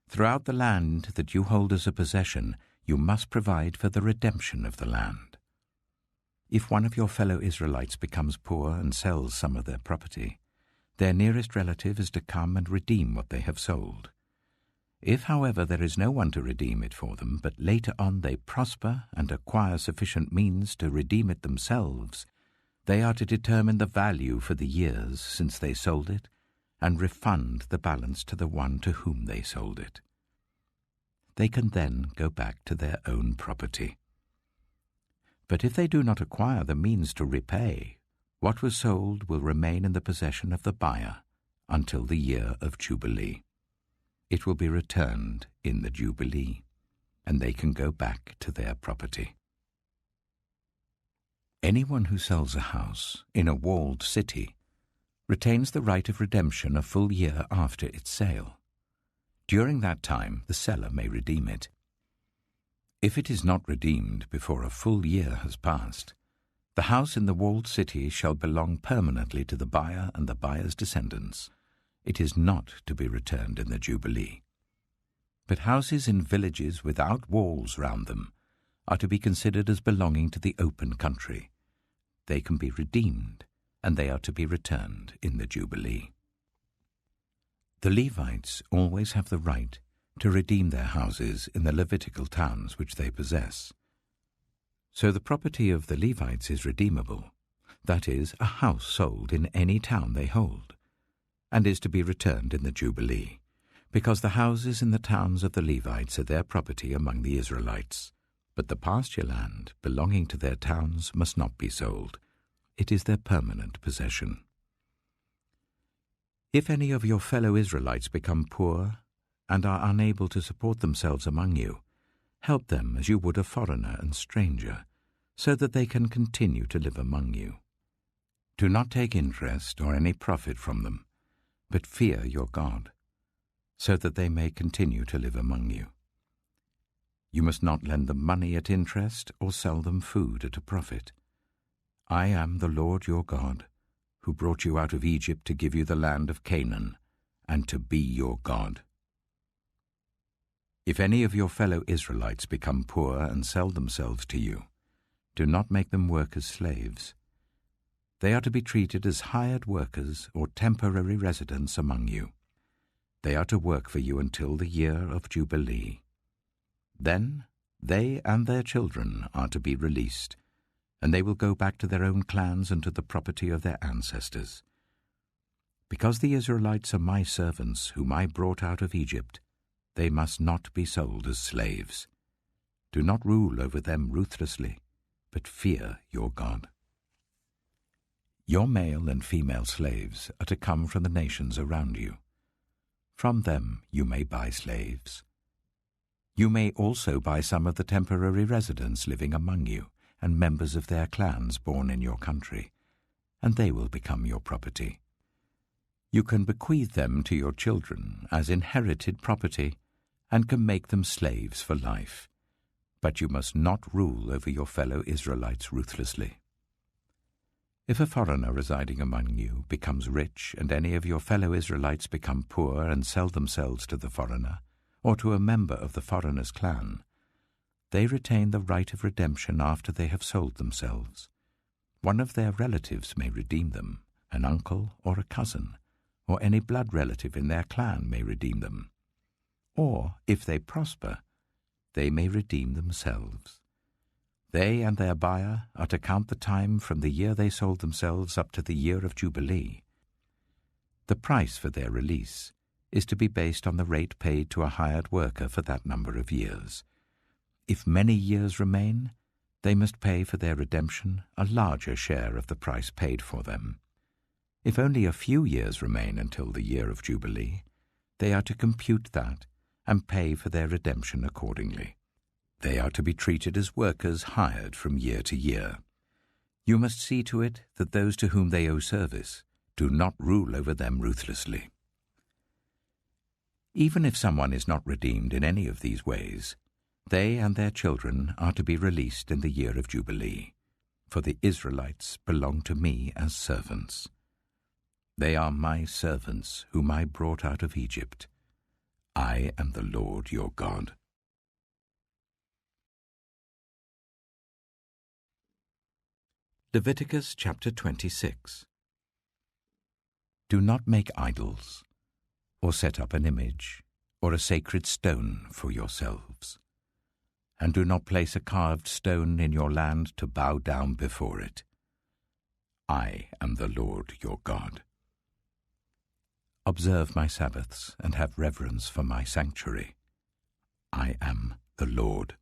Throughout the land that you hold as a possession, you must provide for the redemption of the land. If one of your fellow Israelites becomes poor and sells some of their property, their nearest relative is to come and redeem what they have sold. If, however, there is no one to redeem it for them, but later on they prosper and acquire sufficient means to redeem it themselves, they are to determine the value for the years since they sold it and refund the balance to the one to whom they sold it. They can then go back to their own property. But if they do not acquire the means to repay, what was sold will remain in the possession of the buyer until the year of Jubilee. It will be returned in the Jubilee, and they can go back to their property. Anyone who sells a house in a walled city retains the right of redemption a full year after its sale. During that time, the seller may redeem it. If it is not redeemed before a full year has passed, the house in the walled city shall belong permanently to the buyer and the buyer's descendants. It is not to be returned in the Jubilee. But houses in villages without walls round them are to be considered as belonging to the open country. They can be redeemed, and they are to be returned in the Jubilee. The Levites always have the right to redeem their houses in the Levitical towns which they possess. So the property of the Levites is redeemable, that is, a house sold in any town they hold, and is to be returned in the Jubilee, because the houses in the towns of the Levites are their property among the Israelites. But the pasture land belonging to their towns must not be sold. It is their permanent possession. If any of your fellow Israelites become poor and are unable to support themselves among you, help them as you would a foreigner and stranger, so that they can continue to live among you. Do not take interest or any profit from them, but fear your God, so that they may continue to live among you. You must not lend them money at interest or sell them food at a profit. I am the Lord your God, who brought you out of Egypt to give you the land of Canaan, and to be your God. If any of your fellow Israelites become poor and sell themselves to you, do not make them work as slaves. They are to be treated as hired workers or temporary residents among you. They are to work for you until the year of Jubilee. Then they and their children are to be released, and they will go back to their own clans and to the property of their ancestors. Because the Israelites are my servants whom I brought out of Egypt, they must not be sold as slaves. Do not rule over them ruthlessly, but fear your God. Your male and female slaves are to come from the nations around you. From them you may buy slaves. You may also buy some of the temporary residents living among you and members of their clans born in your country, and they will become your property. You can bequeath them to your children as inherited property and can make them slaves for life, but you must not rule over your fellow Israelites ruthlessly. If a foreigner residing among you becomes rich and any of your fellow Israelites become poor and sell themselves to the foreigner or to a member of the foreigner's clan, they retain the right of redemption after they have sold themselves. One of their relatives may redeem them, an uncle or a cousin, or any blood relative in their clan may redeem them. Or, if they prosper, they may redeem themselves. They and their buyer are to count the time from the year they sold themselves up to the year of Jubilee. The price for their release is to be based on the rate paid to a hired worker for that number of years. If many years remain, they must pay for their redemption a larger share of the price paid for them. If only a few years remain until the year of Jubilee, they are to compute that and pay for their redemption accordingly. They are to be treated as workers hired from year to year. You must see to it that those to whom they owe service do not rule over them ruthlessly. Even if someone is not redeemed in any of these ways, they and their children are to be released in the year of Jubilee, for the Israelites belong to me as servants. They are my servants whom I brought out of Egypt. I am the Lord your God. Leviticus chapter 26. Do not make idols, or set up an image, or a sacred stone for yourselves. And do not place a carved stone in your land to bow down before it. I am the Lord your God. Observe my Sabbaths and have reverence for my sanctuary. I am the Lord.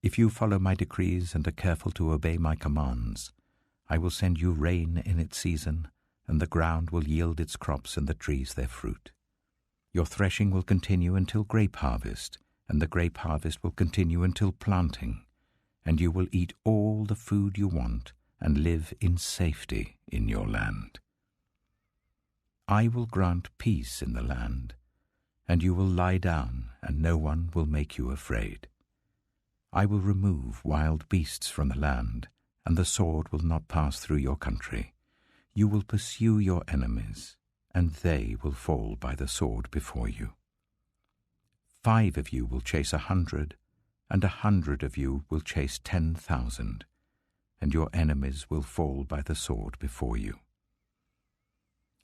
If you follow my decrees and are careful to obey my commands, I will send you rain in its season, and the ground will yield its crops and the trees their fruit. Your threshing will continue until grape harvest, and the grape harvest will continue until planting, and you will eat all the food you want and live in safety in your land. I will grant peace in the land, and you will lie down, and no one will make you afraid. I will remove wild beasts from the land, and the sword will not pass through your country. You will pursue your enemies, and they will fall by the sword before you. 5 of you will chase 100, and 100 of you will chase 10,000, and your enemies will fall by the sword before you.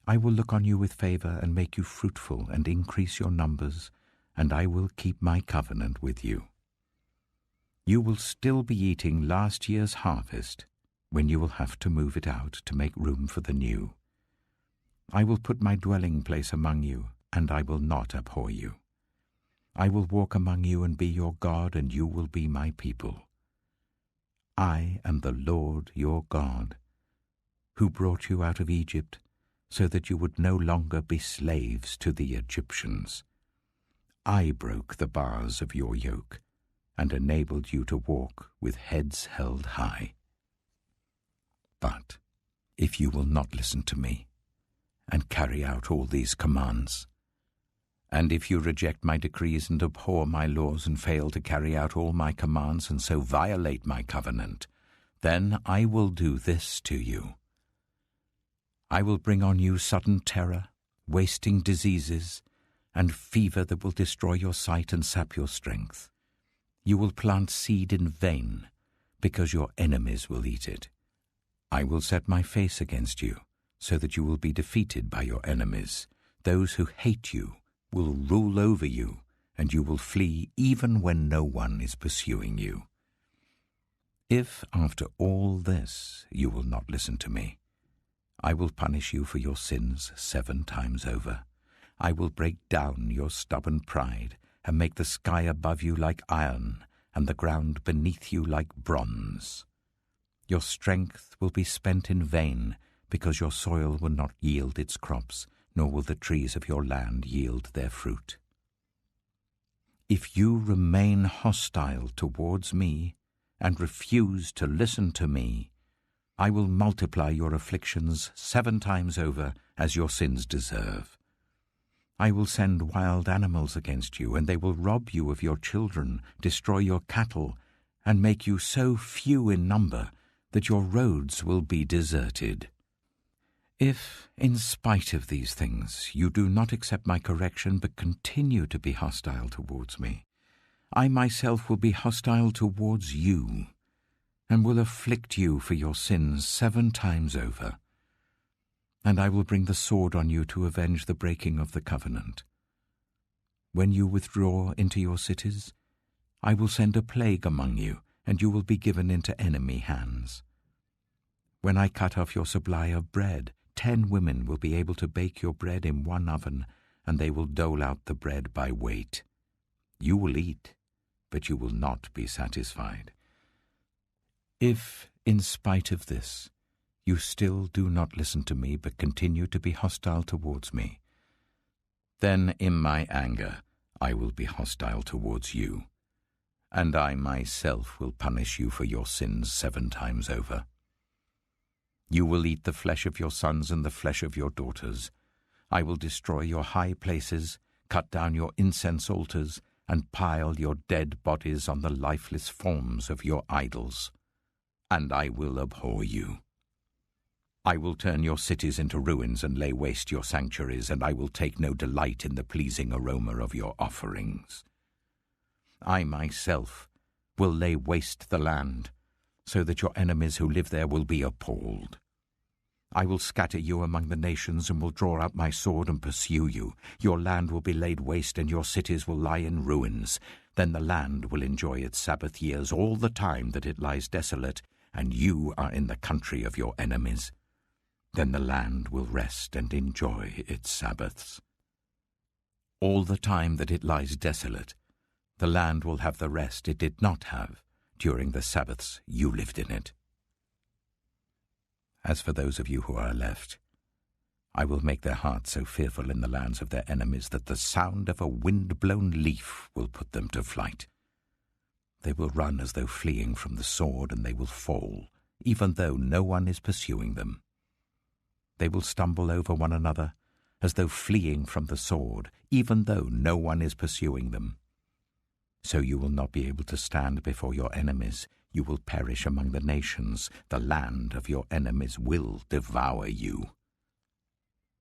I will look on you with favor and make you fruitful and increase your numbers, and I will keep my covenant with you. You will still be eating last year's harvest when you will have to move it out to make room for the new. I will put my dwelling place among you, and I will not abhor you. I will walk among you and be your God, and you will be my people. I am the Lord your God, who brought you out of Egypt, so that you would no longer be slaves to the Egyptians. I broke the bars of your yoke, and enabled you to walk with heads held high. But if you will not listen to me, and carry out all these commands, and if you reject my decrees and abhor my laws and fail to carry out all my commands and so violate my covenant, then I will do this to you. I will bring on you sudden terror, wasting diseases, and fever that will destroy your sight and sap your strength. You will plant seed in vain, because your enemies will eat it. I will set my face against you, so that you will be defeated by your enemies. Those who hate you will rule over you, and you will flee even when no one is pursuing you. If, after all this, you will not listen to me, I will punish you for your sins 7 times over. I will break down your stubborn pride and make the sky above you like iron and the ground beneath you like bronze. Your strength will be spent in vain, because your soil will not yield its crops, nor will the trees of your land yield their fruit. If you remain hostile towards me and refuse to listen to me, I will multiply your afflictions 7 times over as your sins deserve. I will send wild animals against you, and they will rob you of your children, destroy your cattle, and make you so few in number that your roads will be deserted. If, in spite of these things, you do not accept my correction but continue to be hostile towards me, I myself will be hostile towards you, and will afflict you for your sins 7 times over. And I will bring the sword on you to avenge the breaking of the covenant. When you withdraw into your cities, I will send a plague among you, and you will be given into enemy hands. When I cut off your supply of bread, 10 women will be able to bake your bread in 1 oven, and they will dole out the bread by weight. You will eat, but you will not be satisfied. If, in spite of this, you still do not listen to me but continue to be hostile towards me, then in my anger I will be hostile towards you, and I myself will punish you for your sins 7 times over. You will eat the flesh of your sons and the flesh of your daughters. I will destroy your high places, cut down your incense altars, and pile your dead bodies on the lifeless forms of your idols. And I will abhor you. I will turn your cities into ruins and lay waste your sanctuaries, and I will take no delight in the pleasing aroma of your offerings. I myself will lay waste the land, so that your enemies who live there will be appalled. I will scatter you among the nations and will draw out my sword and pursue you. Your land will be laid waste and your cities will lie in ruins. Then the land will enjoy its Sabbath years all the time that it lies desolate, and you are in the country of your enemies. Then the land will rest and enjoy its Sabbaths. All the time that it lies desolate, the land will have the rest it did not have during the Sabbaths you lived in it. As for those of you who are left, I will make their hearts so fearful in the lands of their enemies that the sound of a wind-blown leaf will put them to flight. They will run as though fleeing from the sword, and they will fall, even though no one is pursuing them. They will stumble over one another, as though fleeing from the sword, even though no one is pursuing them. So you will not be able to stand before your enemies. You will perish among the nations. The land of your enemies will devour you.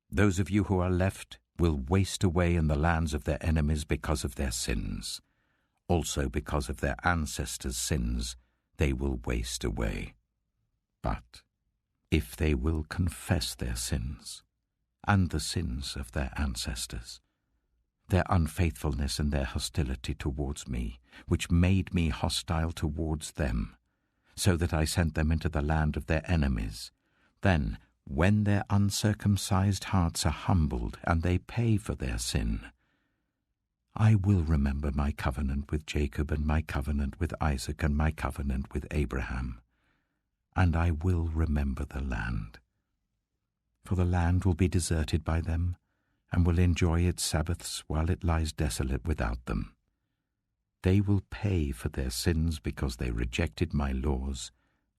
Those of you who are left will waste away in the lands of their enemies because of their sins. Also because of their ancestors' sins, they will waste away. But if they will confess their sins and the sins of their ancestors, their unfaithfulness and their hostility towards me, which made me hostile towards them, so that I sent them into the land of their enemies, then, when their uncircumcised hearts are humbled and they pay for their sin, I will remember my covenant with Jacob and my covenant with Isaac and my covenant with Abraham, and I will remember the land. For the land will be deserted by them, and will enjoy its Sabbaths while it lies desolate without them. They will pay for their sins because they rejected my laws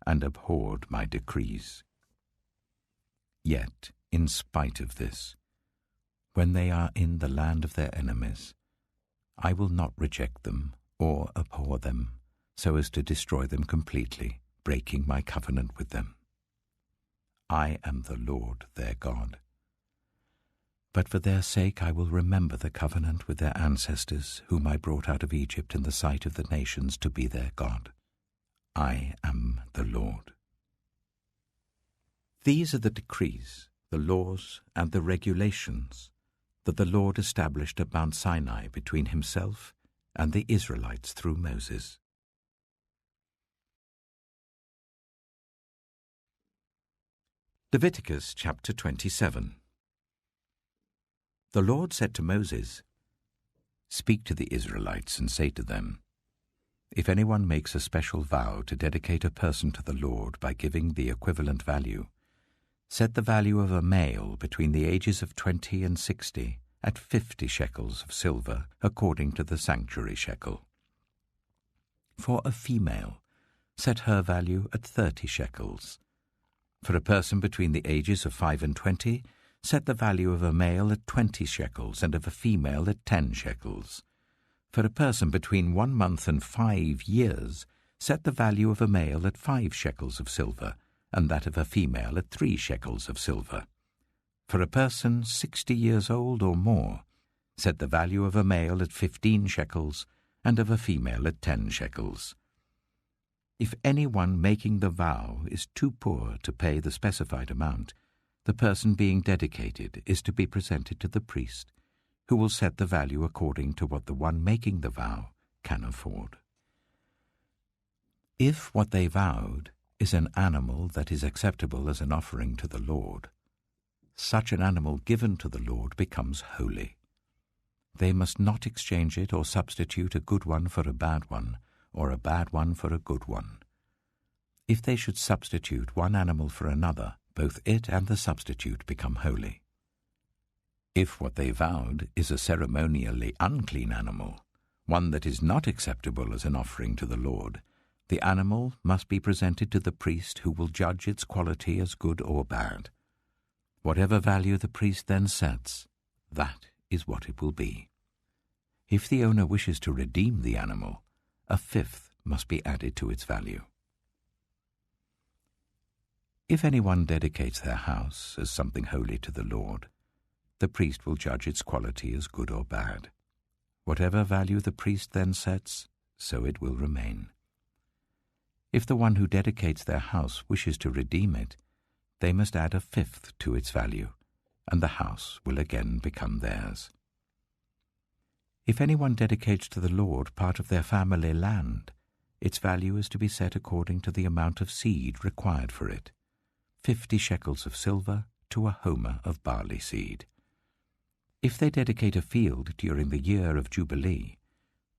and abhorred my decrees. Yet, in spite of this, when they are in the land of their enemies, I will not reject them or abhor them, so as to destroy them completely, breaking my covenant with them. I am the Lord their God. But for their sake I will remember the covenant with their ancestors, whom I brought out of Egypt in the sight of the nations to be their God. I am the Lord. These are the decrees, the laws, and the regulations that the Lord established at Mount Sinai between himself and the Israelites through Moses. Leviticus chapter 27. The Lord said to Moses, "Speak to the Israelites and say to them, if anyone makes a special vow to dedicate a person to the Lord by giving the equivalent value, set the value of a male between the ages of 20 and 60 at 50 shekels of silver according to the sanctuary shekel. For a female, set her value at 30 shekels. For a person between the ages of 5 and 20, set the value of a male at 20 shekels and of a female at 10 shekels. For a person between 1 month and 5 years, set the value of a male at 5 shekels of silver, and that of a female at 3 shekels of silver. For a person 60 years old or more, set the value of a male at 15 shekels, and of a female at 10 shekels. If anyone making the vow is too poor to pay the specified amount, the person being dedicated is to be presented to the priest, who will set the value according to what the one making the vow can afford. If what they vowed is an animal that is acceptable as an offering to the Lord, such an animal given to the Lord becomes holy. They must not exchange it or substitute a good one for a bad one, or a bad one for a good one. If they should substitute one animal for another, both it and the substitute become holy. If what they vowed is a ceremonially unclean animal, one that is not acceptable as an offering to the Lord, the animal must be presented to the priest, who will judge its quality as good or bad. Whatever value the priest then sets, that is what it will be. If the owner wishes to redeem the animal, a fifth must be added to its value. If anyone dedicates their house as something holy to the Lord, the priest will judge its quality as good or bad. Whatever value the priest then sets, so it will remain. If the one who dedicates their house wishes to redeem it, they must add a fifth to its value, and the house will again become theirs. If anyone dedicates to the Lord part of their family land, its value is to be set according to the amount of seed required for it, 50 shekels of silver to a homer of barley seed. If they dedicate a field during the year of Jubilee,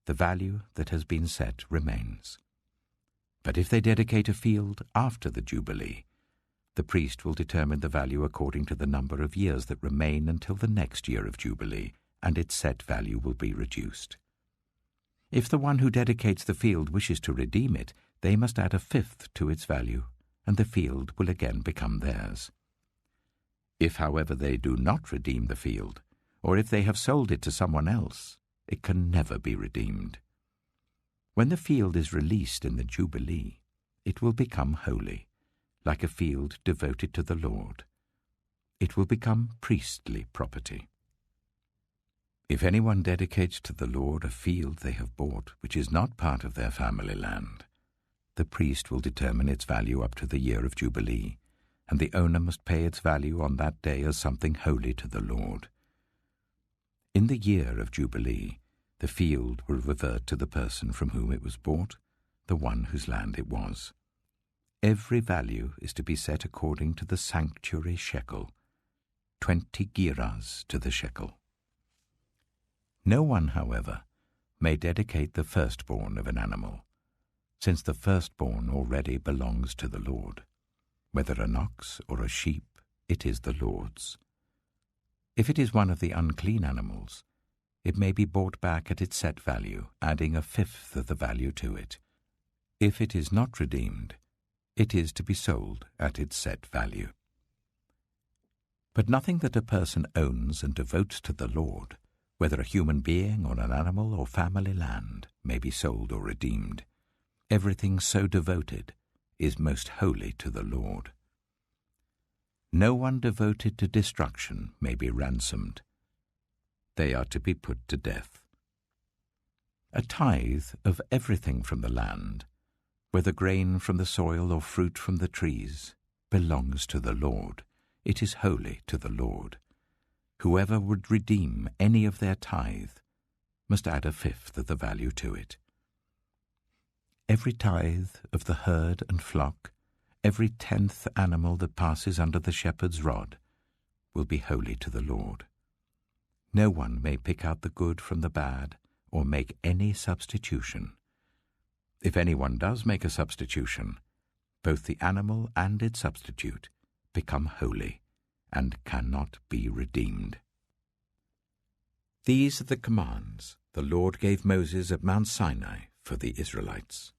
the value that has been set remains. But if they dedicate a field after the Jubilee, the priest will determine the value according to the number of years that remain until the next year of Jubilee, and its set value will be reduced. If the one who dedicates the field wishes to redeem it, they must add a fifth to its value, and the field will again become theirs. If, however, they do not redeem the field, or if they have sold it to someone else, it can never be redeemed. When the field is released in the Jubilee, it will become holy, like a field devoted to the Lord. It will become priestly property. If anyone dedicates to the Lord a field they have bought which is not part of their family land, the priest will determine its value up to the year of Jubilee, and the owner must pay its value on that day as something holy to the Lord. In the year of Jubilee, the field will revert to the person from whom it was bought, the one whose land it was. Every value is to be set according to the sanctuary shekel, 20 gerahs to the shekel. No one, however, may dedicate the firstborn of an animal, since the firstborn already belongs to the Lord. Whether an ox or a sheep, it is the Lord's. If it is one of the unclean animals, it may be bought back at its set value, adding a fifth of the value to it. If it is not redeemed, it is to be sold at its set value. But nothing that a person owns and devotes to the Lord, whether a human being or an animal or family land, may be sold or redeemed. Everything so devoted is most holy to the Lord. No one devoted to destruction may be ransomed. They are to be put to death. A tithe of everything from the land, whether grain from the soil or fruit from the trees, belongs to the Lord. It is holy to the Lord. Whoever would redeem any of their tithe must add a fifth of the value to it. Every tithe of the herd and flock, every 10th animal that passes under the shepherd's rod, will be holy to the Lord. No one may pick out the good from the bad or make any substitution. If anyone does make a substitution, both the animal and its substitute become holy and cannot be redeemed. These are the commands the Lord gave Moses at Mount Sinai for the Israelites.